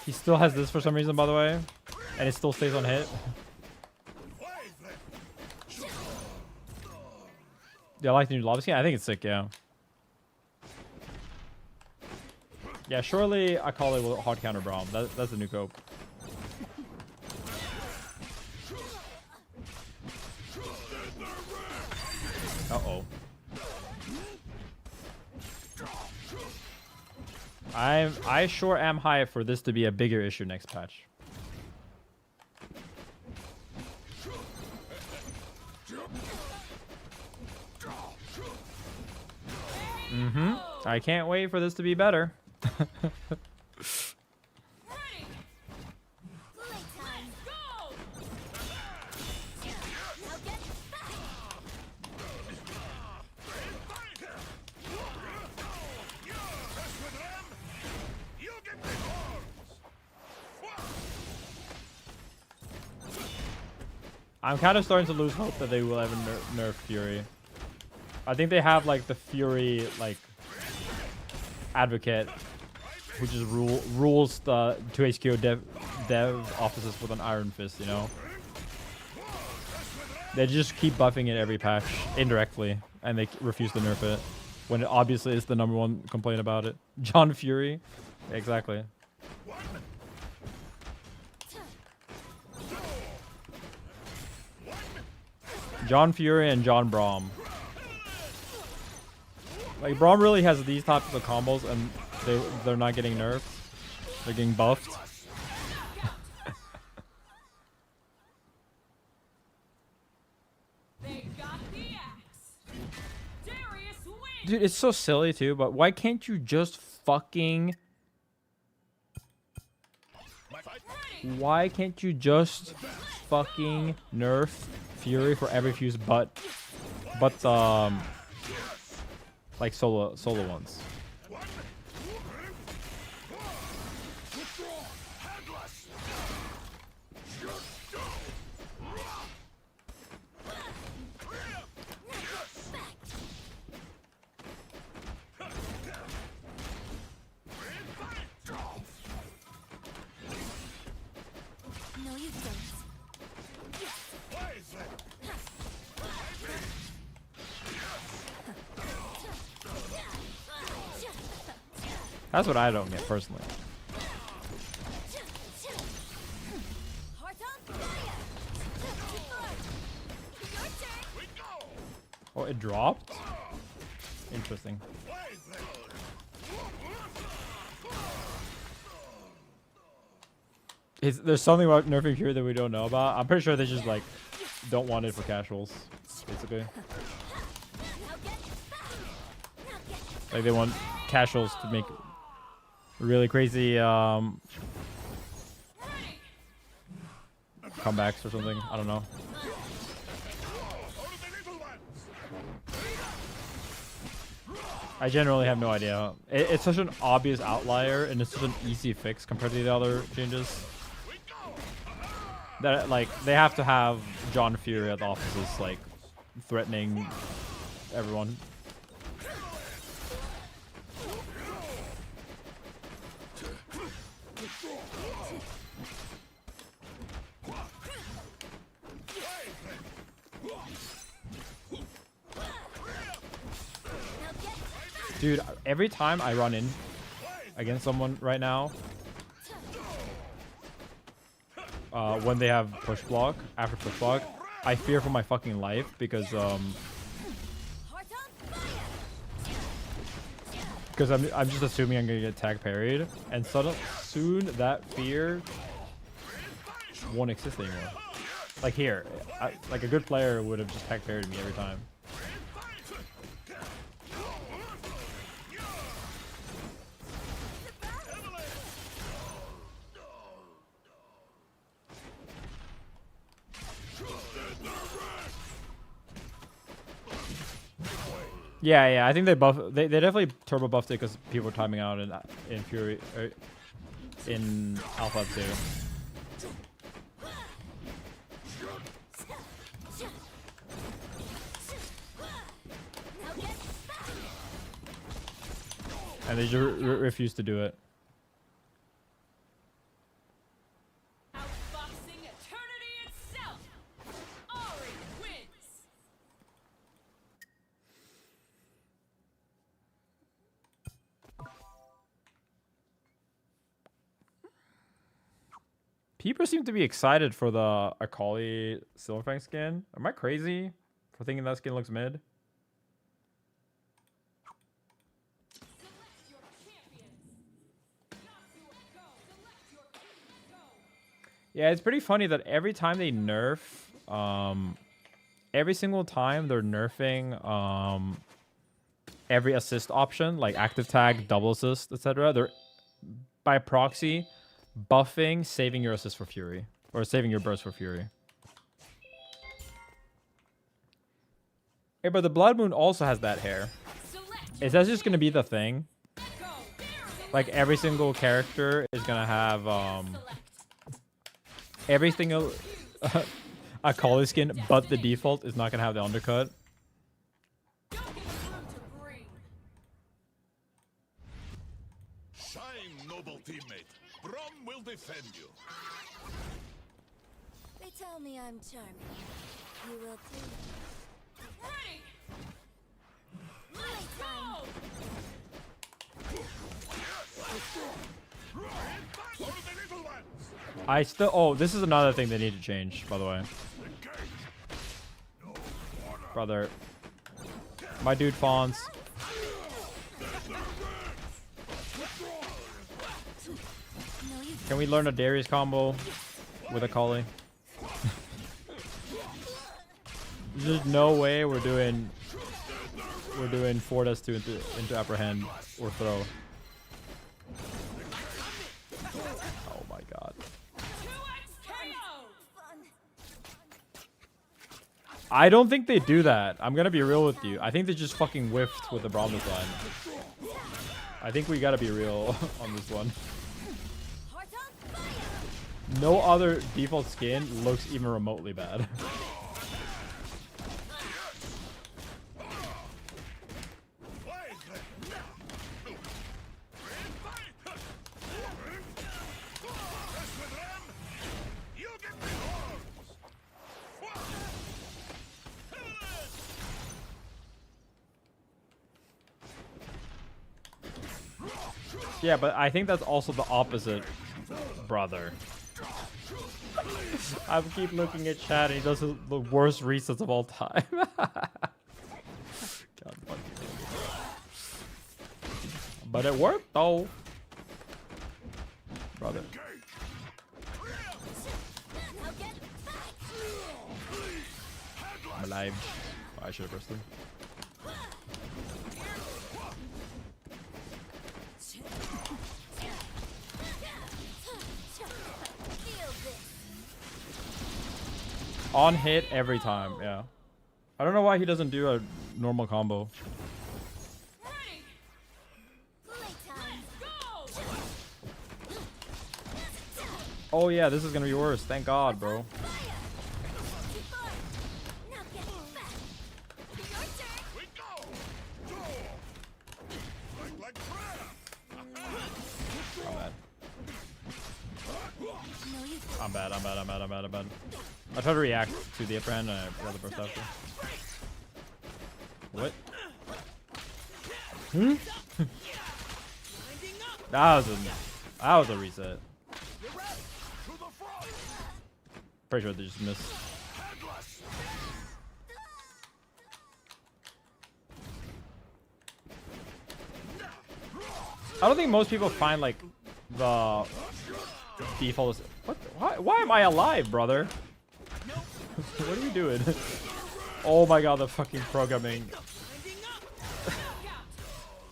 Speaker 1: He still has this for some reason, by the way, and it still stays on hit. Yeah, I like the new lava skin. I think it's sick, yeah. Yeah, surely Akali will hard counter Braum. That's the new cope. Uh-oh. I sure am hyped for this to be a bigger issue next patch. I can't wait for this to be better.
Speaker 2: Ready.
Speaker 4: Playtime.
Speaker 2: Go.
Speaker 4: Now get back.
Speaker 3: You get the horns!
Speaker 1: I'm kind of starting to lose hope that they will ever nerf Fury. I think they have like the Fury like advocate who just rules the 2HQ dev offices with an iron fist, you know? They just keep buffing it every patch indirectly, and they refuse to nerf it when it obviously is the #1 complaint about it. John Fury, exactly. John Fury and John Braum. Like Braum really has these types of combos, and they're not getting nerfed. They're getting buffed.
Speaker 2: They got the axe. Darius wins.
Speaker 1: Dude, it's so silly too, but why can't you just fucking... Why can't you just fucking nerf Fury for every fuse but like solo ones?
Speaker 4: No, you don't.
Speaker 1: That's what I don't get personally.
Speaker 4: Heart on fire. Your turn.
Speaker 1: Oh, it dropped? Interesting. There's something about nerfing Fury that we don't know about. I'm pretty sure they just like don't want it for casuals, basically. Like they want casuals to make really crazy comebacks or something. I don't know. I generally have no idea. It's such an obvious outlier, and it's such an easy fix compared to the other changes. That like they have to have John Fury at the offices like threatening everyone. Dude, every time I run in against someone right now, when they have push block, after push block, I fear for my fucking life because I'm just assuming I'm gonna get tag parried, and soon that fear won't exist anymore. Like here, like a good player would have just tag parried me every time. Yeah, I think they definitely turbo buffed it because people were timing out in Fury in Alpha too. And they just refuse to do it.
Speaker 2: Outboxing eternity itself. Ari wins.
Speaker 1: People seem to be excited for the Akali Silverfang skin. Am I crazy for thinking that skin looks mid?
Speaker 2: Select your champions. Not your go. Select your go.
Speaker 1: Yeah, it's pretty funny that every time they nerf, every single time they're nerfing every assist option, like active tag, double assist, etc. They're by proxy buffing saving your assist for Fury or saving your burst for Fury. Hey, but the Blood Moon also has that hair. Is that just gonna be the thing? Like every single character is gonna have every single Akali skin, but the default is not gonna have the undercut.
Speaker 3: Shine, noble teammate. Brom will defend you.
Speaker 4: They tell me I'm charming. You will too.
Speaker 2: Ready.
Speaker 4: Playtime.
Speaker 3: For the little ones.
Speaker 1: I still. Oh, this is another thing they need to change, by the way. Brother. My dude Fawns.
Speaker 4: No, you
Speaker 1: Can we learn a Darius combo with Akali? There's no way we're doing forward S2 into apprehend or throw. Oh my god.
Speaker 2: 2x KO.
Speaker 4: fun.
Speaker 1: I don't think they do that. I'm gonna be real with you. I think they just fucking whiffed with the Braum design. I think we gotta be real on this one.
Speaker 4: Heart on fire.
Speaker 1: No other default skin looks even remotely bad. Yeah, but I think that's also the opposite, brother. I keep looking at chat and he does the worst resets of all time. God fuck you. But it worked though. Brother.
Speaker 4: Now get back.
Speaker 1: I'm alive. Oh, I should have pressed him.
Speaker 4: Feel this.
Speaker 1: On hit every time, yeah. I don't know why he doesn't do a normal combo.
Speaker 2: Ready.
Speaker 4: Playtime.
Speaker 2: Go.
Speaker 1: Oh yeah, this is gonna be worse. Thank God, bro.
Speaker 4: Fire. Too far. Now get back. Your turn.
Speaker 3: We go. Like crap.
Speaker 1: I'm bad.
Speaker 4: No, you
Speaker 1: I'm bad. I tried to react to the upper hand and I got the burst after. What? That was a reset. Pretty sure they just missed. I don't think most people find like the default. What? Why am I alive, brother? What are you doing? Oh my god, the fucking programming.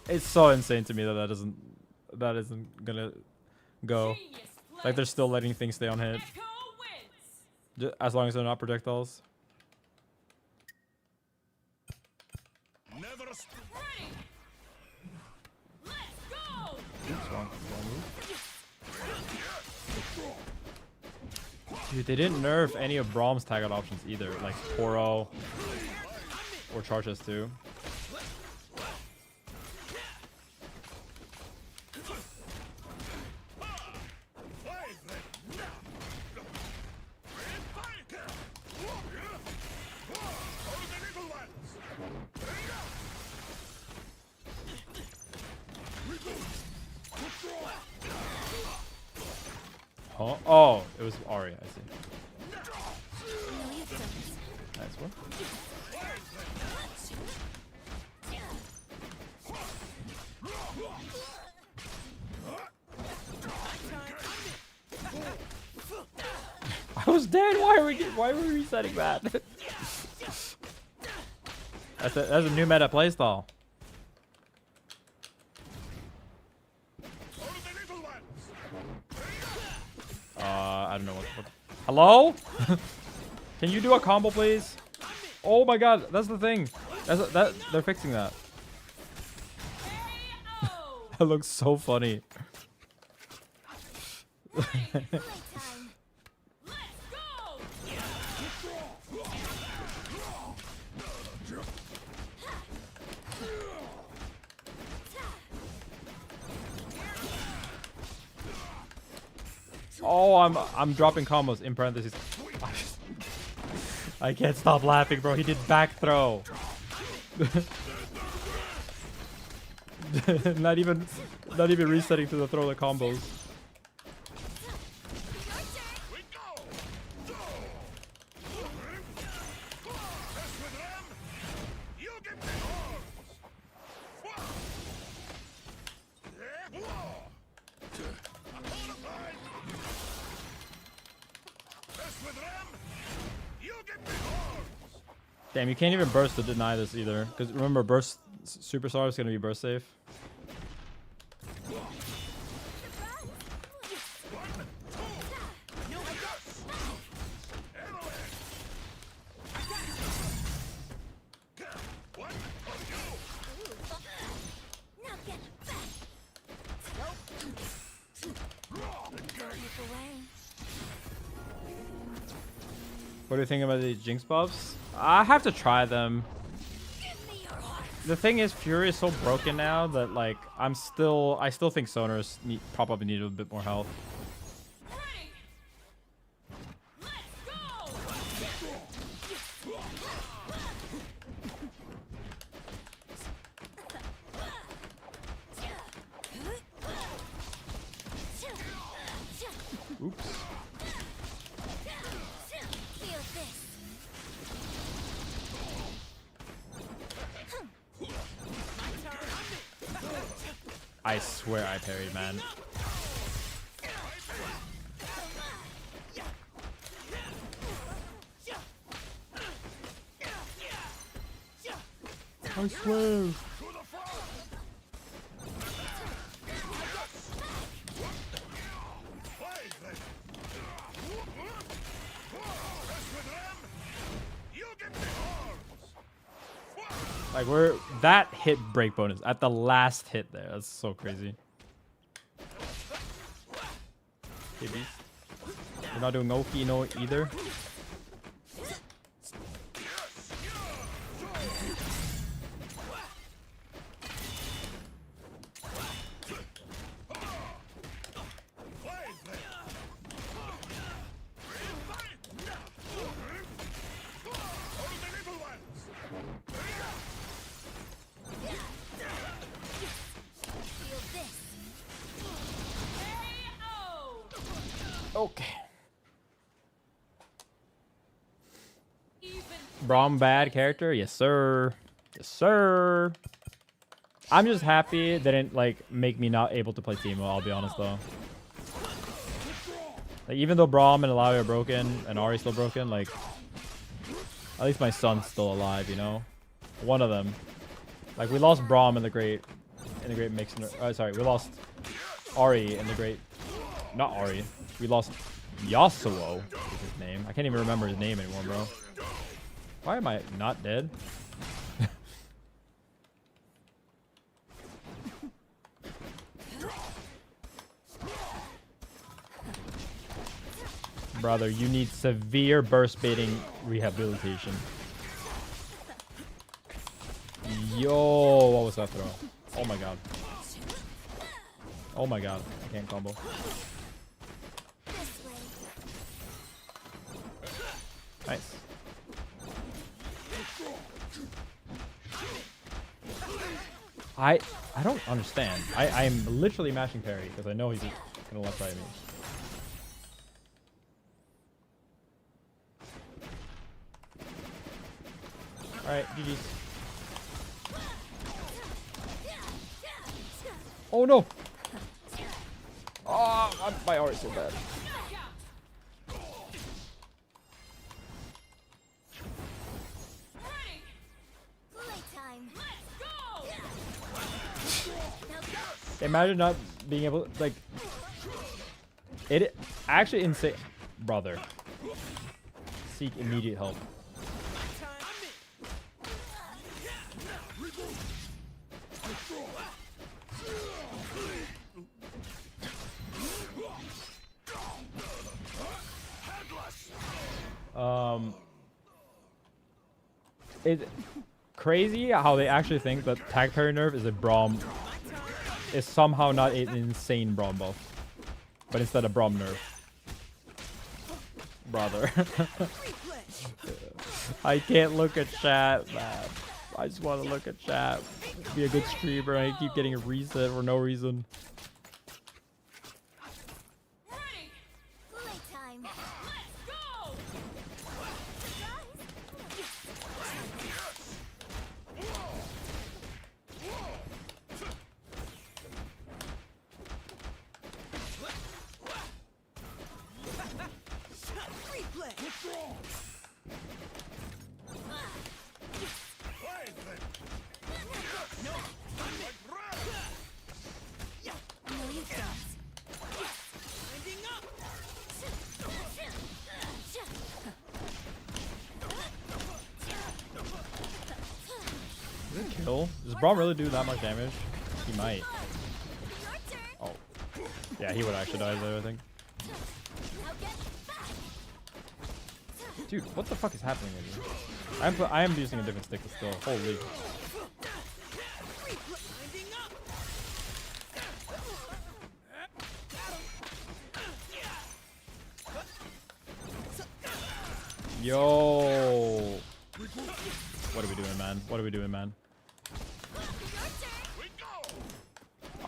Speaker 1: It's so insane to me that that isn't gonna go.
Speaker 2: Genius play.
Speaker 1: Like they're still letting things stay on hit,
Speaker 2: Echo wins.
Speaker 1: as long as they're not projectiles.
Speaker 3: Never
Speaker 2: Ready. Let's go.
Speaker 1: Oops, wrong move. Dude, they didn't nerf any of Braum's tag out options either, like Poro or Charge S2. Huh? Oh, it was Ari, I see.
Speaker 4: No, you don't.
Speaker 1: Nice one. I was dead. Why are we resetting that? That's a new meta playstyle. I don't know what. Hello? Can you do a combo, please? Oh my god, that's the thing. They're fixing that.
Speaker 2: KO.
Speaker 1: That looks so funny.
Speaker 4: Playtime.
Speaker 2: Let's go.
Speaker 1: Oh, I'm dropping combos in parentheses. I can't stop laughing, bro. He did back throw. not even resetting to the throw the combos.
Speaker 3: We go. Mess with them. You get the horns. Mess with them. You get the horns.
Speaker 1: Damn, you can't even burst to deny this either. Because remember, burst superstar is gonna be burst safe.
Speaker 4: Now get back. Nope. Look away.
Speaker 1: What do you think about these Jinx buffs? I have to try them.
Speaker 4: Give me your heart.
Speaker 1: The thing is, Fury is so broken now that like I still think Sonars probably need a bit more health.
Speaker 2: Ready. Let's go.
Speaker 1: Oops.
Speaker 4: Feel this.
Speaker 1: I swear I parried, man. I swear. Like we're that hit break bonus at the last hit there. That's so crazy. Okay, beast. You're not doing Oki no either.
Speaker 4: Feel this.
Speaker 2: KO.
Speaker 1: Okay.
Speaker 2: Even.
Speaker 1: Braum bad character? Yes, sir. Yes, sir. I'm just happy they didn't like make me not able to play Teemo, I'll be honest though. Like even though Braum and Alawi are broken and Ahri's still broken, like at least my son's still alive, you know? One of them. Like we lost Braum in the great mix. Sorry, we lost Ahri in the great. Not Ahri. We lost Yasuo is his name. I can't even remember his name anymore, bro. Why am I not dead? Brother, you need severe burst baiting rehabilitation. Yo, what was that throw? Oh my god. Oh my god, I can't combo.
Speaker 4: This way.
Speaker 1: Nice. I don't understand. I'm literally mashing parry because I know he's gonna left right me. Alright, GG's. Oh no! Oh, my art is so bad.
Speaker 2: Ready.
Speaker 4: Playtime.
Speaker 2: Let's go.
Speaker 4: Now go.
Speaker 1: Imagine not being able like It actually insane, brother. Seek immediate help. It's crazy how they actually think that tag parry nerf is a Braum is somehow not an insane Braum buff, but instead a Braum nerf. Brother. I can't look at chat, man. I just want to look at chat. Be a good streamer. I keep getting a reset for no reason.
Speaker 2: Ready.
Speaker 4: Playtime.
Speaker 2: Let's go.
Speaker 4: No, you can't.
Speaker 1: Is it kill? Does Braum really do that much damage? He might.
Speaker 4: Your turn.
Speaker 1: Oh. Yeah, he would actually die there, I think.
Speaker 4: Now get back.
Speaker 1: Dude, what the fuck is happening with you? I am using a different stick still. Holy. Yo. What are we doing, man? What are we doing, man?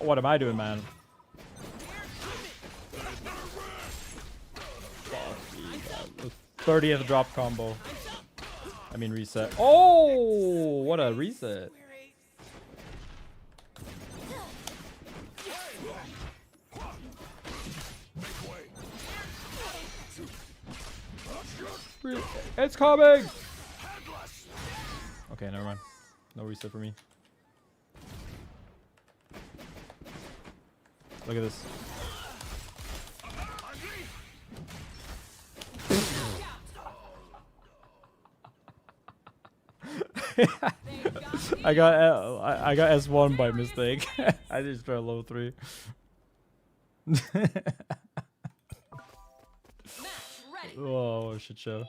Speaker 1: What am I doing, man? The 30th drop combo. I mean reset. Oh, what a reset. It's coming! Okay, never mind. No reset for me. Look at this. I got S1 by mistake. I just tried low 3.
Speaker 2: Match ready.
Speaker 1: Oh shit show.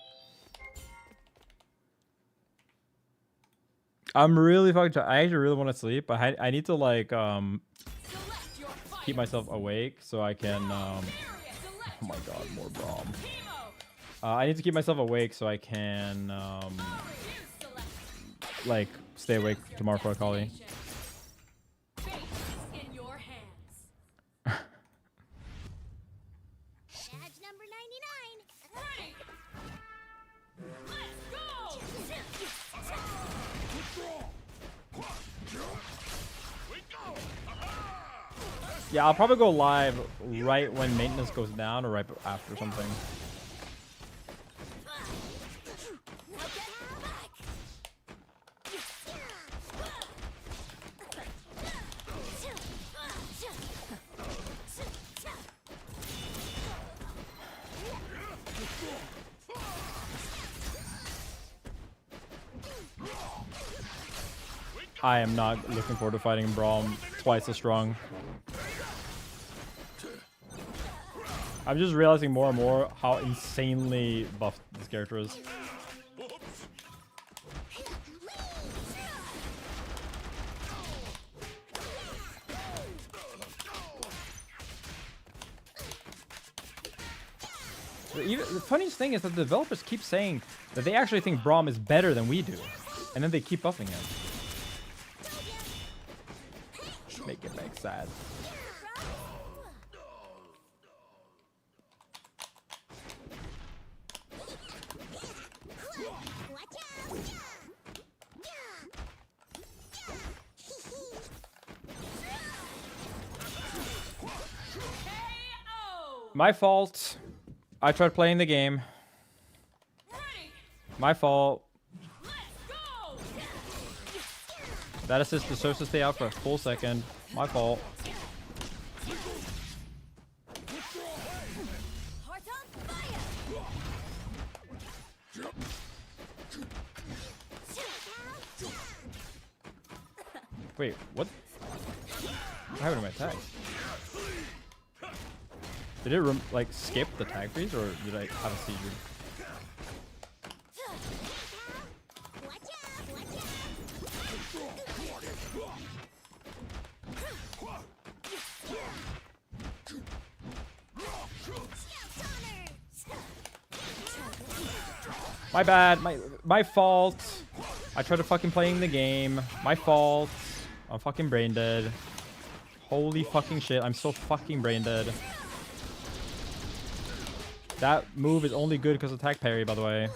Speaker 1: I'm really fucking tired. I actually really want to sleep, but I need to like
Speaker 2: Select your fight.
Speaker 1: keep myself awake so I can oh
Speaker 2: Select
Speaker 1: my god, more Braum.
Speaker 2: Teemo.
Speaker 1: I need to keep myself awake so I can
Speaker 2: You select.
Speaker 1: like stay awake tomorrow for Akali.
Speaker 2: Fate is in your hands.
Speaker 4: Badge number 99.
Speaker 2: Ready. Let's go.
Speaker 1: Yeah, I'll probably go live right when maintenance goes down or right after something.
Speaker 4: Now get back.
Speaker 1: I am not looking forward to fighting Braum twice as strong. I'm just realizing more and more how insanely buffed this character is. The funniest thing is that the developers keep saying that they actually think Braum is better than we do, and then they keep buffing him. Make it make sad.
Speaker 2: KO.
Speaker 1: My fault. I tried playing the game.
Speaker 2: Ready.
Speaker 1: My fault.
Speaker 2: Let's go.
Speaker 1: That assist deserves to stay out for a full second. My fault. Wait, what? What happened to my tag? Did it like skip the tag freeze, or did I have a seizure? My bad. My fault. I tried to fucking playing the game. My fault. I'm fucking brain dead. Holy fucking shit. I'm so fucking brain dead. That move is only good because of attack parry, by the way.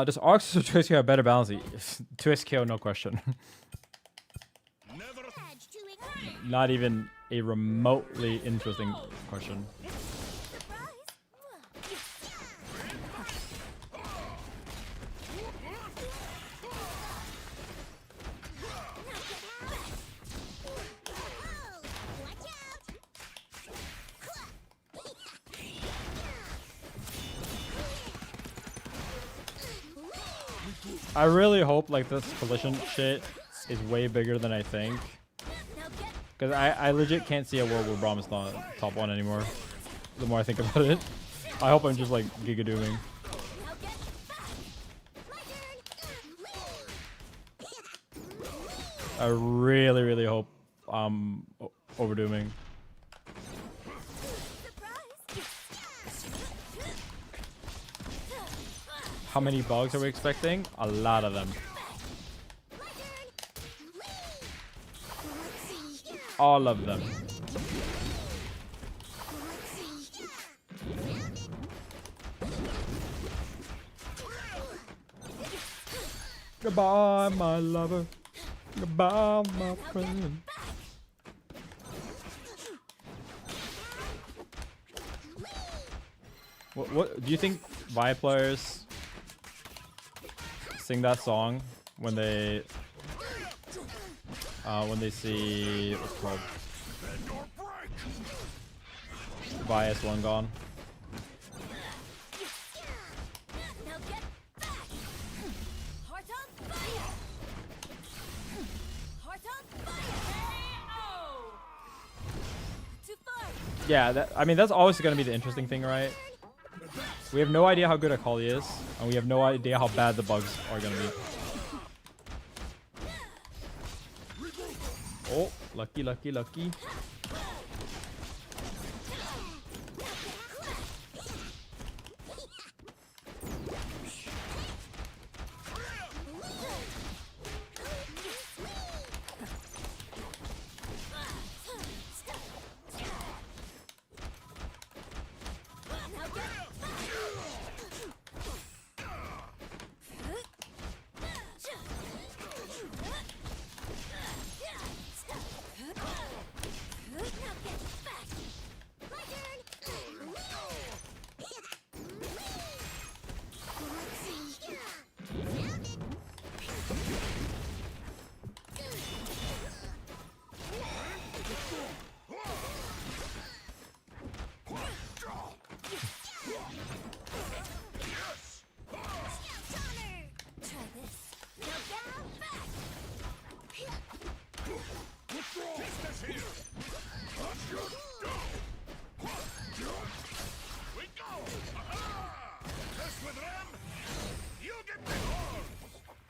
Speaker 1: Does Arx or Twist KO have better balance? Twist KO, no question. Not even a remotely interesting question. I really hope like this collision shit is way bigger than I think. Because I legit can't see a world where Braum is not top 1 anymore. The more I think about it. I hope I'm just like Giga Dooming. I really, really hope I'm overdooming. How many bugs are we expecting? A lot of them. All of them. Goodbye, my lover. Goodbye, my friend. What do you think Vi players sing that song when they see what's it called Vi S1 gone? Yeah, I mean that's always going to be the interesting thing, right? We have no idea how good Akali is, and we have no idea how bad the bugs are going to be. Oh, lucky, lucky, lucky.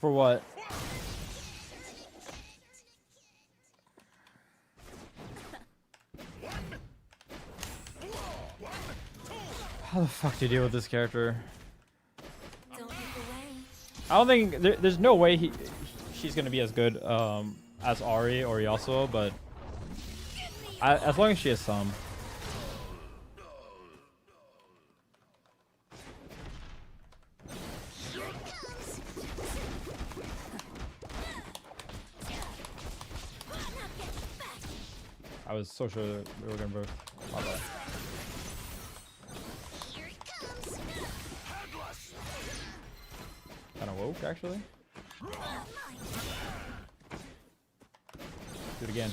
Speaker 1: For what? How the fuck do you deal with this character? I don't think there's no way she's gonna be as good as Ari or Yasuo, but as long as she has some. was so sure that we were gonna burst. My bad.
Speaker 4: Here it comes.
Speaker 1: Kind of woke actually. Do it again.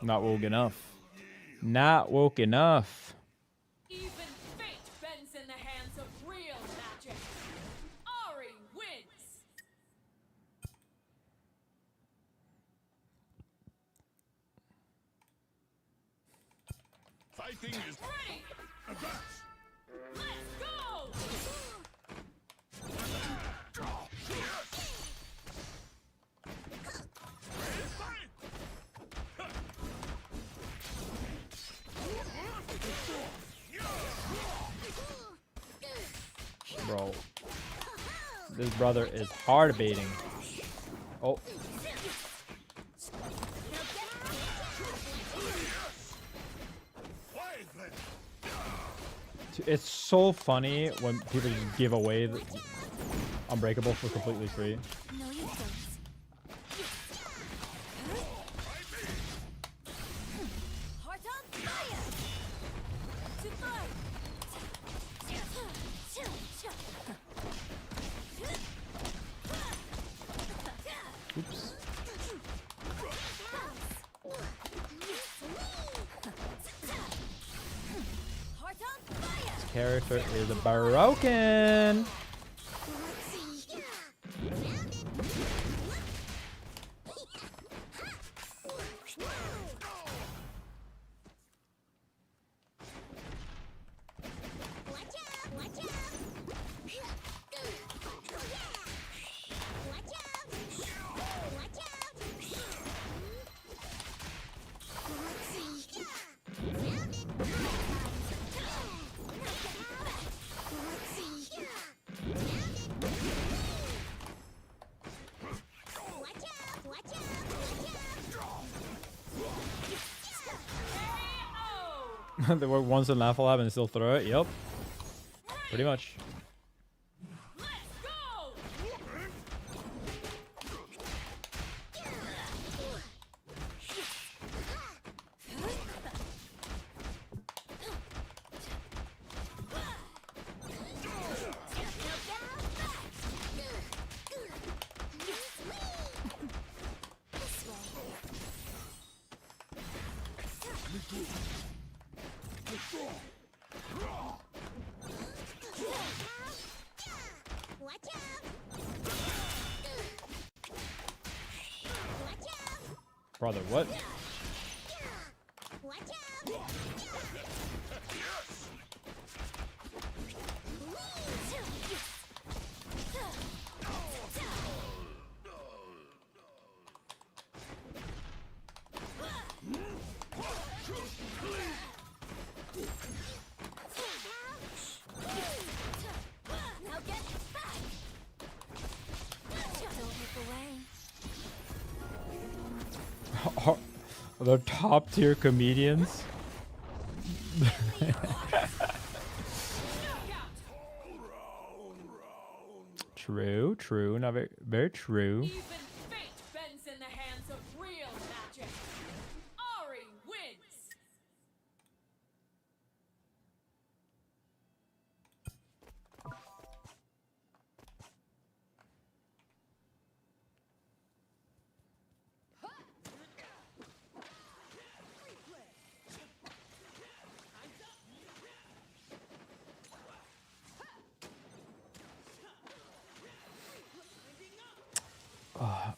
Speaker 1: Not woke enough. Not woke enough.
Speaker 2: Even fate bends in the hands of real magic. Ari wins.
Speaker 3: Fighting is
Speaker 2: Ready.
Speaker 3: advance.
Speaker 2: Let's go.
Speaker 1: Bro. This brother is hard baiting. Oh,
Speaker 3: Fight then.
Speaker 1: it's so funny when people just give away the Unbreakable for completely free.
Speaker 4: No, you don't. Heart on fire! To fight!
Speaker 1: Oops.
Speaker 4: Heart on fire!
Speaker 1: Character is broken. They were once in Laugh Lab and still throw it. Yep. Pretty much.
Speaker 2: Let's go.
Speaker 4: Watch out! Watch out!
Speaker 1: Brother, what?
Speaker 4: Watch out! Now get back! Don't look away.
Speaker 1: The top tier comedians. True, true. Not very, very true.
Speaker 2: Even fate bends in the hands of real magic. Ari wins.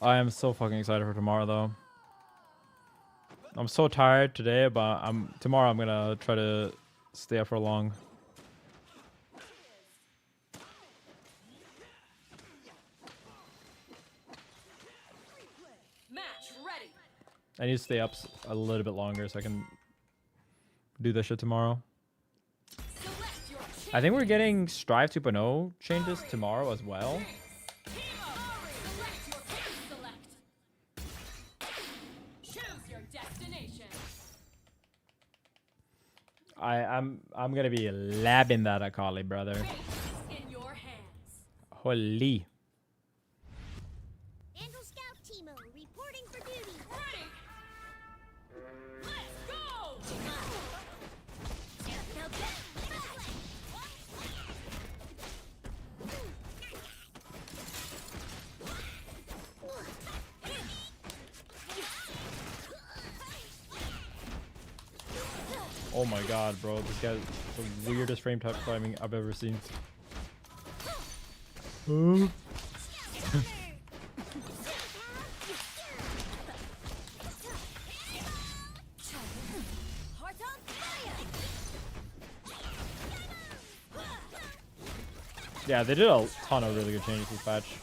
Speaker 1: I am so fucking excited for tomorrow, though. I'm so tired today, but tomorrow I'm gonna try to stay up for long.
Speaker 2: Match ready.
Speaker 1: I need to stay up a little bit longer so I can do this shit tomorrow.
Speaker 2: Select your
Speaker 1: I think we're getting Strive 2.0 changes tomorrow as well.
Speaker 2: Select your pick. Select. Choose your destination.
Speaker 1: I'm gonna be labbing that Akali, brother.
Speaker 2: Fate is in your hands.
Speaker 1: Holy.
Speaker 4: Andal Scout Timo reporting for duty.
Speaker 2: Ready.
Speaker 1: Oh my god, bro. This guy's the weirdest frame type climbing I've ever seen. Yeah, they did a ton of really good changes this patch.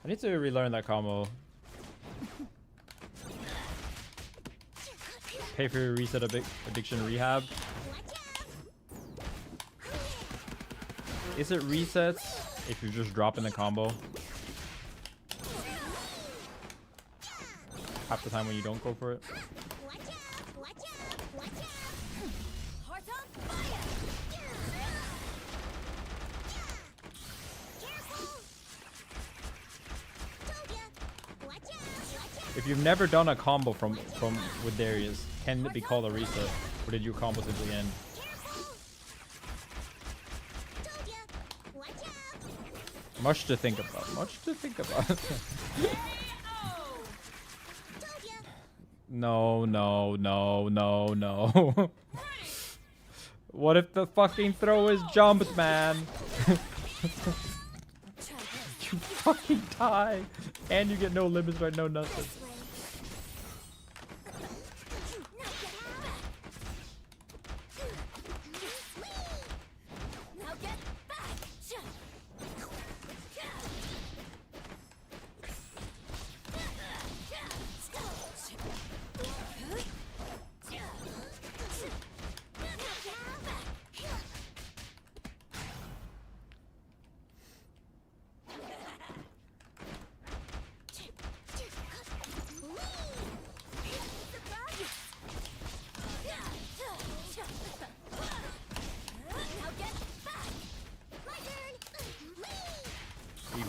Speaker 1: I need to relearn that combo. Pay for your reset addiction rehab. Is it resets if you're just dropping the combo? Half the time when you don't go for it. If you've never done a combo from with Darius, can it be called a reset, or did your combo simply end? Much to think about. Much to think about. No, no, no, no, no. What if the fucking throw is jumped, man? You fucking die, and you get no limits right, no nothing.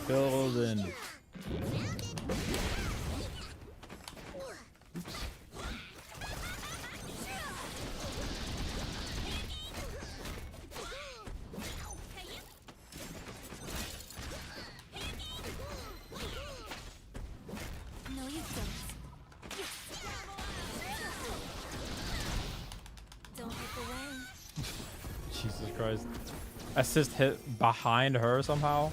Speaker 1: Building.
Speaker 4: No, you don't hit the way.
Speaker 1: Jesus Christ. Assist hit behind her somehow.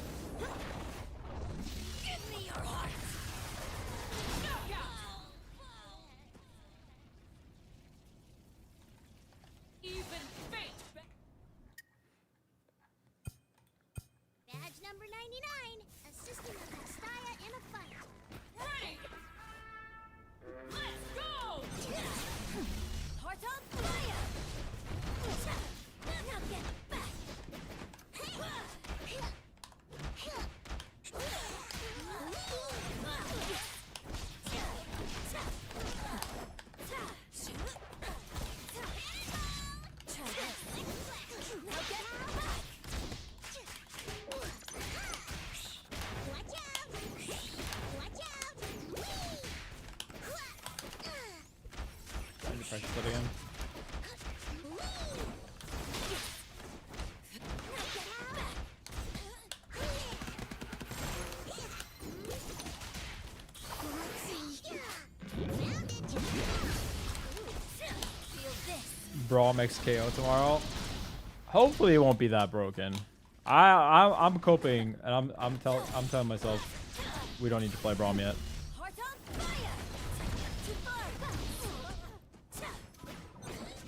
Speaker 4: Badge number 99, assisting a Castilla in a fight.
Speaker 2: Ready? Let's go!
Speaker 4: Heart on fire! Now get back!
Speaker 1: Pressure foot again. Brawl makes KO tomorrow. Hopefully it won't be that broken. I'm coping, and I'm telling myself we don't need to play Brawl yet.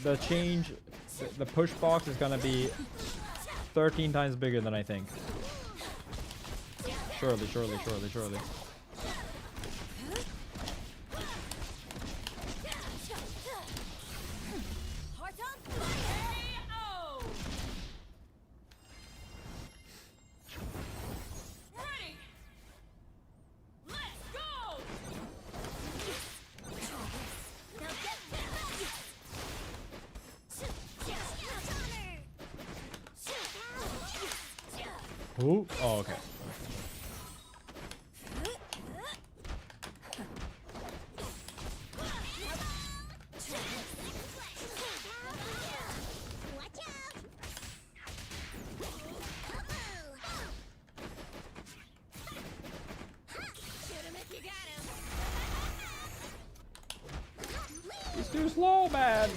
Speaker 1: The change, the push box is gonna be 13 times bigger than I think. Surely, surely, surely, surely.
Speaker 4: Now get
Speaker 1: Who? Oh, okay.
Speaker 4: Watch out! Shoot him if you got him.
Speaker 1: He's too slow, man.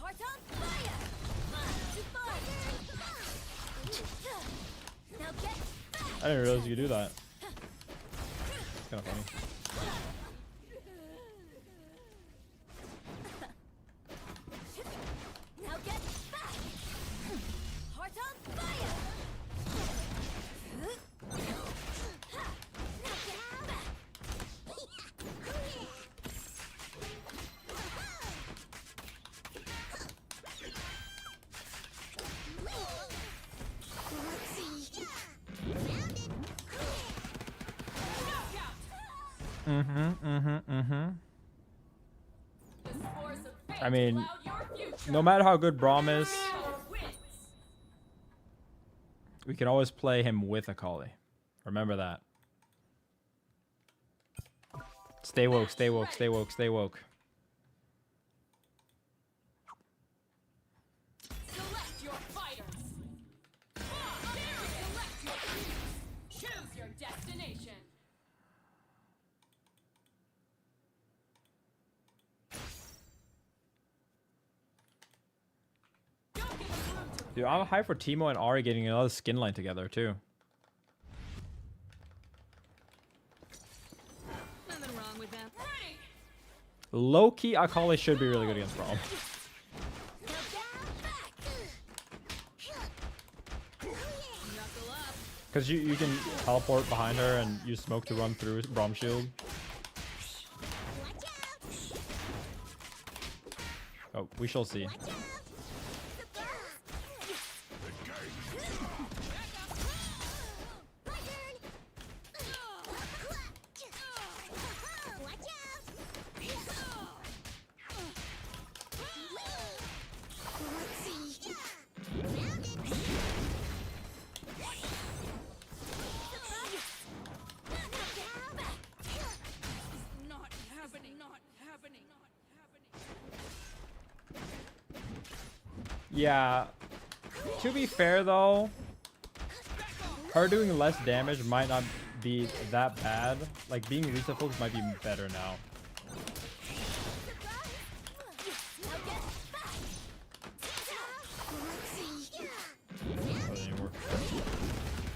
Speaker 4: Heart on fire! Too far! Now get back!
Speaker 1: I didn't realize you could do that. It's kind of funny.
Speaker 4: Now get back! Heart on fire! Now get back!
Speaker 2: The spores of fate
Speaker 1: I mean,
Speaker 2: cloud your future.
Speaker 1: no matter how good Braum is,
Speaker 2: Power wins.
Speaker 1: we can always play him with Akali. Remember that. Stay woke, stay woke, stay woke, stay woke.
Speaker 2: Select your fighters. Select your teams. Choose your destination. Don't give us room to
Speaker 1: Dude, I'm hyped for Teemo and Ahri getting another skin line together, too.
Speaker 4: Nothing wrong with that.
Speaker 2: ready.
Speaker 1: Low-key, Akali should be really good against Braum.
Speaker 4: Now get back! Knuckle up!
Speaker 1: Because you can teleport behind her and use smoke to run through Braum's shield.
Speaker 4: Watch out!
Speaker 1: Oh, we shall see.
Speaker 4: Watch out! My turn! Watch out! Let's see. Not happening. Not happening. Not happening.
Speaker 1: Yeah. To be fair, though, her doing less damage might not be that bad. Like, being reset focused might be better now.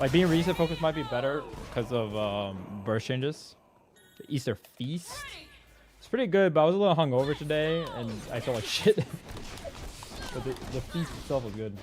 Speaker 1: Like, being reset focused might be better because of burst changes. The Easter Feast. It's pretty good, but I was a little hungover today, and I felt like shit. But the feast itself was good.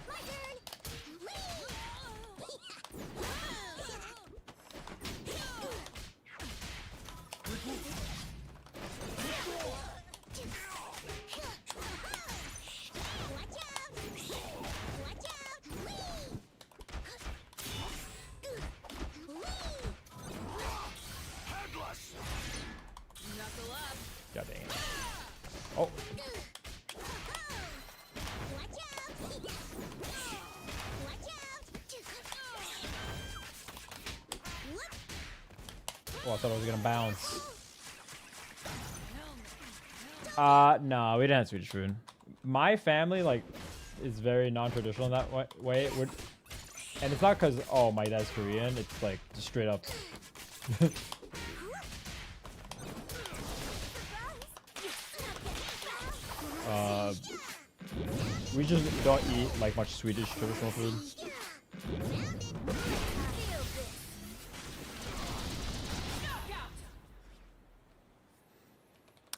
Speaker 1: God dang it. Oh. Oh, I thought I was gonna bounce. No, we didn't have Swedish food. My family, like, is very non-traditional in that way. And it's not because, oh, my dad's Korean. It's, like, just straight up. We just don't eat, like, much Swedish traditional food.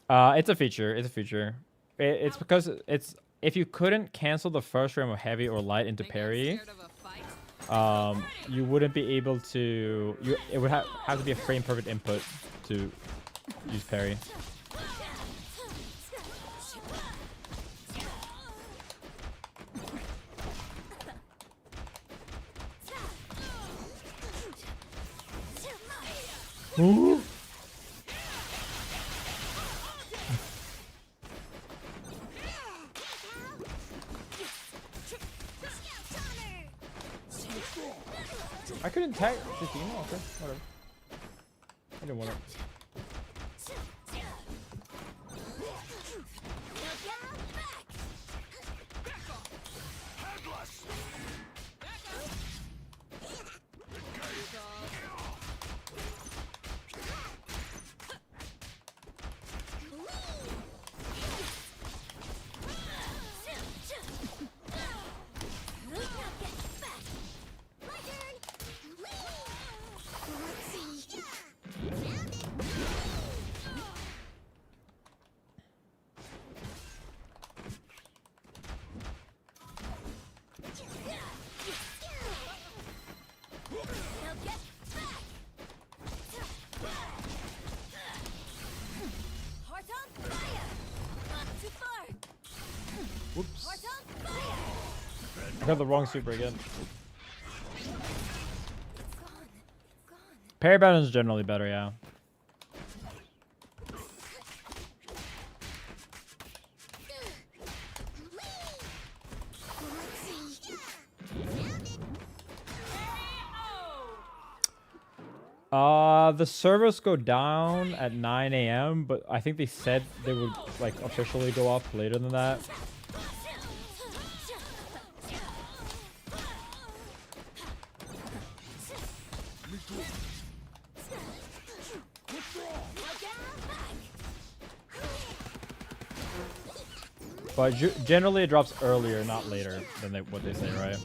Speaker 1: It's a feature. It's a feature. It's because it's if you couldn't cancel the first frame of heavy or light into parry, you wouldn't be able to. It would have to be a frame perfect input to use parry. Ooh. tag 15? Oh, okay, whatever. I didn't want it. Whoops. I got the wrong super again. Parry button is generally better, yeah. The servers go down at 9 a.m., but I think they said they would like officially go up later than that. But generally it drops earlier, not later than what they say, right?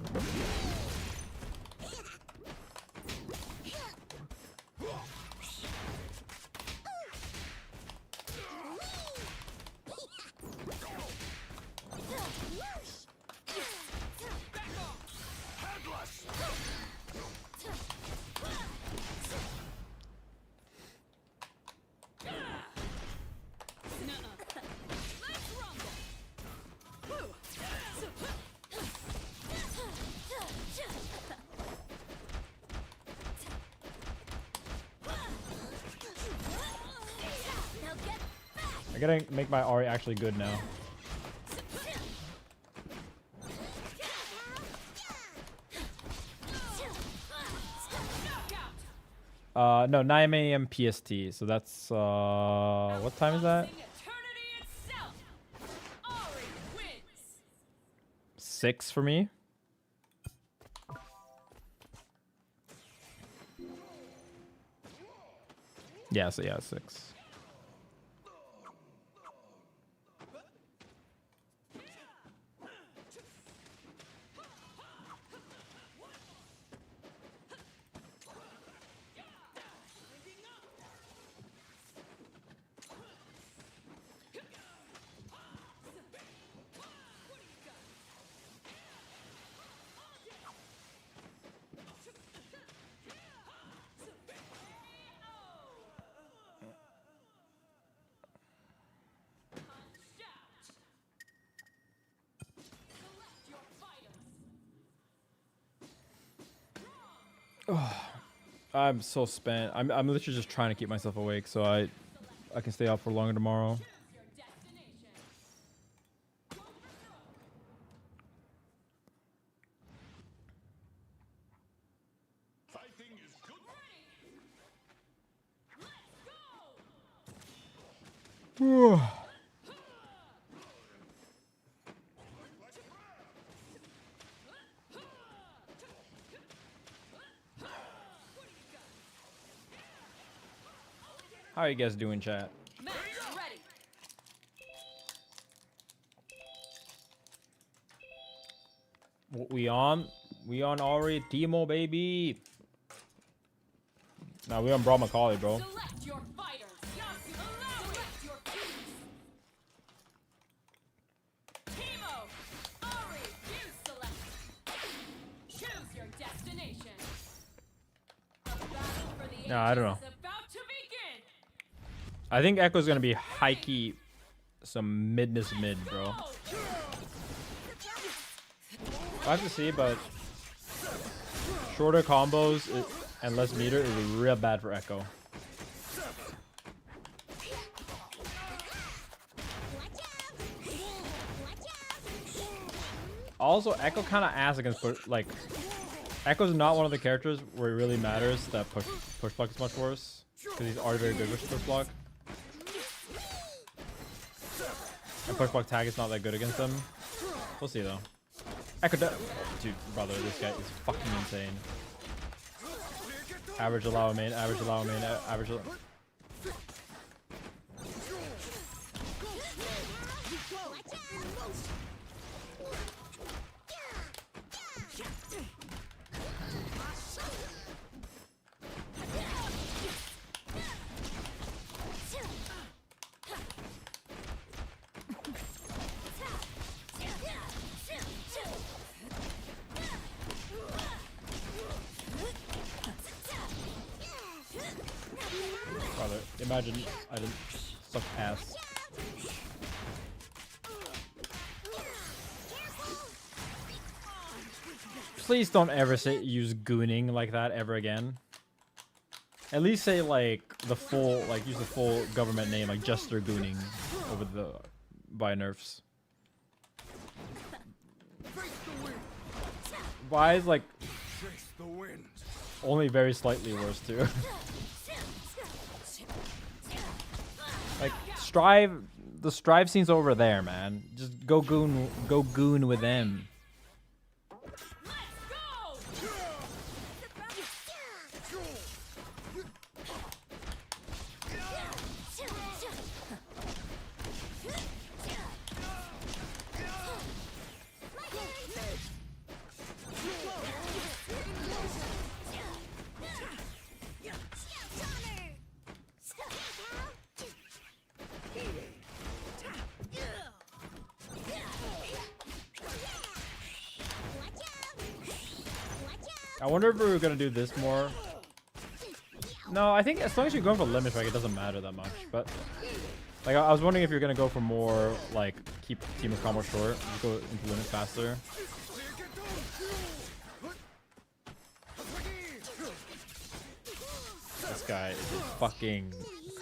Speaker 1: I gotta make my Ari actually good now. No, 9 a.m. PST. So that's what time is that? 6 for me. Yeah, so yeah, 6. I'm so spent. I'm literally just trying to keep myself awake so I can stay up for longer tomorrow.
Speaker 3: Fighting is good.
Speaker 1: How are you guys doing, chat?
Speaker 2: Match ready.
Speaker 1: We on Ori Timo, baby. Nah, we on Brawl Akali, bro.
Speaker 2: Select your fighters. Select your kings. Timo, Ari, you select. Choose your destination. A battle for the
Speaker 1: Nah, I don't know.
Speaker 2: ages is about to begin.
Speaker 1: I think Echo's gonna be high-key some midness mid, bro. I have to see, but shorter combos and less meter is real bad for Echo. Also, Echo kind of ass against like Echo's not one of the characters where it really matters that push block is much worse, because he's already very good with push block. And push block tag is not that good against them. We'll see though. Echo, dude, brother, this guy is fucking insane. Average allow main, average allow main, average allow. Brother, imagine I didn't suck ass. Please don't ever use gooning like that ever again. At least say like the full, like use the full government name, like Jester gooning over the by nerfs. Why is like only very slightly worse too. Like strive, the strive scene's over there, man. Just go goon with them. I wonder if we were gonna do this more. No, I think as long as you're going for limit strike, it doesn't matter that much. But like, I was wondering if you're gonna go for more like keep team of combo short, just go into limit faster. This guy is a fucking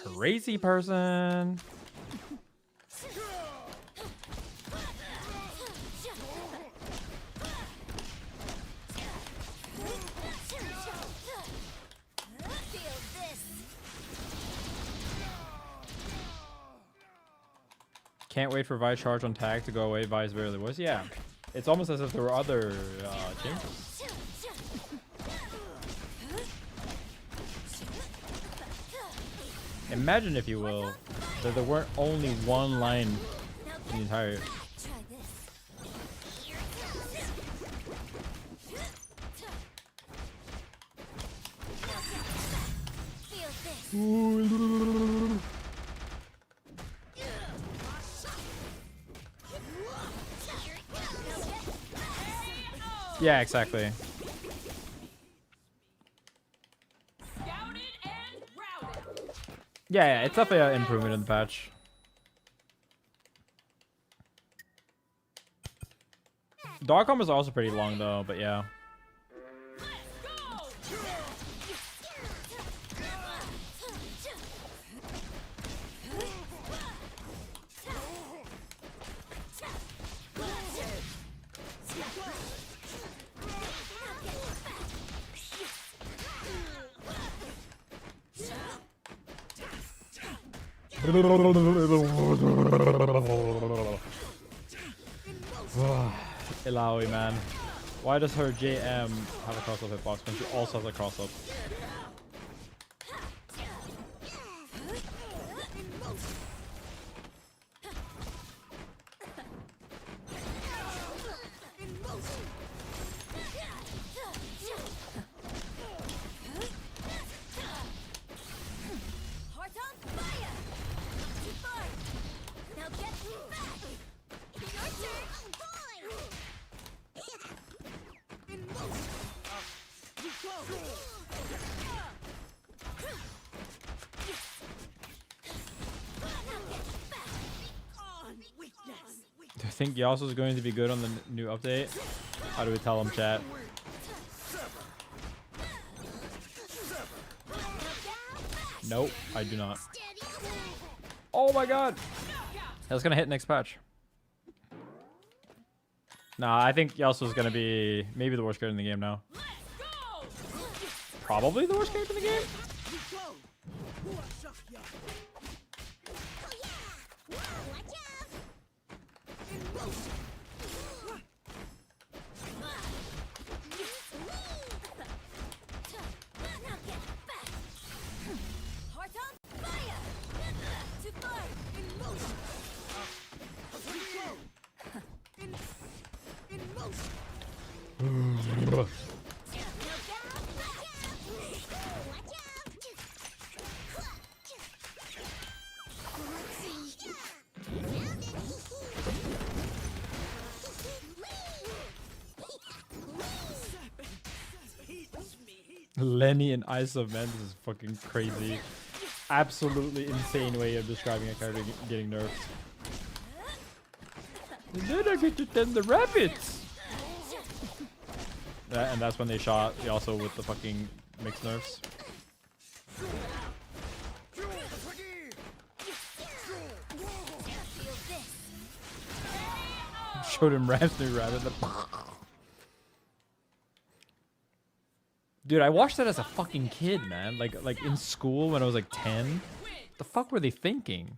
Speaker 1: crazy person. Can't wait for Vi charge on tag to go away. Vi's barely was. Yeah, it's almost as if there were other changes. Imagine, if you will, that there weren't only one line in the entire. Yeah, exactly. Yeah, it's definitely an improvement in the patch. Dog combo is also pretty long though, but yeah. Ilaoi, man. Why does her JM have a cross-up hitbox when she also has a cross-up? Do you think Yasuo is going to be good on the new update? How do we tell him, chat? Nope, I do not. Oh my god! That's gonna hit next patch. Nah, I think Yasuo is gonna be maybe the worst character in the game now. probably the worst character in the game. Lenny and Ice of Men, this is fucking crazy. Absolutely insane way of describing a character getting nerfed. And then I get to tend the rabbits! Yeah, and that's when they shot also with the fucking mixed nerfs. Showed him Ram's new rabbit. Dude, I watched that as a fucking kid, man. Like in school when I was like 10. The fuck were they thinking?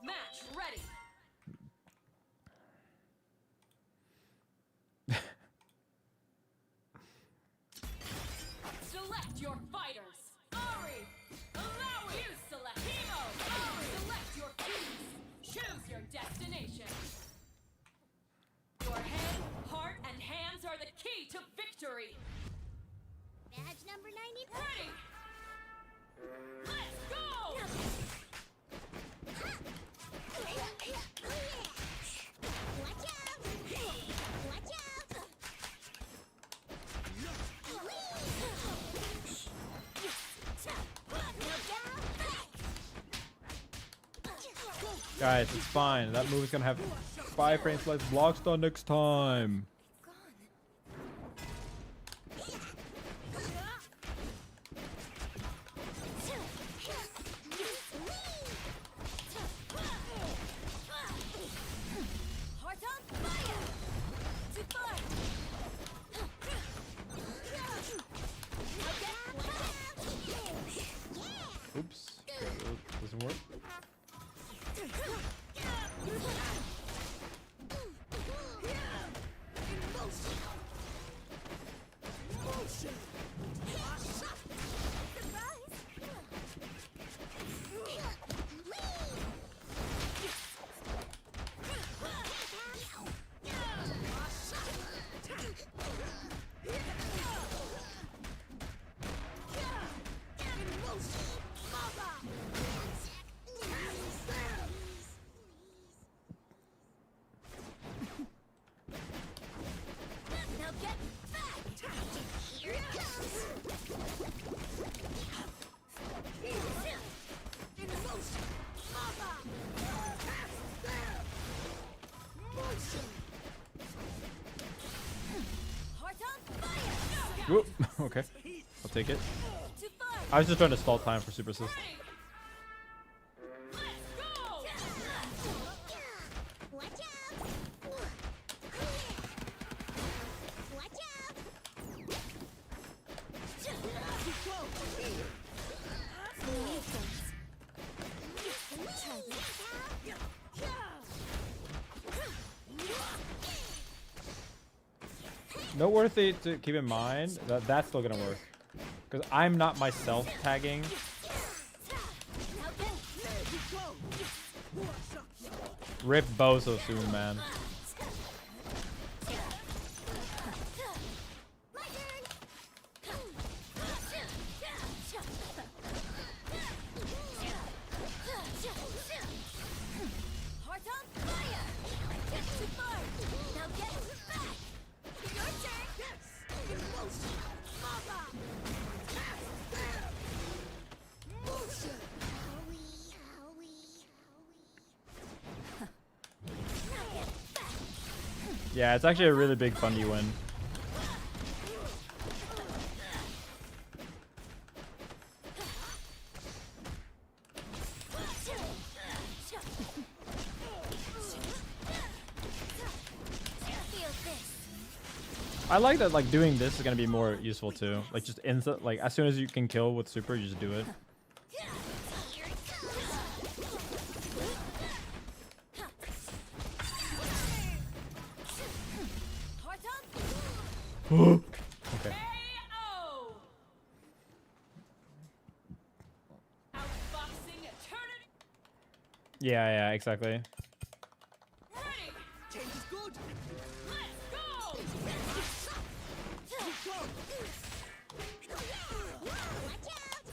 Speaker 2: Match ready. Select your fighters. Ari, allow you select. Hemo, Ari, select your keys. Choose your destination. Your head, heart, and hands are the key to victory.
Speaker 4: Badge number 90.
Speaker 2: Ready. Let's go.
Speaker 4: Watch out! Watch out!
Speaker 1: Guys, it's fine. That movie's gonna have 5 frames less block stun next time.
Speaker 4: Heart on fire! To fight!
Speaker 1: Oops. Doesn't work.
Speaker 4: Now get back! Here it comes! In motion! Motion! Heart on fire!
Speaker 1: Whoop. Okay. I'll take it.
Speaker 4: To fight!
Speaker 1: I was just trying to stall time for super assist.
Speaker 2: Ready. Let's go.
Speaker 4: Watch out! Watch out!
Speaker 1: Noteworthy to keep in mind that that's still gonna work. Because I'm not myself tagging. Rip bow so soon, man.
Speaker 4: Heart on fire! Get to fire! Now get back! Your turn! Yes! In motion! Mama! Motion!
Speaker 1: Yeah, it's actually a really big funny win.
Speaker 4: Feel this!
Speaker 1: I like that. Like doing this is gonna be more useful too. Like just instant. Like as soon as you can kill with super, you just do it. Okay.
Speaker 2: KO. Outboxing eternity.
Speaker 1: Yeah, exactly.
Speaker 2: Ready.
Speaker 5: Change is good.
Speaker 2: Let's go.
Speaker 4: Watch out!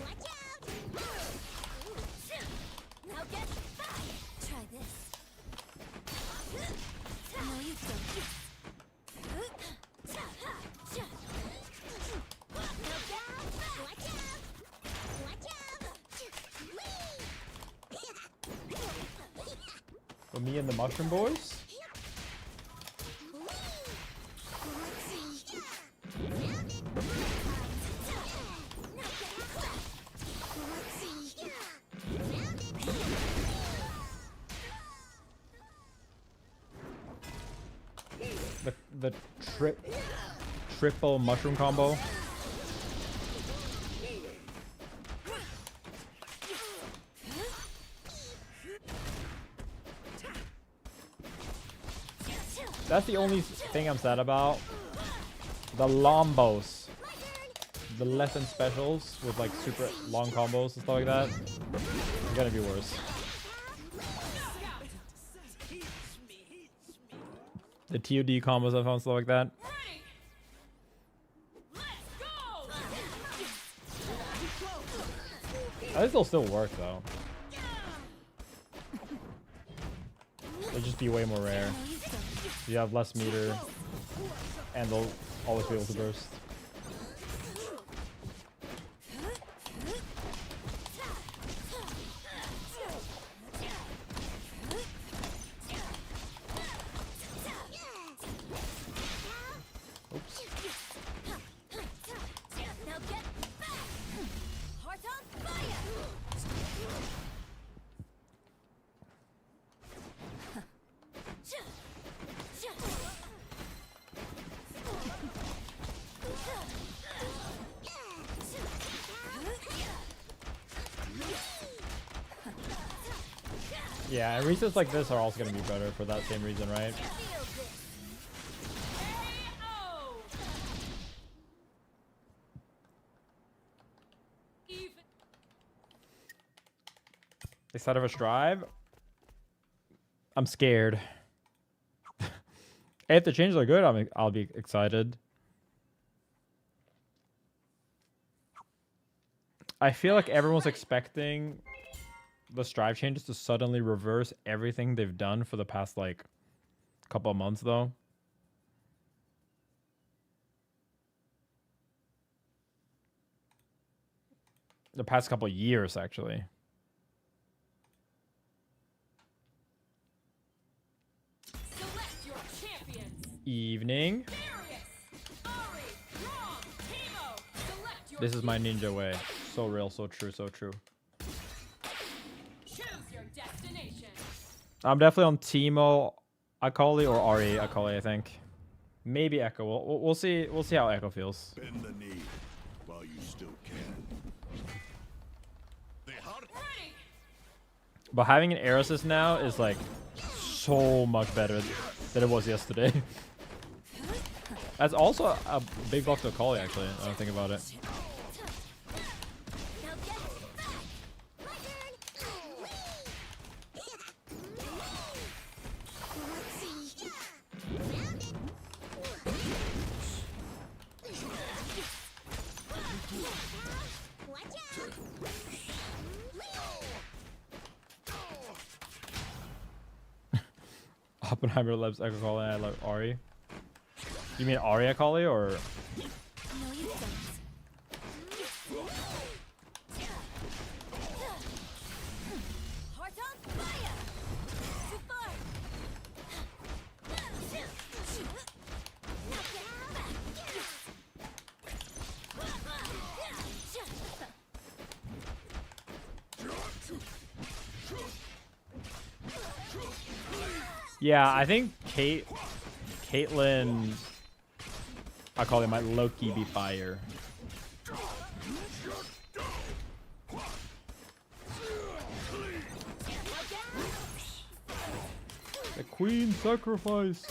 Speaker 4: Watch out! Now get back! Try this. No, you don't. Now get back! Watch out! Watch out!
Speaker 1: For me and the mushroom boys. The triple mushroom combo. That's the only thing I'm sad about. The lombos. The lesson specials with like super long combos and stuff like that. It's gonna be worse. The TOD combos I found, stuff like that.
Speaker 2: Ready. Let's go.
Speaker 1: I think they'll still work though. They'll just be way more rare. You have less meter, and they'll always be able to burst. Oops.
Speaker 4: Now get back! Heart on fire!
Speaker 1: Yeah, and resets like this are also going to be better for that same reason, right?
Speaker 4: Feel this!
Speaker 2: KO. Even.
Speaker 1: Instead of a strive, I'm scared. If the changes are good, I'll be excited. I feel like everyone's expecting the strive changes to suddenly reverse everything they've done for the past like couple of months though. The past couple of years actually.
Speaker 2: Select your champions.
Speaker 1: Evening.
Speaker 2: Darius, Ari, Rom, Teemo. Select your
Speaker 1: This is my ninja way. So real, so true, so true.
Speaker 2: Choose your destination.
Speaker 1: I'm definitely on Teemo, Akali, or Ari Akali, I think. Maybe Echo. We'll see. We'll see how Echo feels.
Speaker 3: Bend the knee while you still can. The heart.
Speaker 2: Ready.
Speaker 1: But having an air assist now is like so much better than it was yesterday. That's also a big buff to Akali, actually. I don't think about it.
Speaker 4: Now get back! My turn! Watch out!
Speaker 1: Oppenheimer loves Echo Akali and I love Ari. You mean Ari Akali or?
Speaker 4: No, you don't. Heart on fire! Too far!
Speaker 1: Yeah, I think Caitlyn Akali might low-key be fire. The queen sacrifice.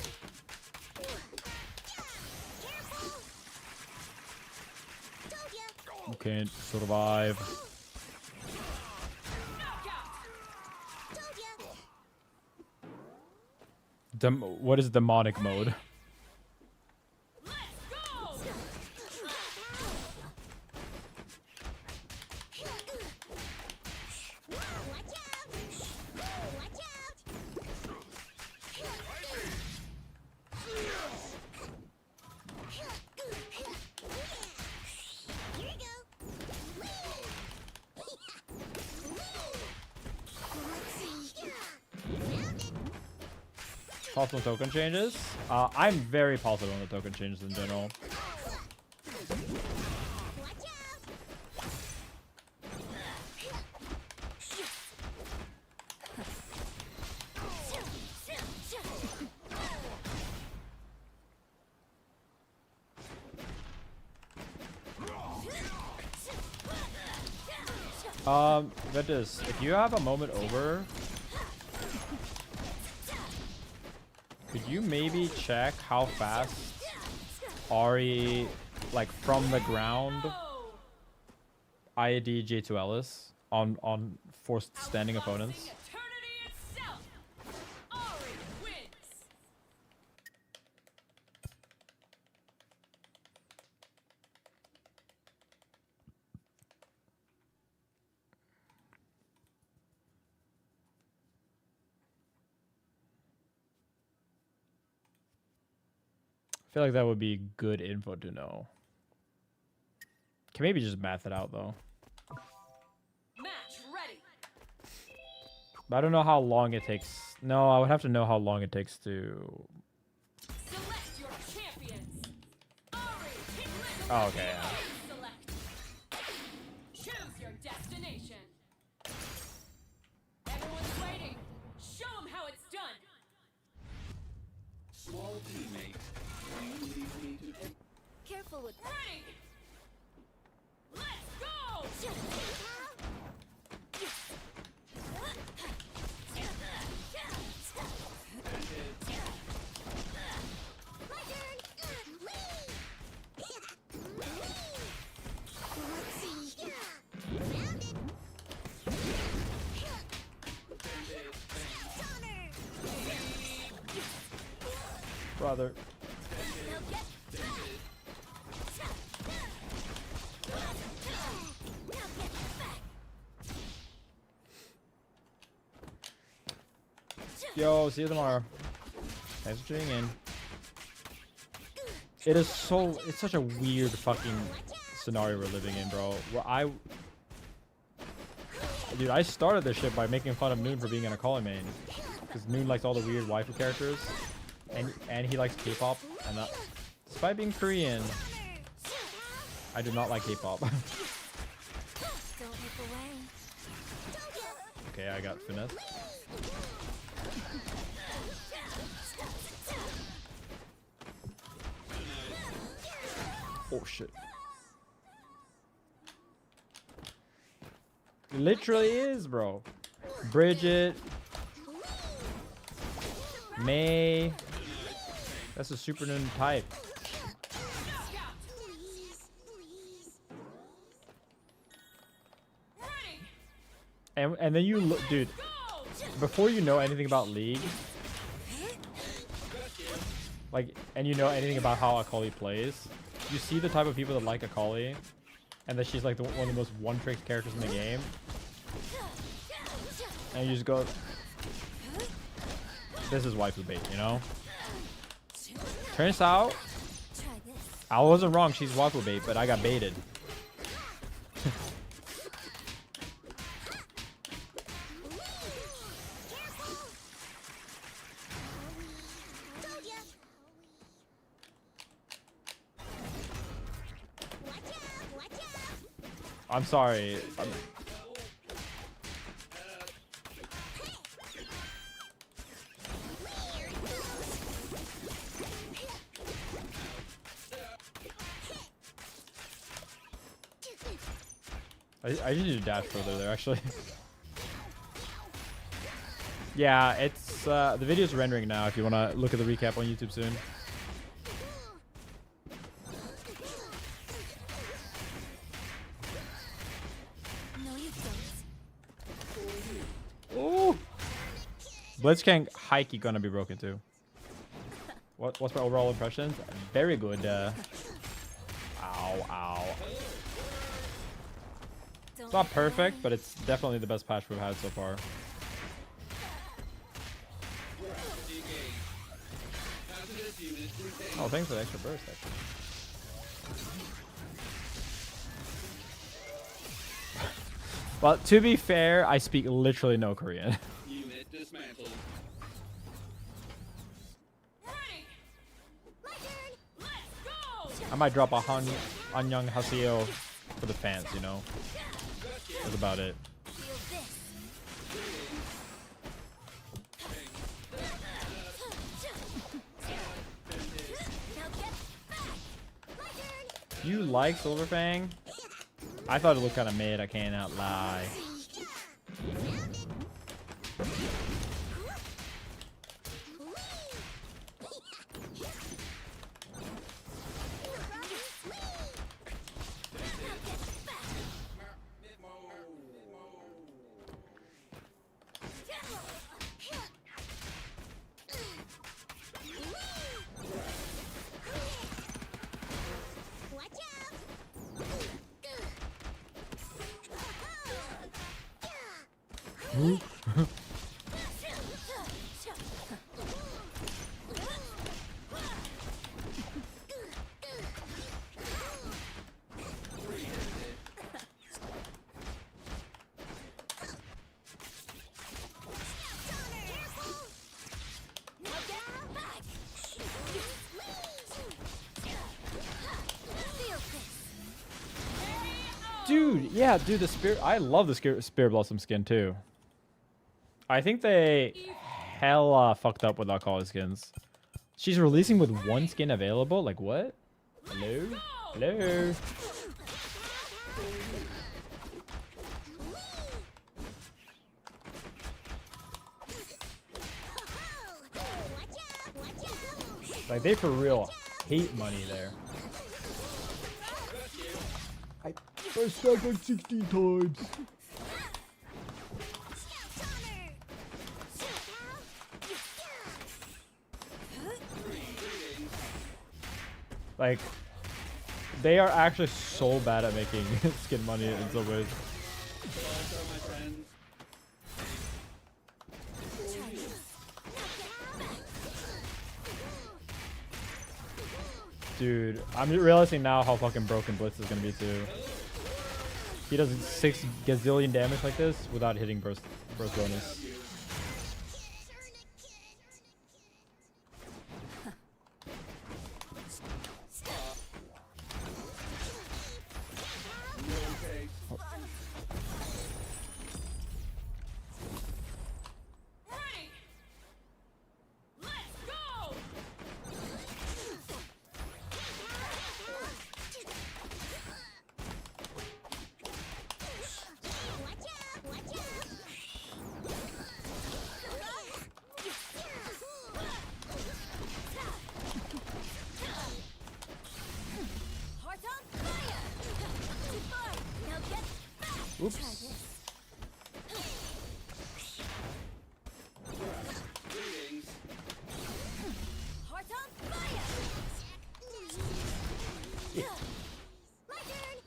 Speaker 1: You can't survive. What is demonic mode? Pulse on token changes. I'm very positive on the token changes in general. Ventus, if you have a moment over, could you maybe check how fast Ari, like from the ground, IAD J2L is on forced standing opponents? I feel like that would be good info to know. Can maybe just math it out though.
Speaker 2: Match ready.
Speaker 1: But I don't know how long it takes. No, I would have to know how long it takes to.
Speaker 2: Select your champions.
Speaker 1: Oh, okay. Yeah.
Speaker 2: Select. Choose your destination. Everyone's waiting. Show them how it's done.
Speaker 5: Small teammate.
Speaker 4: Careful with
Speaker 2: Ready. Let's go.
Speaker 1: Brother. Yo, see you tomorrow. Thanks for tuning in. It's such a weird fucking scenario we're living in, bro. Where dude, I started this shit by making fun of Noon for being an Akali main. Because Noon likes all the weird waifu characters. And he likes K-pop. And despite being Korean, I do not like K-pop. Okay, I got finesse. Oh shit. It literally is, bro. Bridget. May. That's a super Noon type. And then you look, dude, before you know anything about League, like, and you know anything about how Akali plays, you see the type of people that like Akali, and that she's like one of the most one-trick characters in the game, and you just go, this is waifu bait, you know? Turns out, I wasn't wrong, she's waifu bait, but I got baited. I'm sorry. I just need to dash further there, actually. Yeah, it's the video's rendering now. If you want to look at the recap on YouTube soon.
Speaker 4: No, you don't.
Speaker 1: Ooh. Blitzcrank Heike gonna be broken too. What's my overall impressions? Very good. Ow, ow. It's not perfect, but it's definitely the best patch we've had so far. Oh, thanks for the extra burst, actually. Well, to be fair, I speak literally no Korean.
Speaker 3: Unit dismantled.
Speaker 2: Ready.
Speaker 4: My turn.
Speaker 2: Let's go.
Speaker 1: I might drop a Anyang Haseo for the fans, you know? That's about it.
Speaker 4: Feel this. Now get back. My turn.
Speaker 1: You like Silverfang? I thought it looked kind of mid, I cannot lie.
Speaker 4: Watch out.
Speaker 1: Dude, yeah, dude, the spirit. I love the Spirit Blossom skin too. I think they hella fucked up with Akali skins. She's releasing with one skin available. Like what? Hello, hello. Like they for real hate money there. I stuck like 16 times. Like, they are actually so bad at making skin money in some ways. Dude, I'm realizing now how fucking broken Blitz is gonna be too. He does 6 gazillion damage like this without hitting burst bonus.
Speaker 2: Ready. Let's go.
Speaker 4: Heart on fire! Too far! Now get back!
Speaker 1: Oops.
Speaker 4: Try this. Heart on fire! My turn!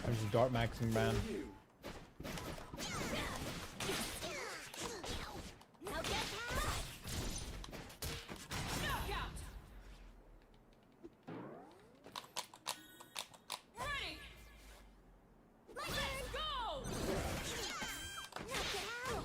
Speaker 1: I'm just dart maxing, man.
Speaker 4: Now get back!
Speaker 2: Knockout. Ready.
Speaker 4: My turn!
Speaker 2: Let's go.
Speaker 4: Knock it out!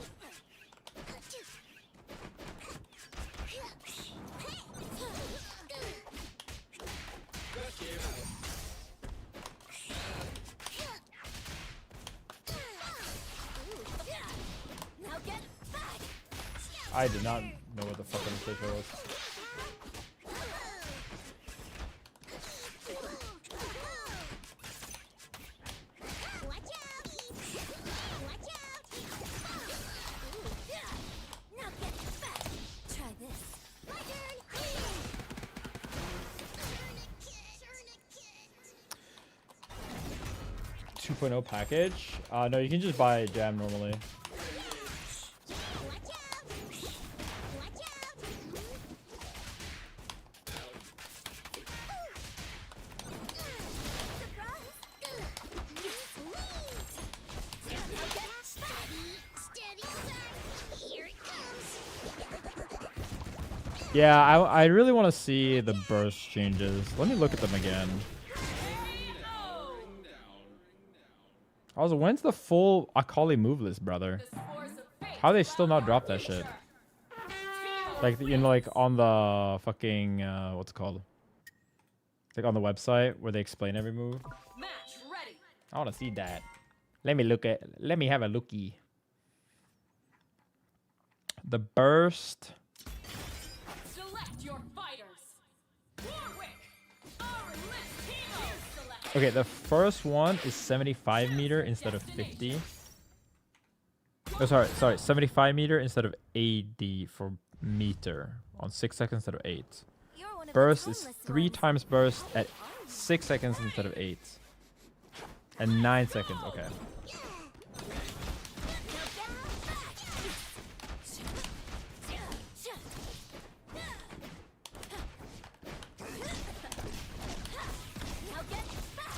Speaker 1: I did not know what the fuck Anastasia was.
Speaker 4: Watch out! Watch out! Now get back! Try this. My turn! Tourniquet!
Speaker 1: 2.0 package? No, you can just buy Jam normally.
Speaker 4: Watch out! Watch out!
Speaker 1: Yeah, I really want to see the burst changes. Let me look at them again. Also, when's the full Akali move list, brother? How they still not drop that shit? Like, you know, like on the fucking what's it called? Like on the website where they explain every move.
Speaker 2: Match ready.
Speaker 1: I want to see that. Let me have a looky. The burst.
Speaker 2: Select your fighters. Warwick. Select.
Speaker 1: Okay, the first one is 75 meter instead of 50. Oh, sorry, 75 meter instead of 80 for meter on 6 seconds instead of 8.
Speaker 4: You're one of the
Speaker 1: Burst is
Speaker 4: toneless
Speaker 1: 3
Speaker 4: ones.
Speaker 1: times burst at 6 seconds instead of 8. And 9 seconds, okay.
Speaker 4: Now get back! Now get back!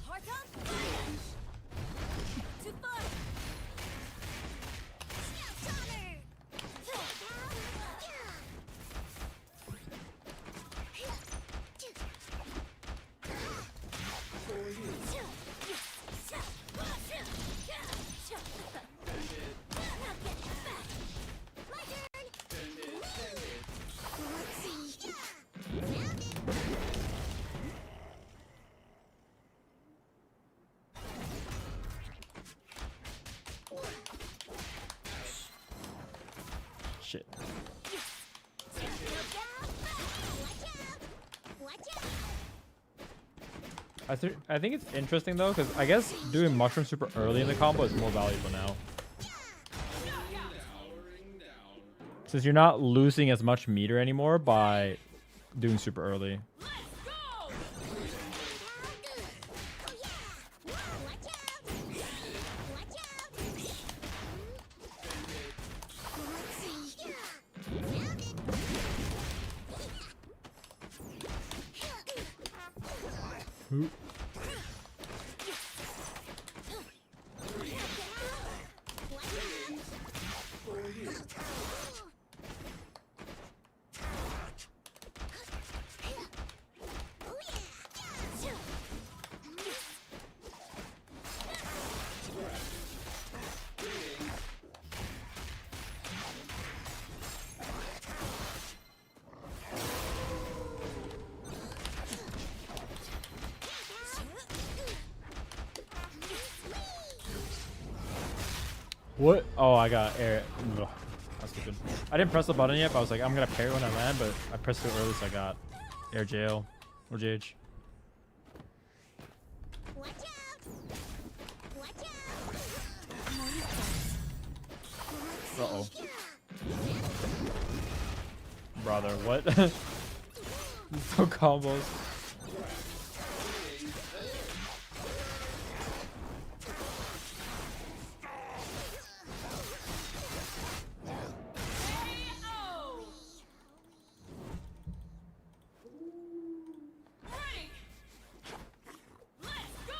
Speaker 4: Heart on fire! Too far!
Speaker 1: Shit. I think it's interesting though, because I guess doing mushroom super early in the combo is more valuable now. Since you're not losing as much meter anymore by doing super early.
Speaker 2: Let's go.
Speaker 1: What? Oh, I got air. Ugh, that's stupid. I didn't press the button yet, but I was like, I'm gonna parry when I land, but I pressed it early, so I got air jail or JH.
Speaker 4: Watch out! Watch out!
Speaker 1: Uh-oh. Brother, what? So combos.
Speaker 2: KO. Ready. Let's go.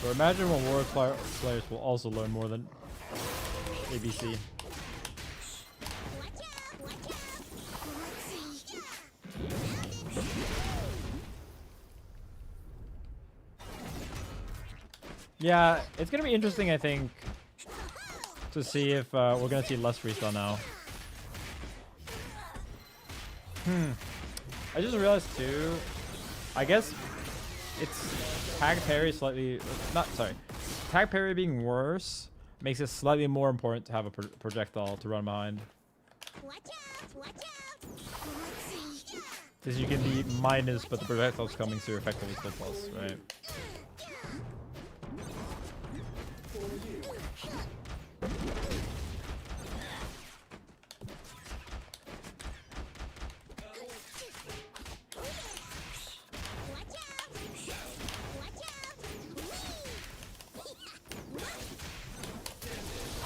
Speaker 1: So imagine when Warrior players will also learn more than ABC. Yeah, it's gonna be interesting, I think, to see if we're gonna see less freestyle now. I just realized too. I guess it's tag parry slightly. Not sorry. Tag parry being worse makes it slightly more important to have a projectile to run behind.
Speaker 4: Watch out! Watch out! Let's see.
Speaker 1: Because you can be minus, but the projectile's coming, so you're effectively still plus, right?
Speaker 4: Watch out! Watch out!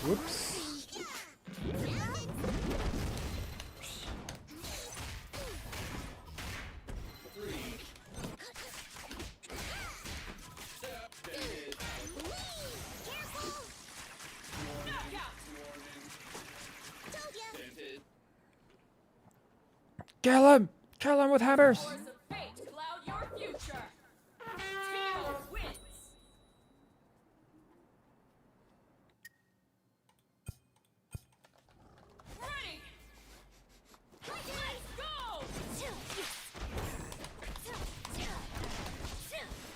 Speaker 1: Whoops. Kill him! Kill him with hammers!
Speaker 2: Force of fate cloud your future. Teemo wins. Ready. Let's go.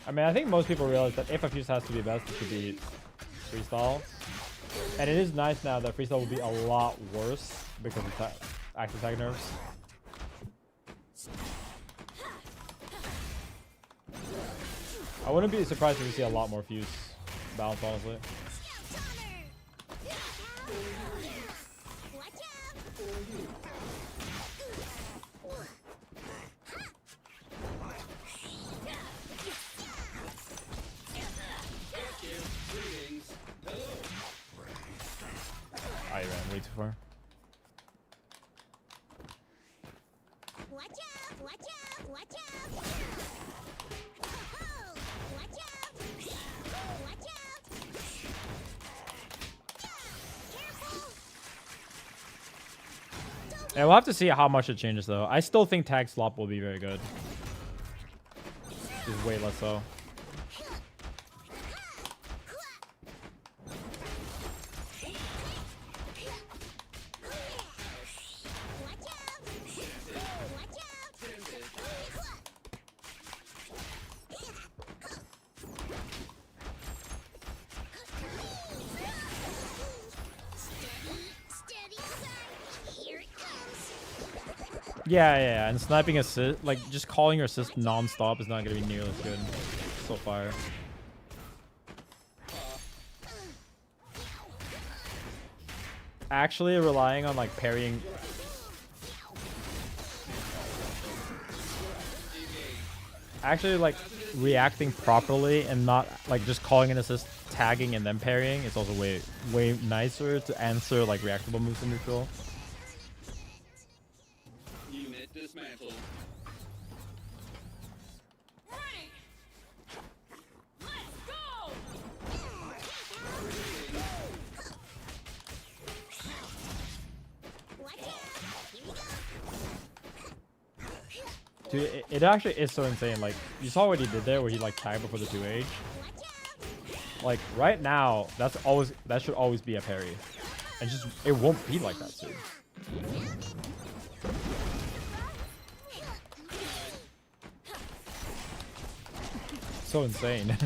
Speaker 1: I mean, I think most people realize that if a fuse has to be best, it should be freestyle. And it is nice now that freestyle will be a lot worse because of active tag nerfs. I wouldn't be surprised if we see a lot more fuse balance, honestly. I ran way too far.
Speaker 4: Watch out! Watch out! Watch out! Watch out! Watch out! Careful!
Speaker 1: Yeah, we'll have to see how much it changes, though. I still think tag slop will be very good. Just way less so. Yeah, and sniping assist, like just calling your assist non-stop is not gonna be nearly as good. So fire. Actually relying on like parrying. Actually like reacting properly and not like just calling an assist, tagging and then parrying is also way nicer to answer like reactable moves in neutral.
Speaker 3: Dismantled.
Speaker 2: Ready. Let's go.
Speaker 1: Dude, it actually is so insane. Like, you saw what he did there where he like tagged before the 2H. Like right now, that should always be a parry. And just it won't be like that soon. So insane.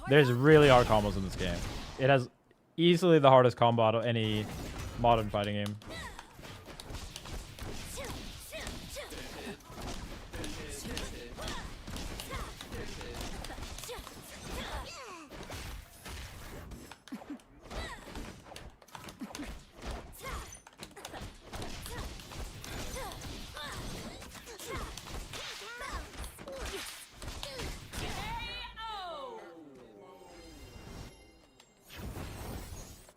Speaker 1: There's really hard combos in this game. It has easily the hardest combo out of any modern fighting game.
Speaker 2: KO.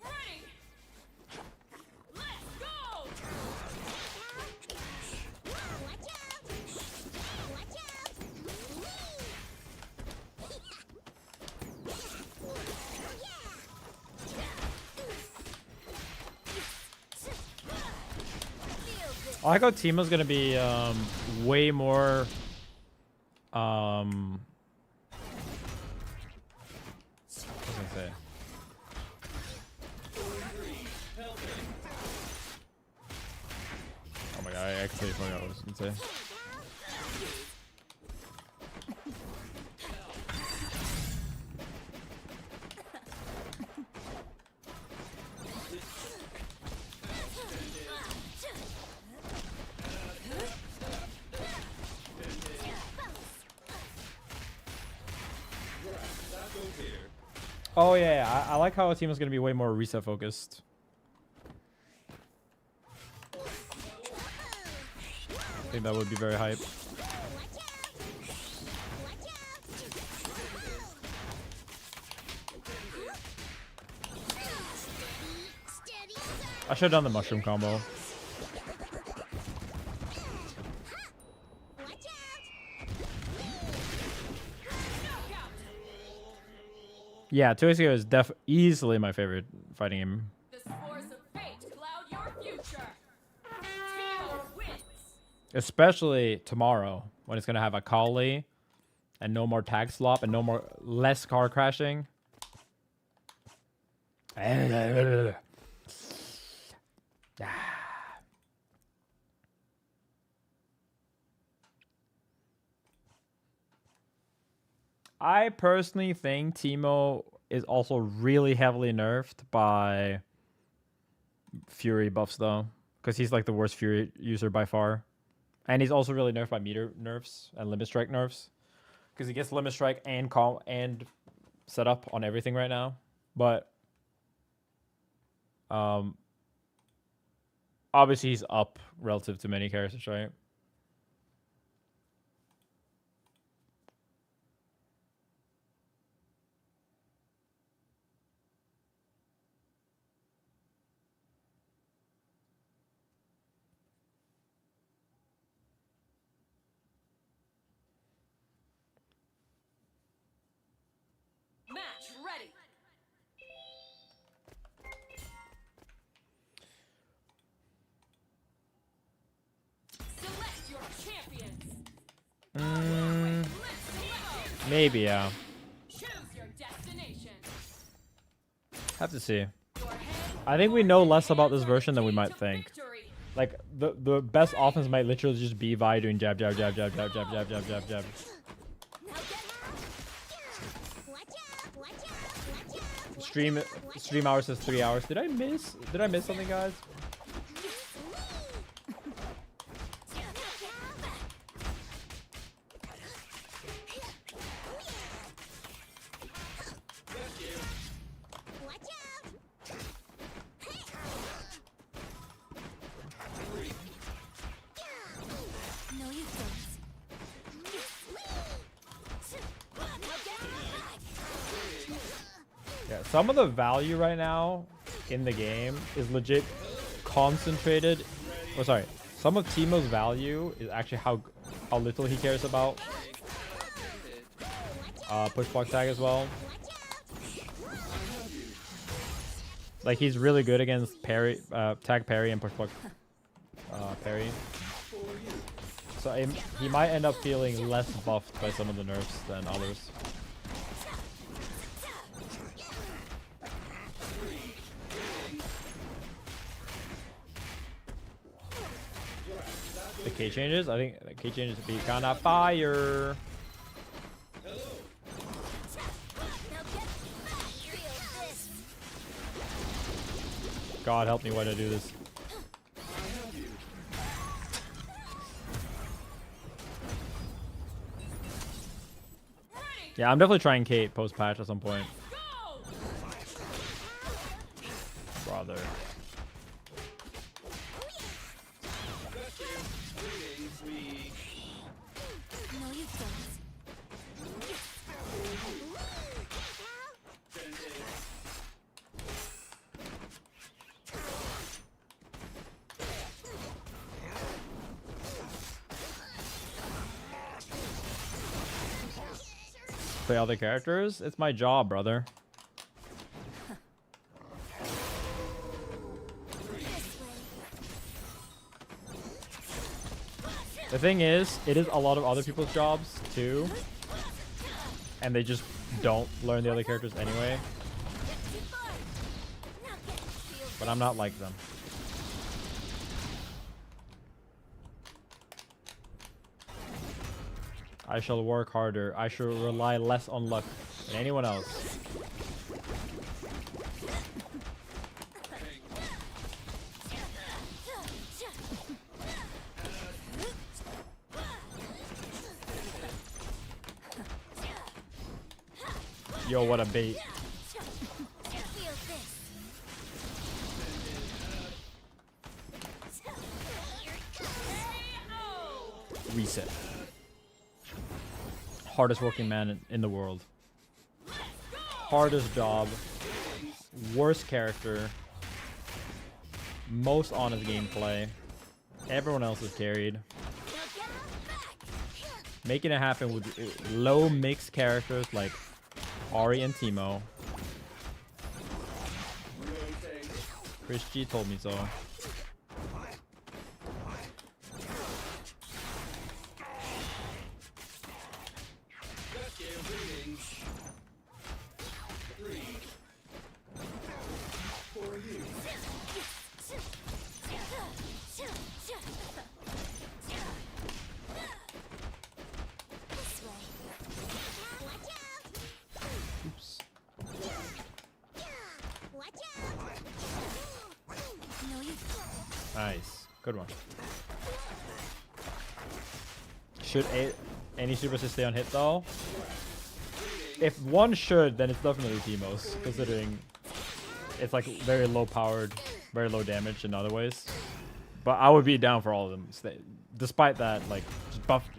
Speaker 2: Ready. Let's go.
Speaker 1: I like how Teemo's gonna be way more was gonna say. Oh yeah, I like how a team is gonna be way more reset focused. I think that would be very hype. I should have done the mushroom combo. Yeah, 2XO is easily my favorite fighting game.
Speaker 2: The spores of fate cloud your future. Teemo wins.
Speaker 1: Especially tomorrow, when it's gonna have Akali and no more tag slop and less car crashing. I personally think Teemo is also really heavily nerfed by Fury buffs though, because he's like the worst Fury user by far. And he's also really nerfed by meter nerfs and limit strike nerfs, because he gets limit strike and setup on everything right now. But obviously he's up relative to many characters, right?
Speaker 2: Match ready. Select your champions.
Speaker 1: Maybe, yeah.
Speaker 2: Choose your destination.
Speaker 1: Have to see.
Speaker 2: Your head,
Speaker 1: I think we know less about this version than we might
Speaker 2: to
Speaker 1: think.
Speaker 2: victory.
Speaker 1: Like the best offense might literally just be Vi doing jab, jab, jab, jab, jab, jab, jab, jab, jab, jab. Stream hours says 3 hours. Did I miss something, guys? Yeah, some of the value right now in the game is legit concentrated. Oh, sorry. Some of Teemo's value is actually how little he cares about push block tag as well. Like he's really good against parry, tag parry and push block parry. So he might end up feeling less buffed by some of the nerfs than others. The K changes? I think the K changes would be kinda fire. God help me when I do this. Yeah, I'm definitely trying Kate post patch at some point. Brother. Play other characters? It's my job, brother. The thing is, it is a lot of other people's jobs too, and they just don't learn the other characters anyway. But I'm not like them. I shall work harder. I shall rely less on luck than anyone else. Yo, what a bait.
Speaker 4: Feel this.
Speaker 1: Reset. Hardest working man in the world. Hardest job. Worst character. Most honest gameplay. Everyone else is carried. Making it happen with low mixed characters like Ari and Teemo. Chris G told me so. Oops. Nice. Good one. Should any super assist stay on hit though? If one should, then it's definitely Teemo's, considering it's like very low powered, very low damage in other ways. But I would be down for all of them. Despite that, like,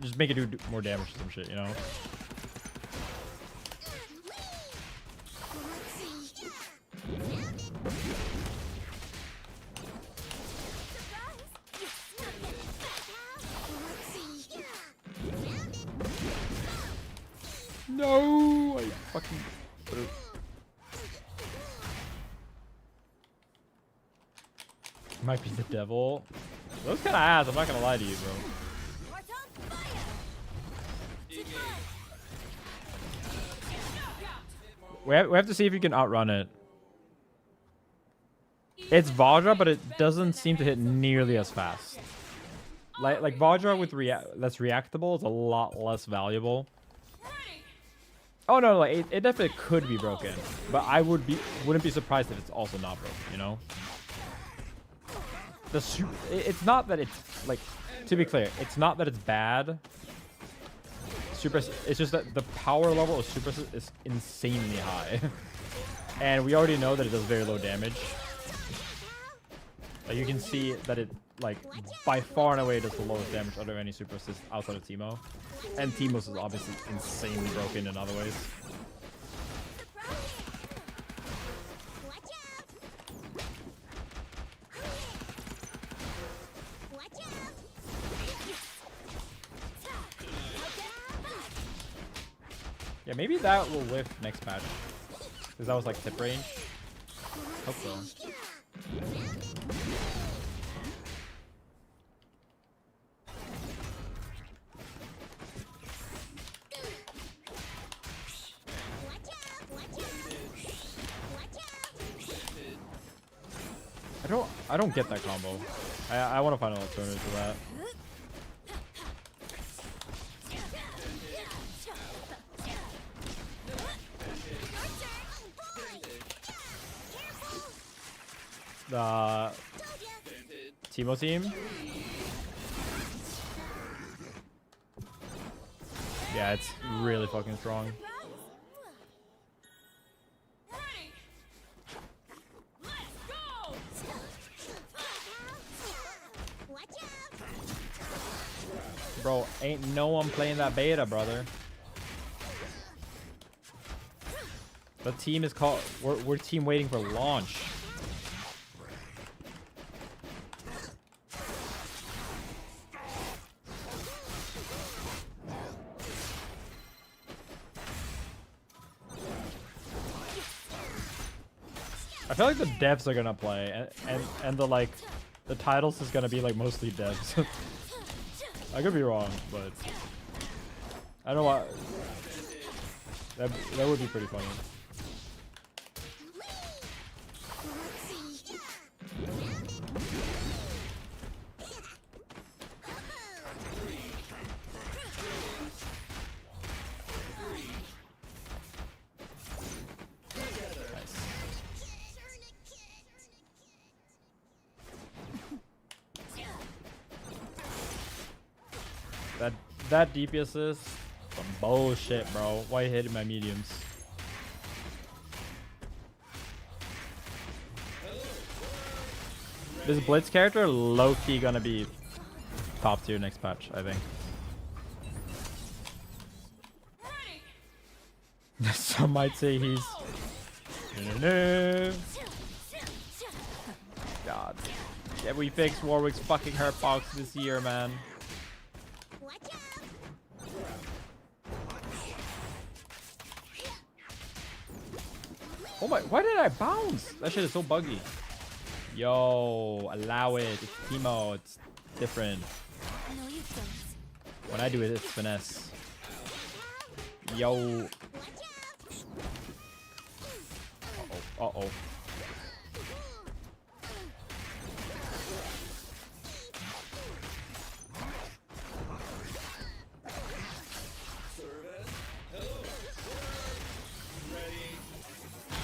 Speaker 1: just make it do more damage or some shit, you know? No, I fucking. Might be the devil. Those kind of ass. I'm not gonna lie to you, bro. We have to see if you can outrun it. It's Vajra, but it doesn't seem to hit nearly as fast. Like Vajra with that's reactable is a lot less valuable. Oh no, like it definitely could be broken, but I wouldn't be surprised if it's also not broken. You know. It's not that it's like, to be clear, it's not that it's bad. It's just that the power level of Super is insanely high, and we already know that it does very low damage. Like you can see that it like by far and away does the lowest damage out of any Super Assist outside of Teemo, and Teemo's is obviously insanely broken in other ways. Yeah, maybe that will whiff next patch. Because that was like tip range. Hope so. I don't get that combo. I want to find an alternative to that. The Teemo team. Yeah, it's really fucking strong. Bro, ain't no one playing that beta, brother. The team is called. We're team waiting for launch. I feel like the devs are gonna play, and the titles is gonna be like mostly devs. I could be wrong, but I don't know why. That would be pretty funny. That DP assist, some bullshit, bro. Why hitting my mediums? This Blitz character low-key gonna be top tier next patch, I think. Some might say he's... God. Yeah, we fixed Warwick's fucking hurt box this year, man. Oh my, why did I bounce? That shit is so buggy. Yo, allow it. It's Teemo. It's different.
Speaker 4: No, you don't.
Speaker 1: When I do it, it's finesse. Yo. Uh-oh. Uh-oh.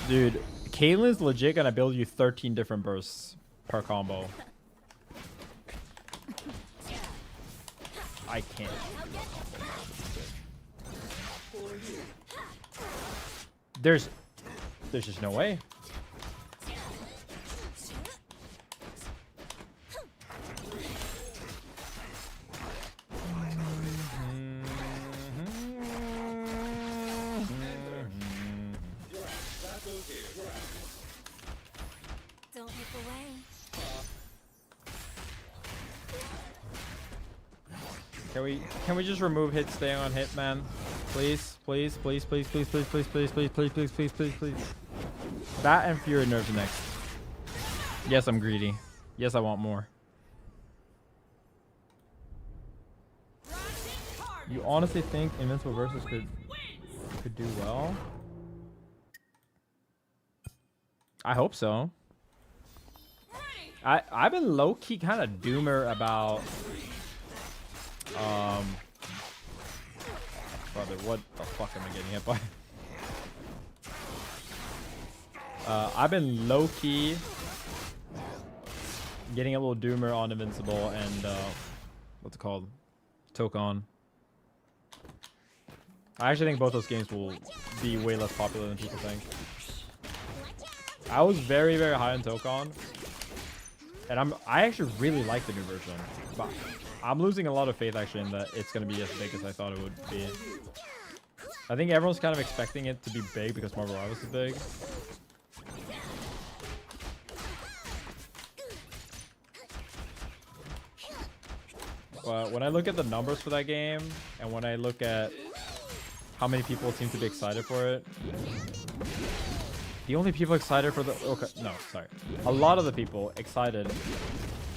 Speaker 1: Dude, Caitlyn's legit gonna build you 13 different bursts per combo. I can't. There's just no way.
Speaker 4: Don't look away.
Speaker 1: Can we just remove hit staying on hit, man? Please, please, please, please, please, please, please, please, please, please, please, please, please, please. That and Fury nerves next. Yes, I'm greedy. Yes, I want more. You honestly think Invincible Versus could do well? I hope so. I've been low-key kind of doomer about brother, what the fuck am I getting hit by? I've been low-key getting a little doomer on Invincible and what's it called? Tokon. I actually think both those games will be way less popular than people think. I was very, very high on Tokon. And I actually really like the new version. But I'm losing a lot of faith actually in that it's going to be as big as I thought it would be. I think everyone's kind of expecting it to be big because Marvel Rivals is big. But when I look at the numbers for that game, and when I look at how many people seem to be excited for it, the only people excited for the... Okay, no, sorry. A lot of the people excited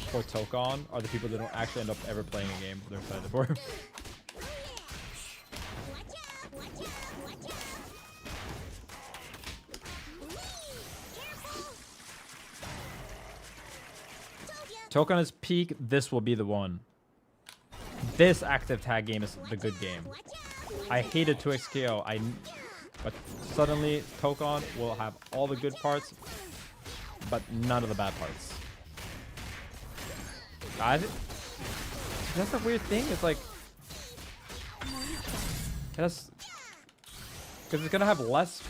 Speaker 1: for Tokon are the people that don't actually end up ever playing a game they're excited for. Tokon is peak. This will be the one. This active tag game is the good game. I hated 2xKO. But suddenly Tokon will have all the good parts, but none of the bad parts. That's a weird thing. It's like, because it's gonna have less.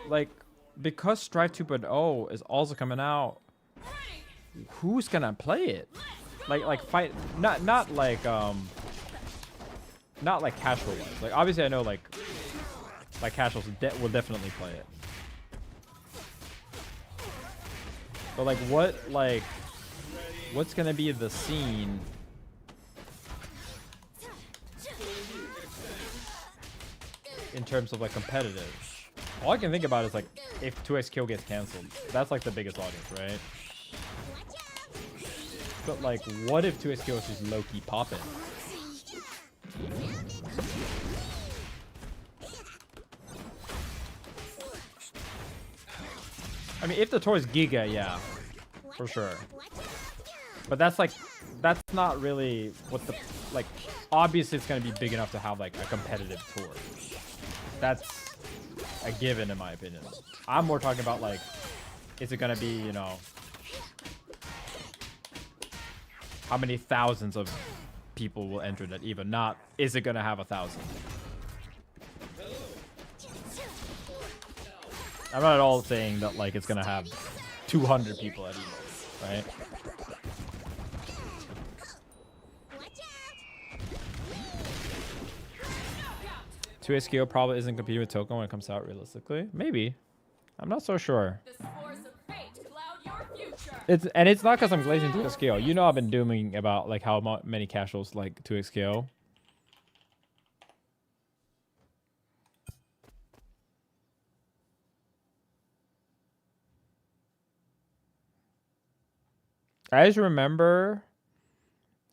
Speaker 1: Like, because Strive 2.0 is also coming out, who's gonna play it? Like fight, not like casual ones. Like obviously I know like casuals will definitely play it. But like what's gonna be the scene in terms of like competitive? All I can think about is like if 2xKO gets cancelled. That's like the biggest audience, right? But like, what if 2xKO is just low-key popping? I mean, if the tour is Giga, yeah, for sure. But that's like, that's not really what the, like, obviously it's gonna be big enough to have like a competitive tour. That's a given in my opinion. I'm more talking about like, is it gonna be, you know, how many thousands of people will enter that EVA, not is it gonna have 1,000. I'm not at all saying that like it's gonna have 200 people at EVA, right?
Speaker 4: Watch out!
Speaker 1: 2SKO probably isn't competing with Token when it comes out realistically. Maybe. I'm not so sure.
Speaker 2: The spores of fate cloud your future.
Speaker 1: It's not because I'm glazing 2SKO. You know I've been dooming about like how many casuals like 2XKO. I just remember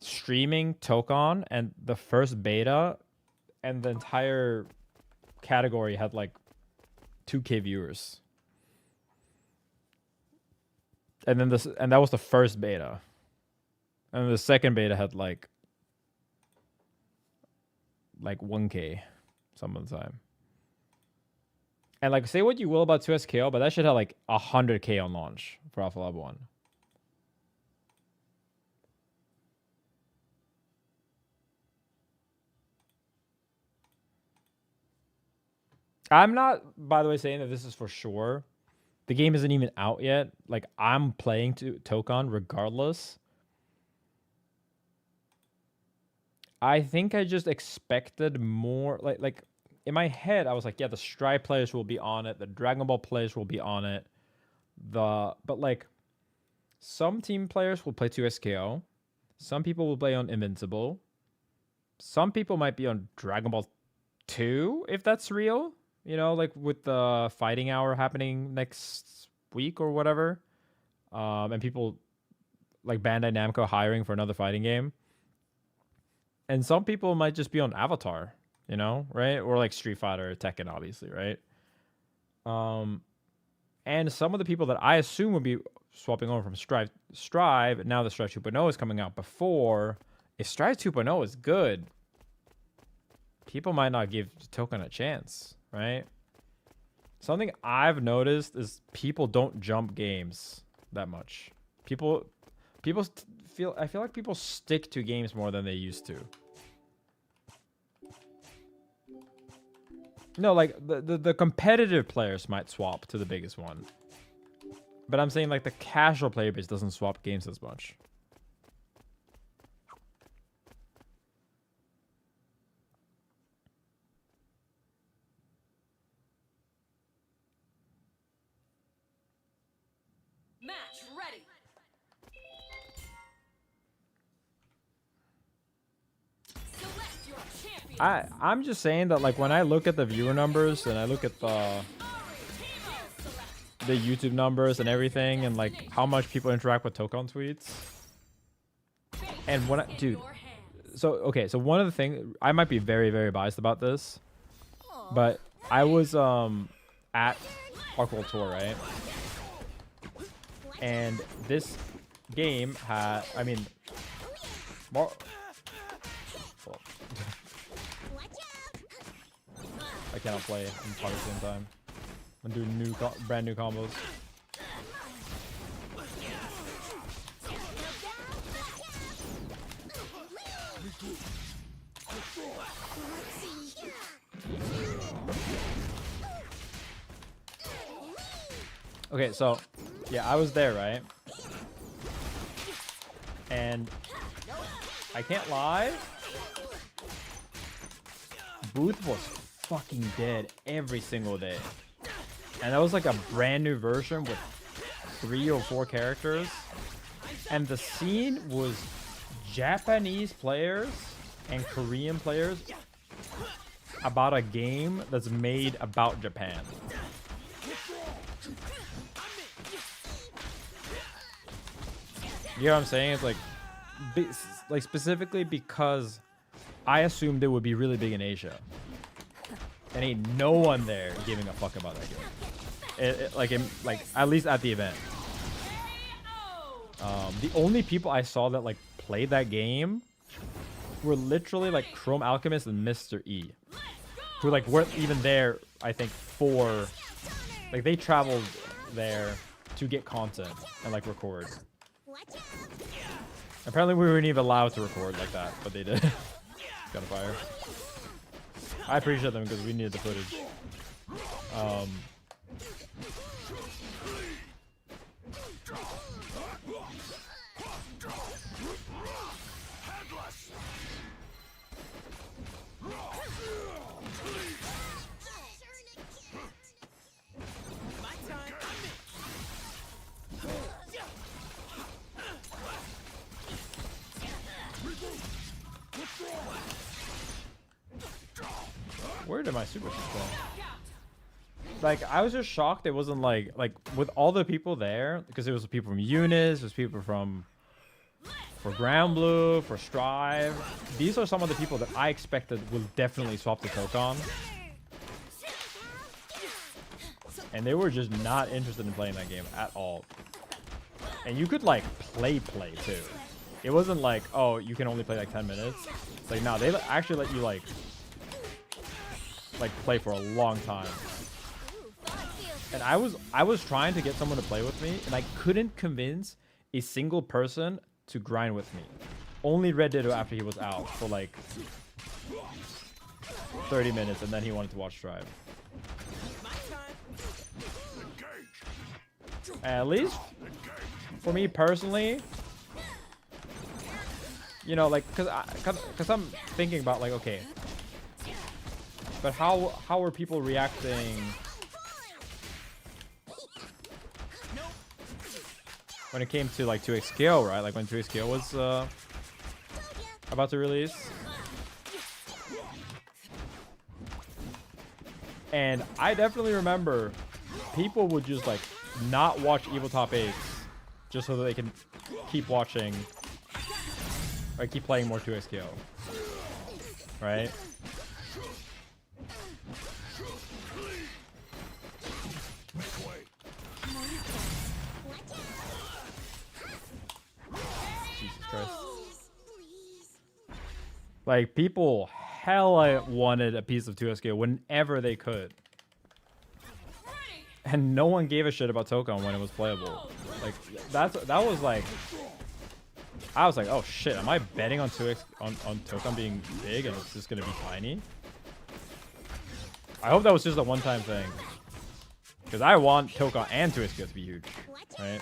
Speaker 1: streaming Tokon and the first beta, and the entire category had like 2K viewers. And then that was the first beta. And the second beta had like 1K some of the time. And like say what you will about 2SKO, but that should have like 100K on launch for Alpha Lab 1. I'm not, by the way, saying that this is for sure. The game isn't even out yet. Like, I'm playing Tokon regardless. I think I just expected more. Like in my head, I was like, yeah, the Strive players will be on it. The Dragon Ball players will be on it. But like, some team players will play 2SKO. Some people will play on Invincible. Some people might be on Dragon Ball 2, if that's real. You know, like with the fighting hour happening next week or whatever. And people like Bandai Namco hiring for another fighting game. And some people might just be on Avatar, you know, right? Or like Street Fighter or Tekken, obviously, right? And some of the people that I assume would be swapping over from Strive, now the Strive 2.0 is coming out before. If Strive 2.0 is good, people might not give Token a chance. Right? Something I've noticed is people don't jump games that much. I feel like people stick to games more than they used to. No, like the competitive players might swap to the biggest one. But I'm saying like the casual player base doesn't swap games as much.
Speaker 2: Match ready. Select your champion.
Speaker 1: I'm just saying that like when I look at the viewer numbers and I look at the YouTube numbers and everything and like how much people interact with Tokon tweets. And when so one of the things, I might be very, very biased about this, but I was at Park World Tour, right? And this game had, I mean, more. Well, I cannot play and talk at the same time. I'm doing brand new combos. Okay, so yeah, I was there, right? And I can't lie, Booth was fucking dead every single day. And that was like a brand new version with 3 or 4 characters. And the scene was Japanese players and Korean players about a game that's made about Japan. You know what I'm saying? It's like specifically because I assumed it would be really big in Asia. And ain't no one there giving a fuck about that game. Like at least at the event. The only people I saw that like played that game were literally like Chrome Alchemist and Mr. E, who like weren't even there. I think for like they traveled there to get content and like record. Apparently we weren't even allowed to record like that, but they did. Got a fire. I appreciate them because we needed the footage. Where did my super shots go? Like, I was just shocked it wasn't like with all the people there, because it was people from Eunice, there's people from for Grand Blue, for Strive. These are some of the people that I expected will definitely swap to Tokon. And they were just not interested in playing that game at all. And you could like play too. It wasn't like, oh, you can only play like 10 minutes. It's like, no, they actually let you like play for a long time. And I was trying to get someone to play with me, and I couldn't convince a single person to grind with me. Only Red Ditto after he was out for like 30 minutes, and then he wanted to watch Strive. At least for me personally, you know, like, cause I'm thinking about like, okay, but how are people reacting when it came to like 2xKO, right? Like when 2xKO was about to release. And I definitely remember people would just like not watch Evil Top 8 just so that they can keep watching or keep playing more 2xKO. Right? Jesus Christ. Like, people hella wanted a piece of 2xKO whenever they could. And no one gave a shit about Tokon when it was playable. Like, that was like, I was like, oh shit, am I betting on on Tokon being big and it's just gonna be tiny? I hope that was just a one-time thing. Because I want Tokon and 2xKO to be huge, right?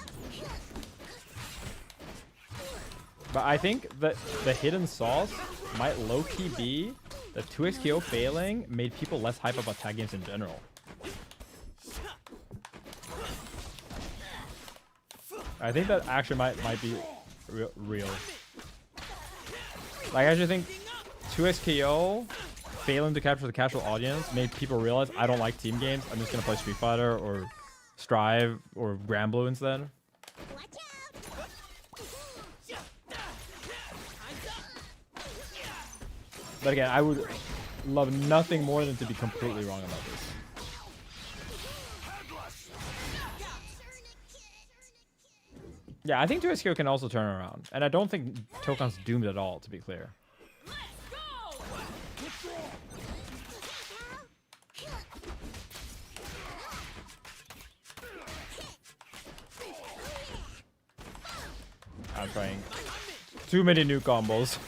Speaker 1: But I think that the hidden sauce might low-key be that 2xKO failing made people less hype about tag games in general. I think that actually might be real. Like, I actually think 2xKO failing to capture the casual audience made people realize I don't like team games. I'm just gonna play Street Fighter or Strive or Grand Blue instead. But again, I would love nothing more than to be completely wrong about this. Yeah, I think 2xKO can also turn around. And I don't think Tokon's doomed at all, to be clear. I'm trying too many new combos.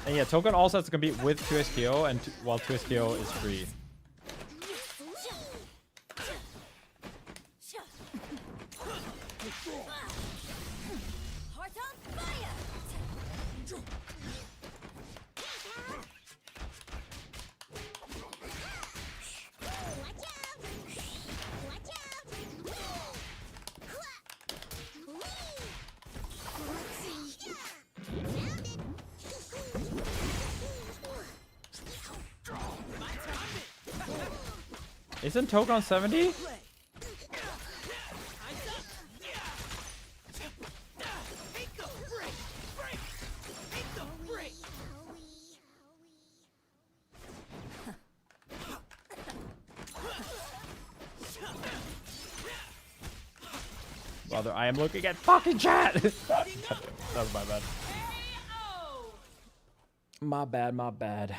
Speaker 1: And yeah, Tokon also has to compete with 2xKO, and while 2xKO is free. Isn't Tokon 70? Brother, I am looking at fucking chat. That was my bad. My bad, my bad.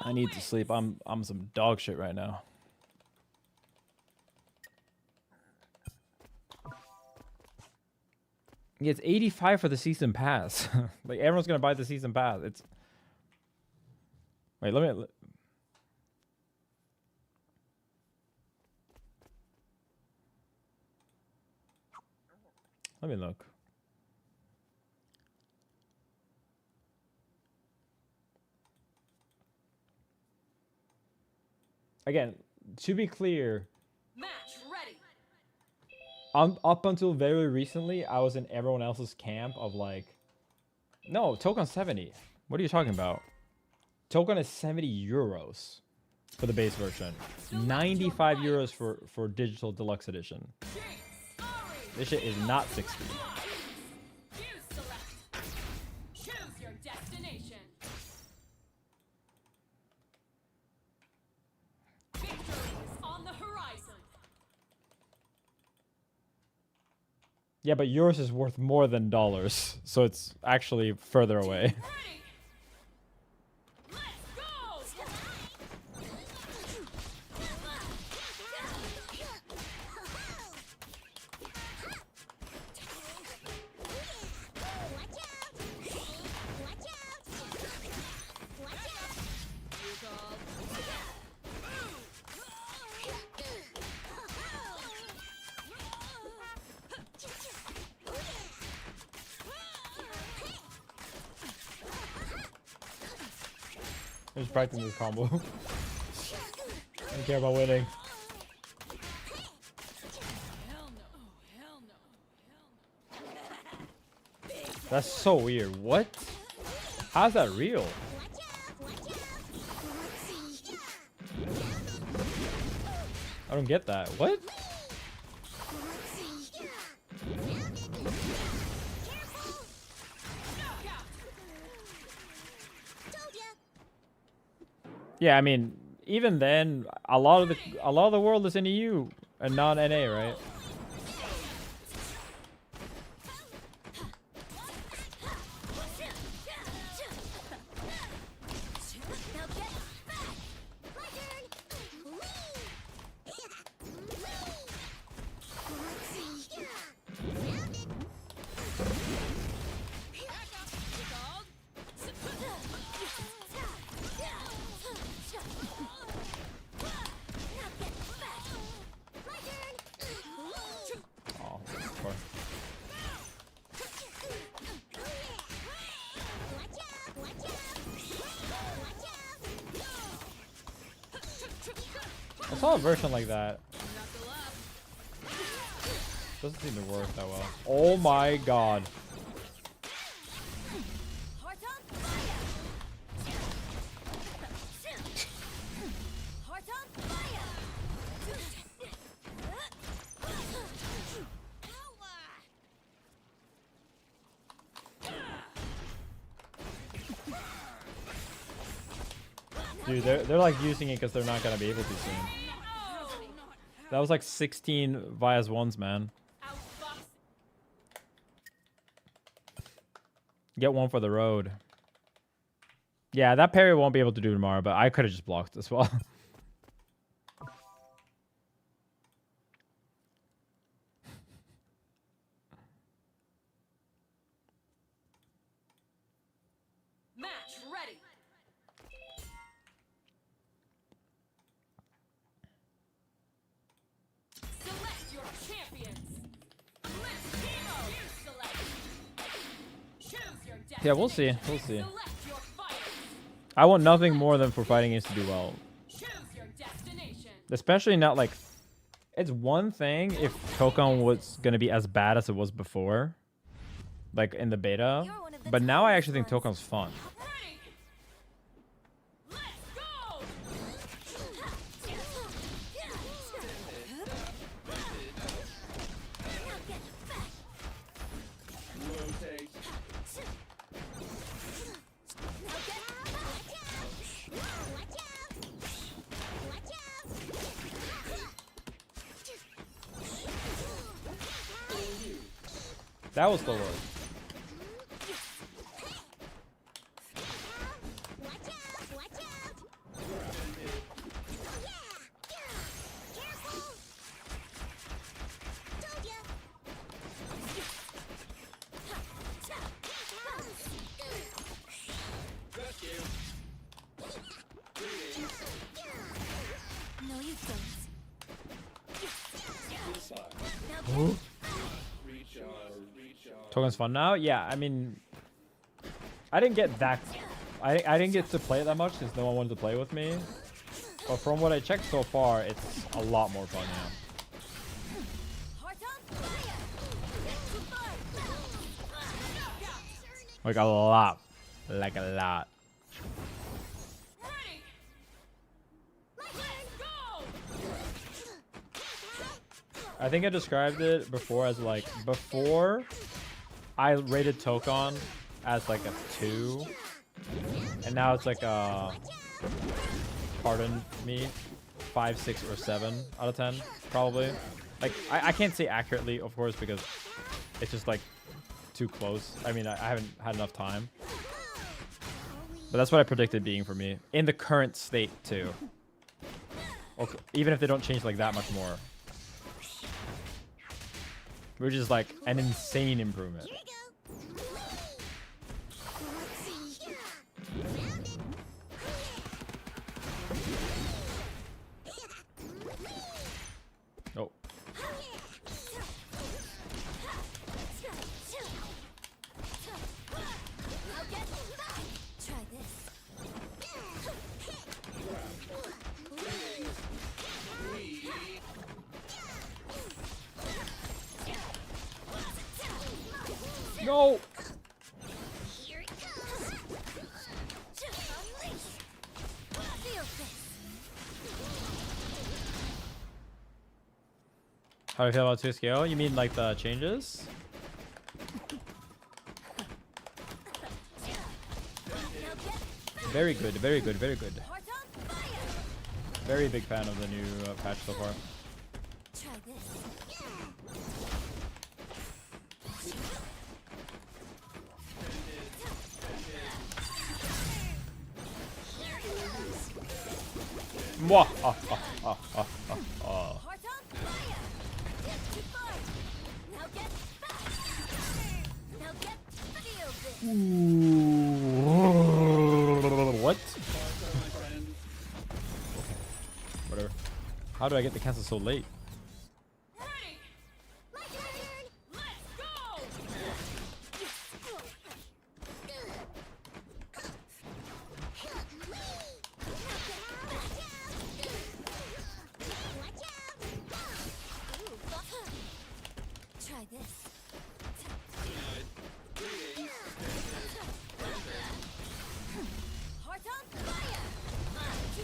Speaker 1: I need to sleep. I'm some dog shit right now. Yeah, it's 85 for the season pass. Like everyone's gonna buy the season pass. It's wait, let me look. Again, to be clear,
Speaker 2: Match ready.
Speaker 1: up until very recently, I was in everyone else's camp of like, no, Token's 70. What are you talking about? Token is 70 euros for the base version, 95 euros for digital deluxe edition.
Speaker 2: Jinx, Ari,
Speaker 1: This shit is not 60.
Speaker 2: you select. Choose your destination. Victory is on the horizon.
Speaker 1: Yeah, but yours is worth more than dollars, so it's actually further away.
Speaker 2: Ready. Let's go.
Speaker 1: I'm just practicing this combo. I don't care about winning.
Speaker 2: Hell no. Hell no. Hell no.
Speaker 1: That's so weird. What? How's that real? I don't get that. What? Yeah, I mean, even then, a lot of the world is in EU and non-NA, right? Oh, of course. I saw a version like that. Doesn't seem to work that well. Oh my god.
Speaker 4: Heart on fire! Heart on fire!
Speaker 1: Dude, they're like using it because they're not gonna be able to soon. That was like 16 Vias ones, man.
Speaker 2: Outbox.
Speaker 1: Get one for the road. Yeah, that parry won't be able to do tomorrow, but I could have just blocked as well.
Speaker 2: Match ready. Select your champions. Let's hero. You select. Choose your destination.
Speaker 1: Yeah, we'll see. We'll see.
Speaker 2: Select your fighters.
Speaker 1: I want nothing more than for fighting games to do well.
Speaker 2: Choose your destination.
Speaker 1: Especially not like... It's one thing if Tokon was going to be as bad as it was before. Like in the beta.
Speaker 4: You're one of the
Speaker 1: But now I
Speaker 4: tallest
Speaker 1: actually think
Speaker 4: ones.
Speaker 1: Tokon's fun.
Speaker 2: Ready. Let's go.
Speaker 1: That was the word. Token's fun now. Yeah, I mean, I didn't get that. I didn't get to play it that much since no one wanted to play with me. But from what I checked so far, it's a lot more fun now.
Speaker 4: Heart on fire! Get to fight!
Speaker 1: Like a lot. Like a lot.
Speaker 2: Ready. Let's go.
Speaker 1: I think I described it before as like, before I rated Tokon as like a 2. And now it's like a, pardon me, 5, 6, or 7 out of 10, probably. Like, I can't say accurately, of course, because it's just like too close. I mean, I haven't had enough time. But that's what I predicted being for me. In the current state, too. Okay, even if they don't change like that much more. Which is like an insane improvement.
Speaker 4: Here we go.
Speaker 1: Oh.
Speaker 4: Try this.
Speaker 1: No!
Speaker 4: Here it comes. Unleash. Feel this.
Speaker 1: How do you feel about 2 scale? You mean like the changes? Very good, very good, very good.
Speaker 4: Heart on fire.
Speaker 1: Very big fan of the new patch so far.
Speaker 4: Try this.
Speaker 1: Mwah!
Speaker 4: Heart on fire. Get to fight. Now get back. Now get feel this.
Speaker 1: What? Whatever. How do I get the cancel so late?
Speaker 2: Ready.
Speaker 4: My turn.
Speaker 2: Let's go.
Speaker 4: Try this. Heart on fire. To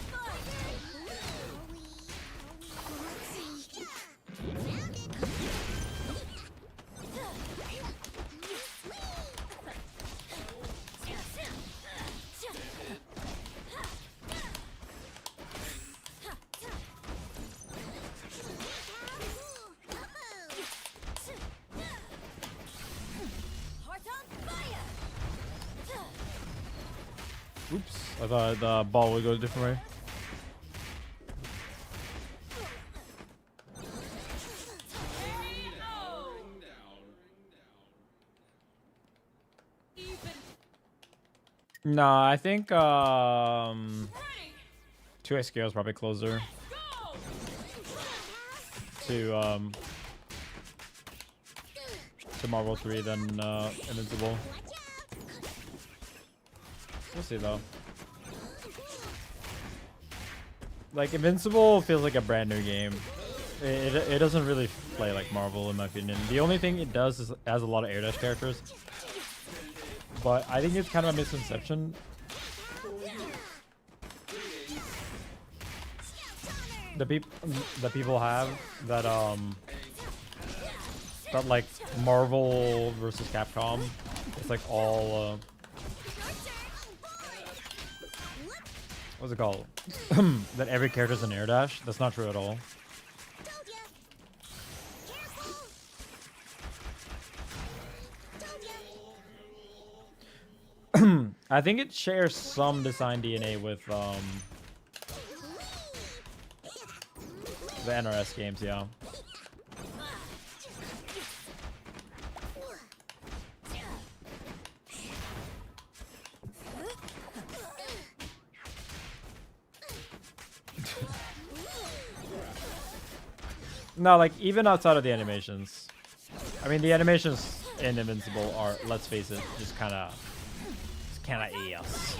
Speaker 4: Heart on fire.
Speaker 1: Oops. I thought the ball would go a different way.
Speaker 2: Even.
Speaker 1: No, I think
Speaker 2: Ready.
Speaker 1: 2 scale is probably closer
Speaker 2: Go.
Speaker 1: to Marvel 3 than Invincible. We'll see though. Like Invincible feels like a brand new game. It doesn't really play like Marvel in my opinion. The only thing it does is it has a lot of air dash characters. But I think it's kind of a misconception. The people have that that like Marvel versus Capcom. It's like all what's it called? That every character's an air dash. That's not true at all. I think it shares some design DNA with the NRS games, yeah. No, like even outside of the animations. I mean, the animations in Invincible are, let's face it, just kind of ass.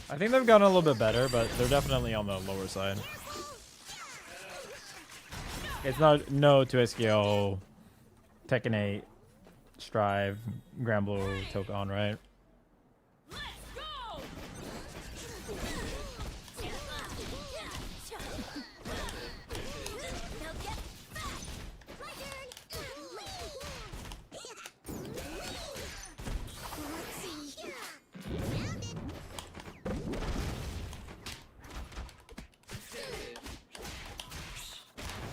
Speaker 1: I think they've gotten a little bit better, but they're definitely on the lower side. It's not no 2SKO, Tekken 8, Strive, Granblue, Tokon, right?
Speaker 2: Let's go!
Speaker 4: Now get back! My turn!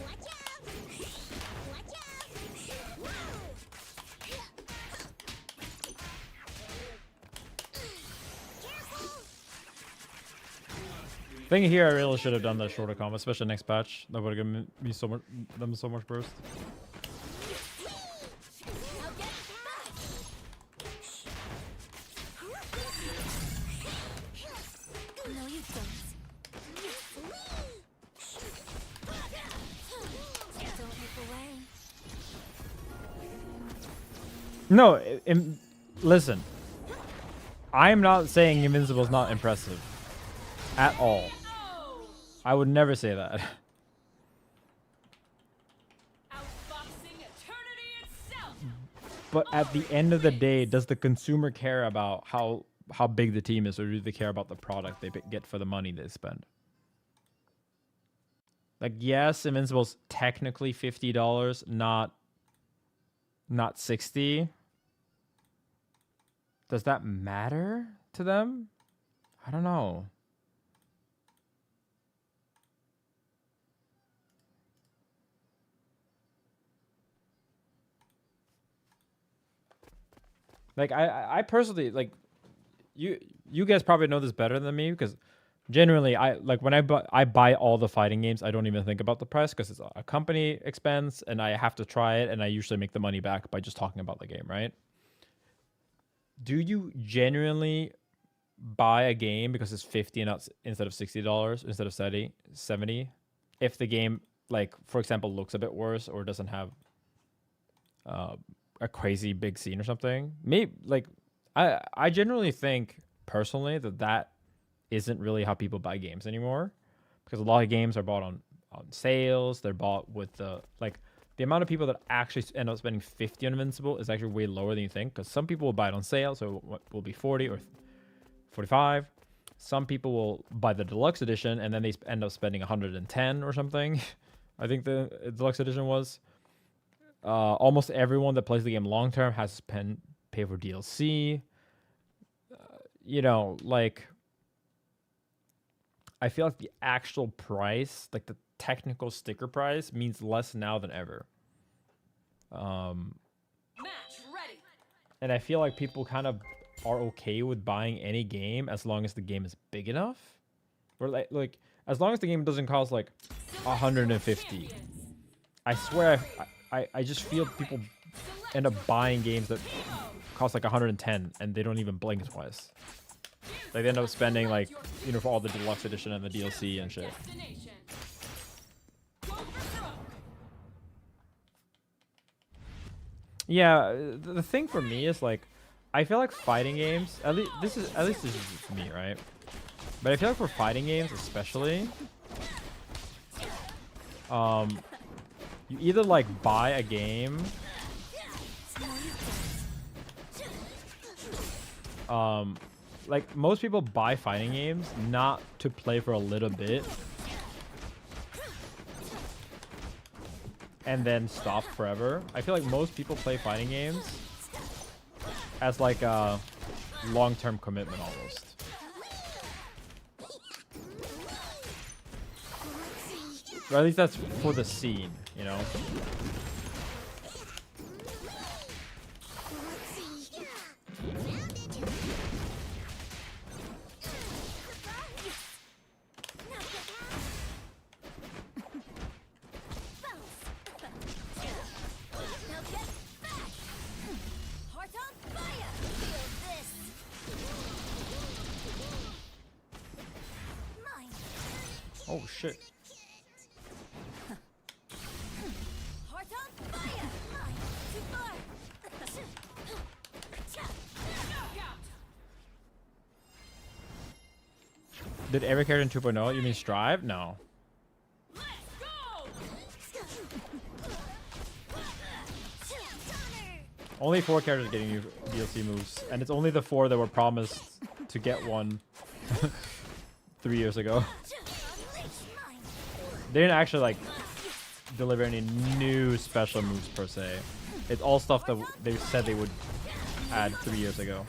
Speaker 4: Watch out! Watch out! Careful!
Speaker 1: Thing here, I really should have done the shorter combo, especially next patch. That would have given me so much, them so much burst.
Speaker 4: Now get back! No, you don't. Don't move away.
Speaker 1: No, listen. I am not saying Invincible is not impressive. At all.
Speaker 2: Oh!
Speaker 1: I would never say that.
Speaker 2: Outboxing eternity itself!
Speaker 1: But at the end of the day, does the consumer care about how big the team is, or do they care about the product they get for the money they spend? Like, yes, Invincible's technically $50, not 60. Does that matter to them? I don't know. Like, I personally, like, you guys probably know this better than me, because generally when I buy all the fighting games, I don't even think about the price, because it's a company expense and I have to try it, and I usually make the money back by just talking about the game, right? Do you genuinely buy a game because it's 50 and instead of $60 instead of 70 if the game, like, for example, looks a bit worse or doesn't have a crazy big scene or something? Maybe, like, I generally think personally that isn't really how people buy games anymore, because a lot of games are bought on sales. They're bought with the amount of people that actually end up spending 50 on Invincible is actually way lower than you think, because some people will buy it on sale, so it will be 40 or 45. Some people will buy the deluxe edition and then they end up spending 110 or something. I think the deluxe edition was. Almost everyone that plays the game long term has to pay for DLC. You know, like, I feel like the actual price, like the technical sticker price, means less now than ever.
Speaker 2: Match ready!
Speaker 1: And I feel like people kind of are okay with buying any game as long as the game is big enough, or like as long as the game doesn't cost like 150. I swear, I just feel people end up buying games that cost like 110 and they don't even blink twice. Like, they end up spending, like, you know, for all the deluxe edition and the DLC and shit. Yeah, the thing for me is, like, I feel like fighting games, at least this is for me, right? But I feel like for fighting games especially, you either like buy a game, like, most people buy fighting games not to play for a little bit and then stop forever. I feel like most people play fighting games as like a long-term commitment almost. Or at least that's for the scene, you know?
Speaker 4: Mine.
Speaker 1: Oh shit. Did every character in 2.0? You mean Strive? No.
Speaker 2: Let's go!
Speaker 1: Only 4 characters getting new DLC moves, and it's only the 4 that were promised to get one 3 years ago. They didn't actually like deliver any new special moves per se. It's all stuff that they said they would add 3 years ago.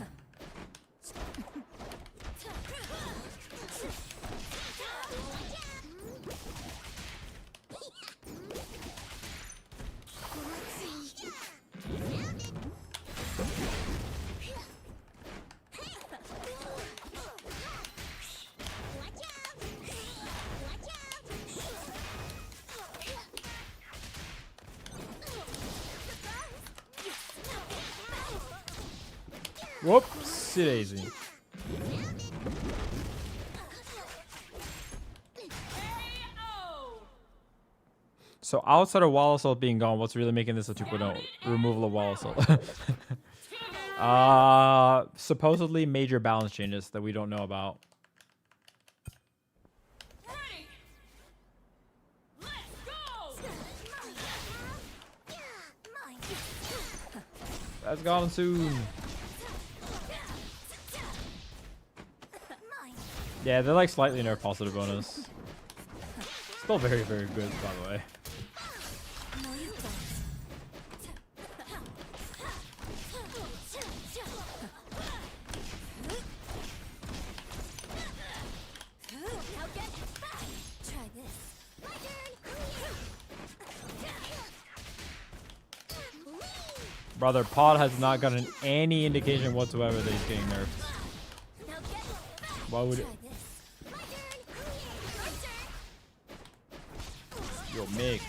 Speaker 1: Whoops, daisy. So outside of wall assault being gone, what's really making this a 2.0? Removal of wall assault. Supposedly major balance changes that we don't know about.
Speaker 2: Ready. Let's go!
Speaker 1: That's gone soon. Yeah, they're like slightly nerf positive bonus. Still very, very good, by the way. Brother, Pod has not gotten any indication whatsoever that he's getting nerfed. Why would it? Yo, mix.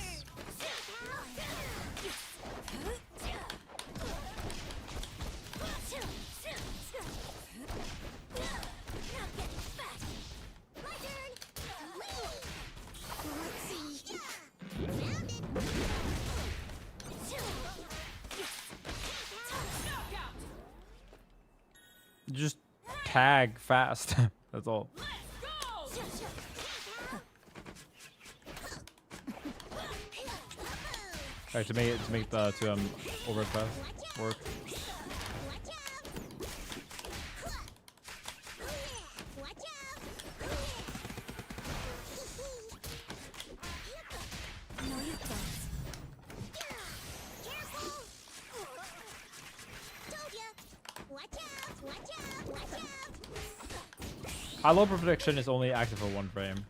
Speaker 1: Just tag fast. That's all. Alright, to make the overpass work. High low protection is only active for 1 frame.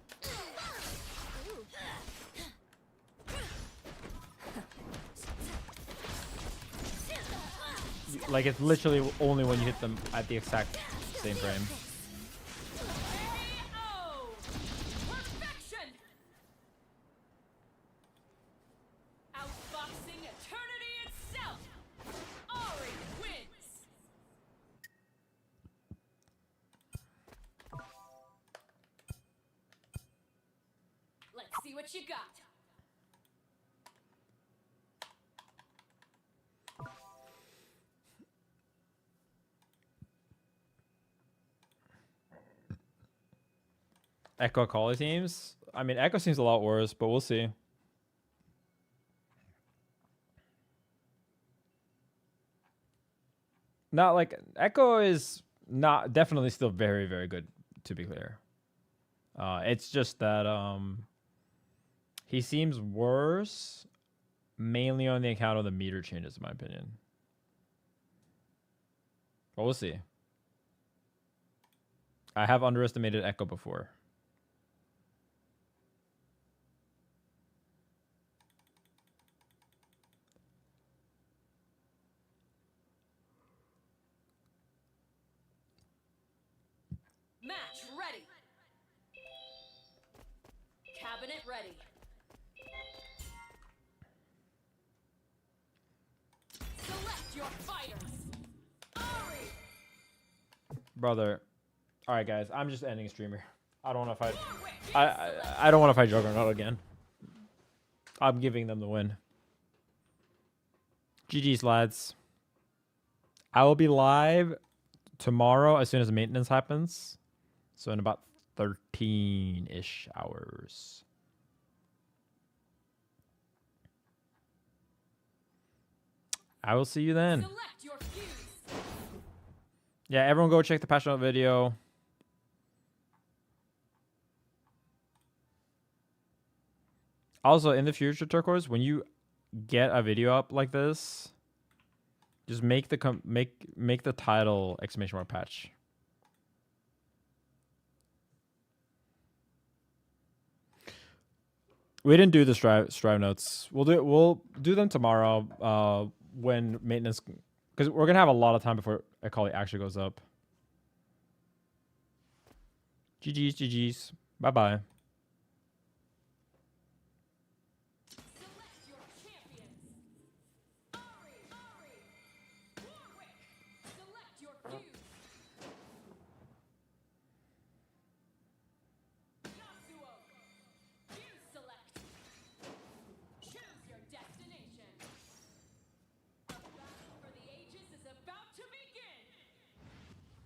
Speaker 1: Like it's literally only when you hit them at the exact same frame.
Speaker 2: Perfection. Outboxing eternity itself. Ari wins. Let's see what you got.
Speaker 1: Echo Akali teams? I mean, Echo seems a lot worse, but we'll see. Not like Echo is not definitely still very, very good, to be clear. It's just that he seems worse mainly on the account of the meter changes, in my opinion. But we'll see. I have underestimated Echo before.
Speaker 2: Match ready. Cabinet ready. Select your fighters. Ari.
Speaker 1: Brother. All right, guys. I'm just ending streamer. I don't want to fight. I don't want to fight Juggernaut again. I'm giving them the win. GG's, lads. I will be live tomorrow as soon as maintenance happens. So in about 13-ish hours. I will see you then.
Speaker 2: Select your fuse.
Speaker 1: Yeah, everyone go check the patch note video. Also, in the future, Turquoise, when you get a video up like this, just make the make the title exclamation mark patch. We didn't do the strive notes. We'll do them tomorrow when maintenance, because we're gonna have a lot of time before Akali actually goes up. GG's. Bye bye.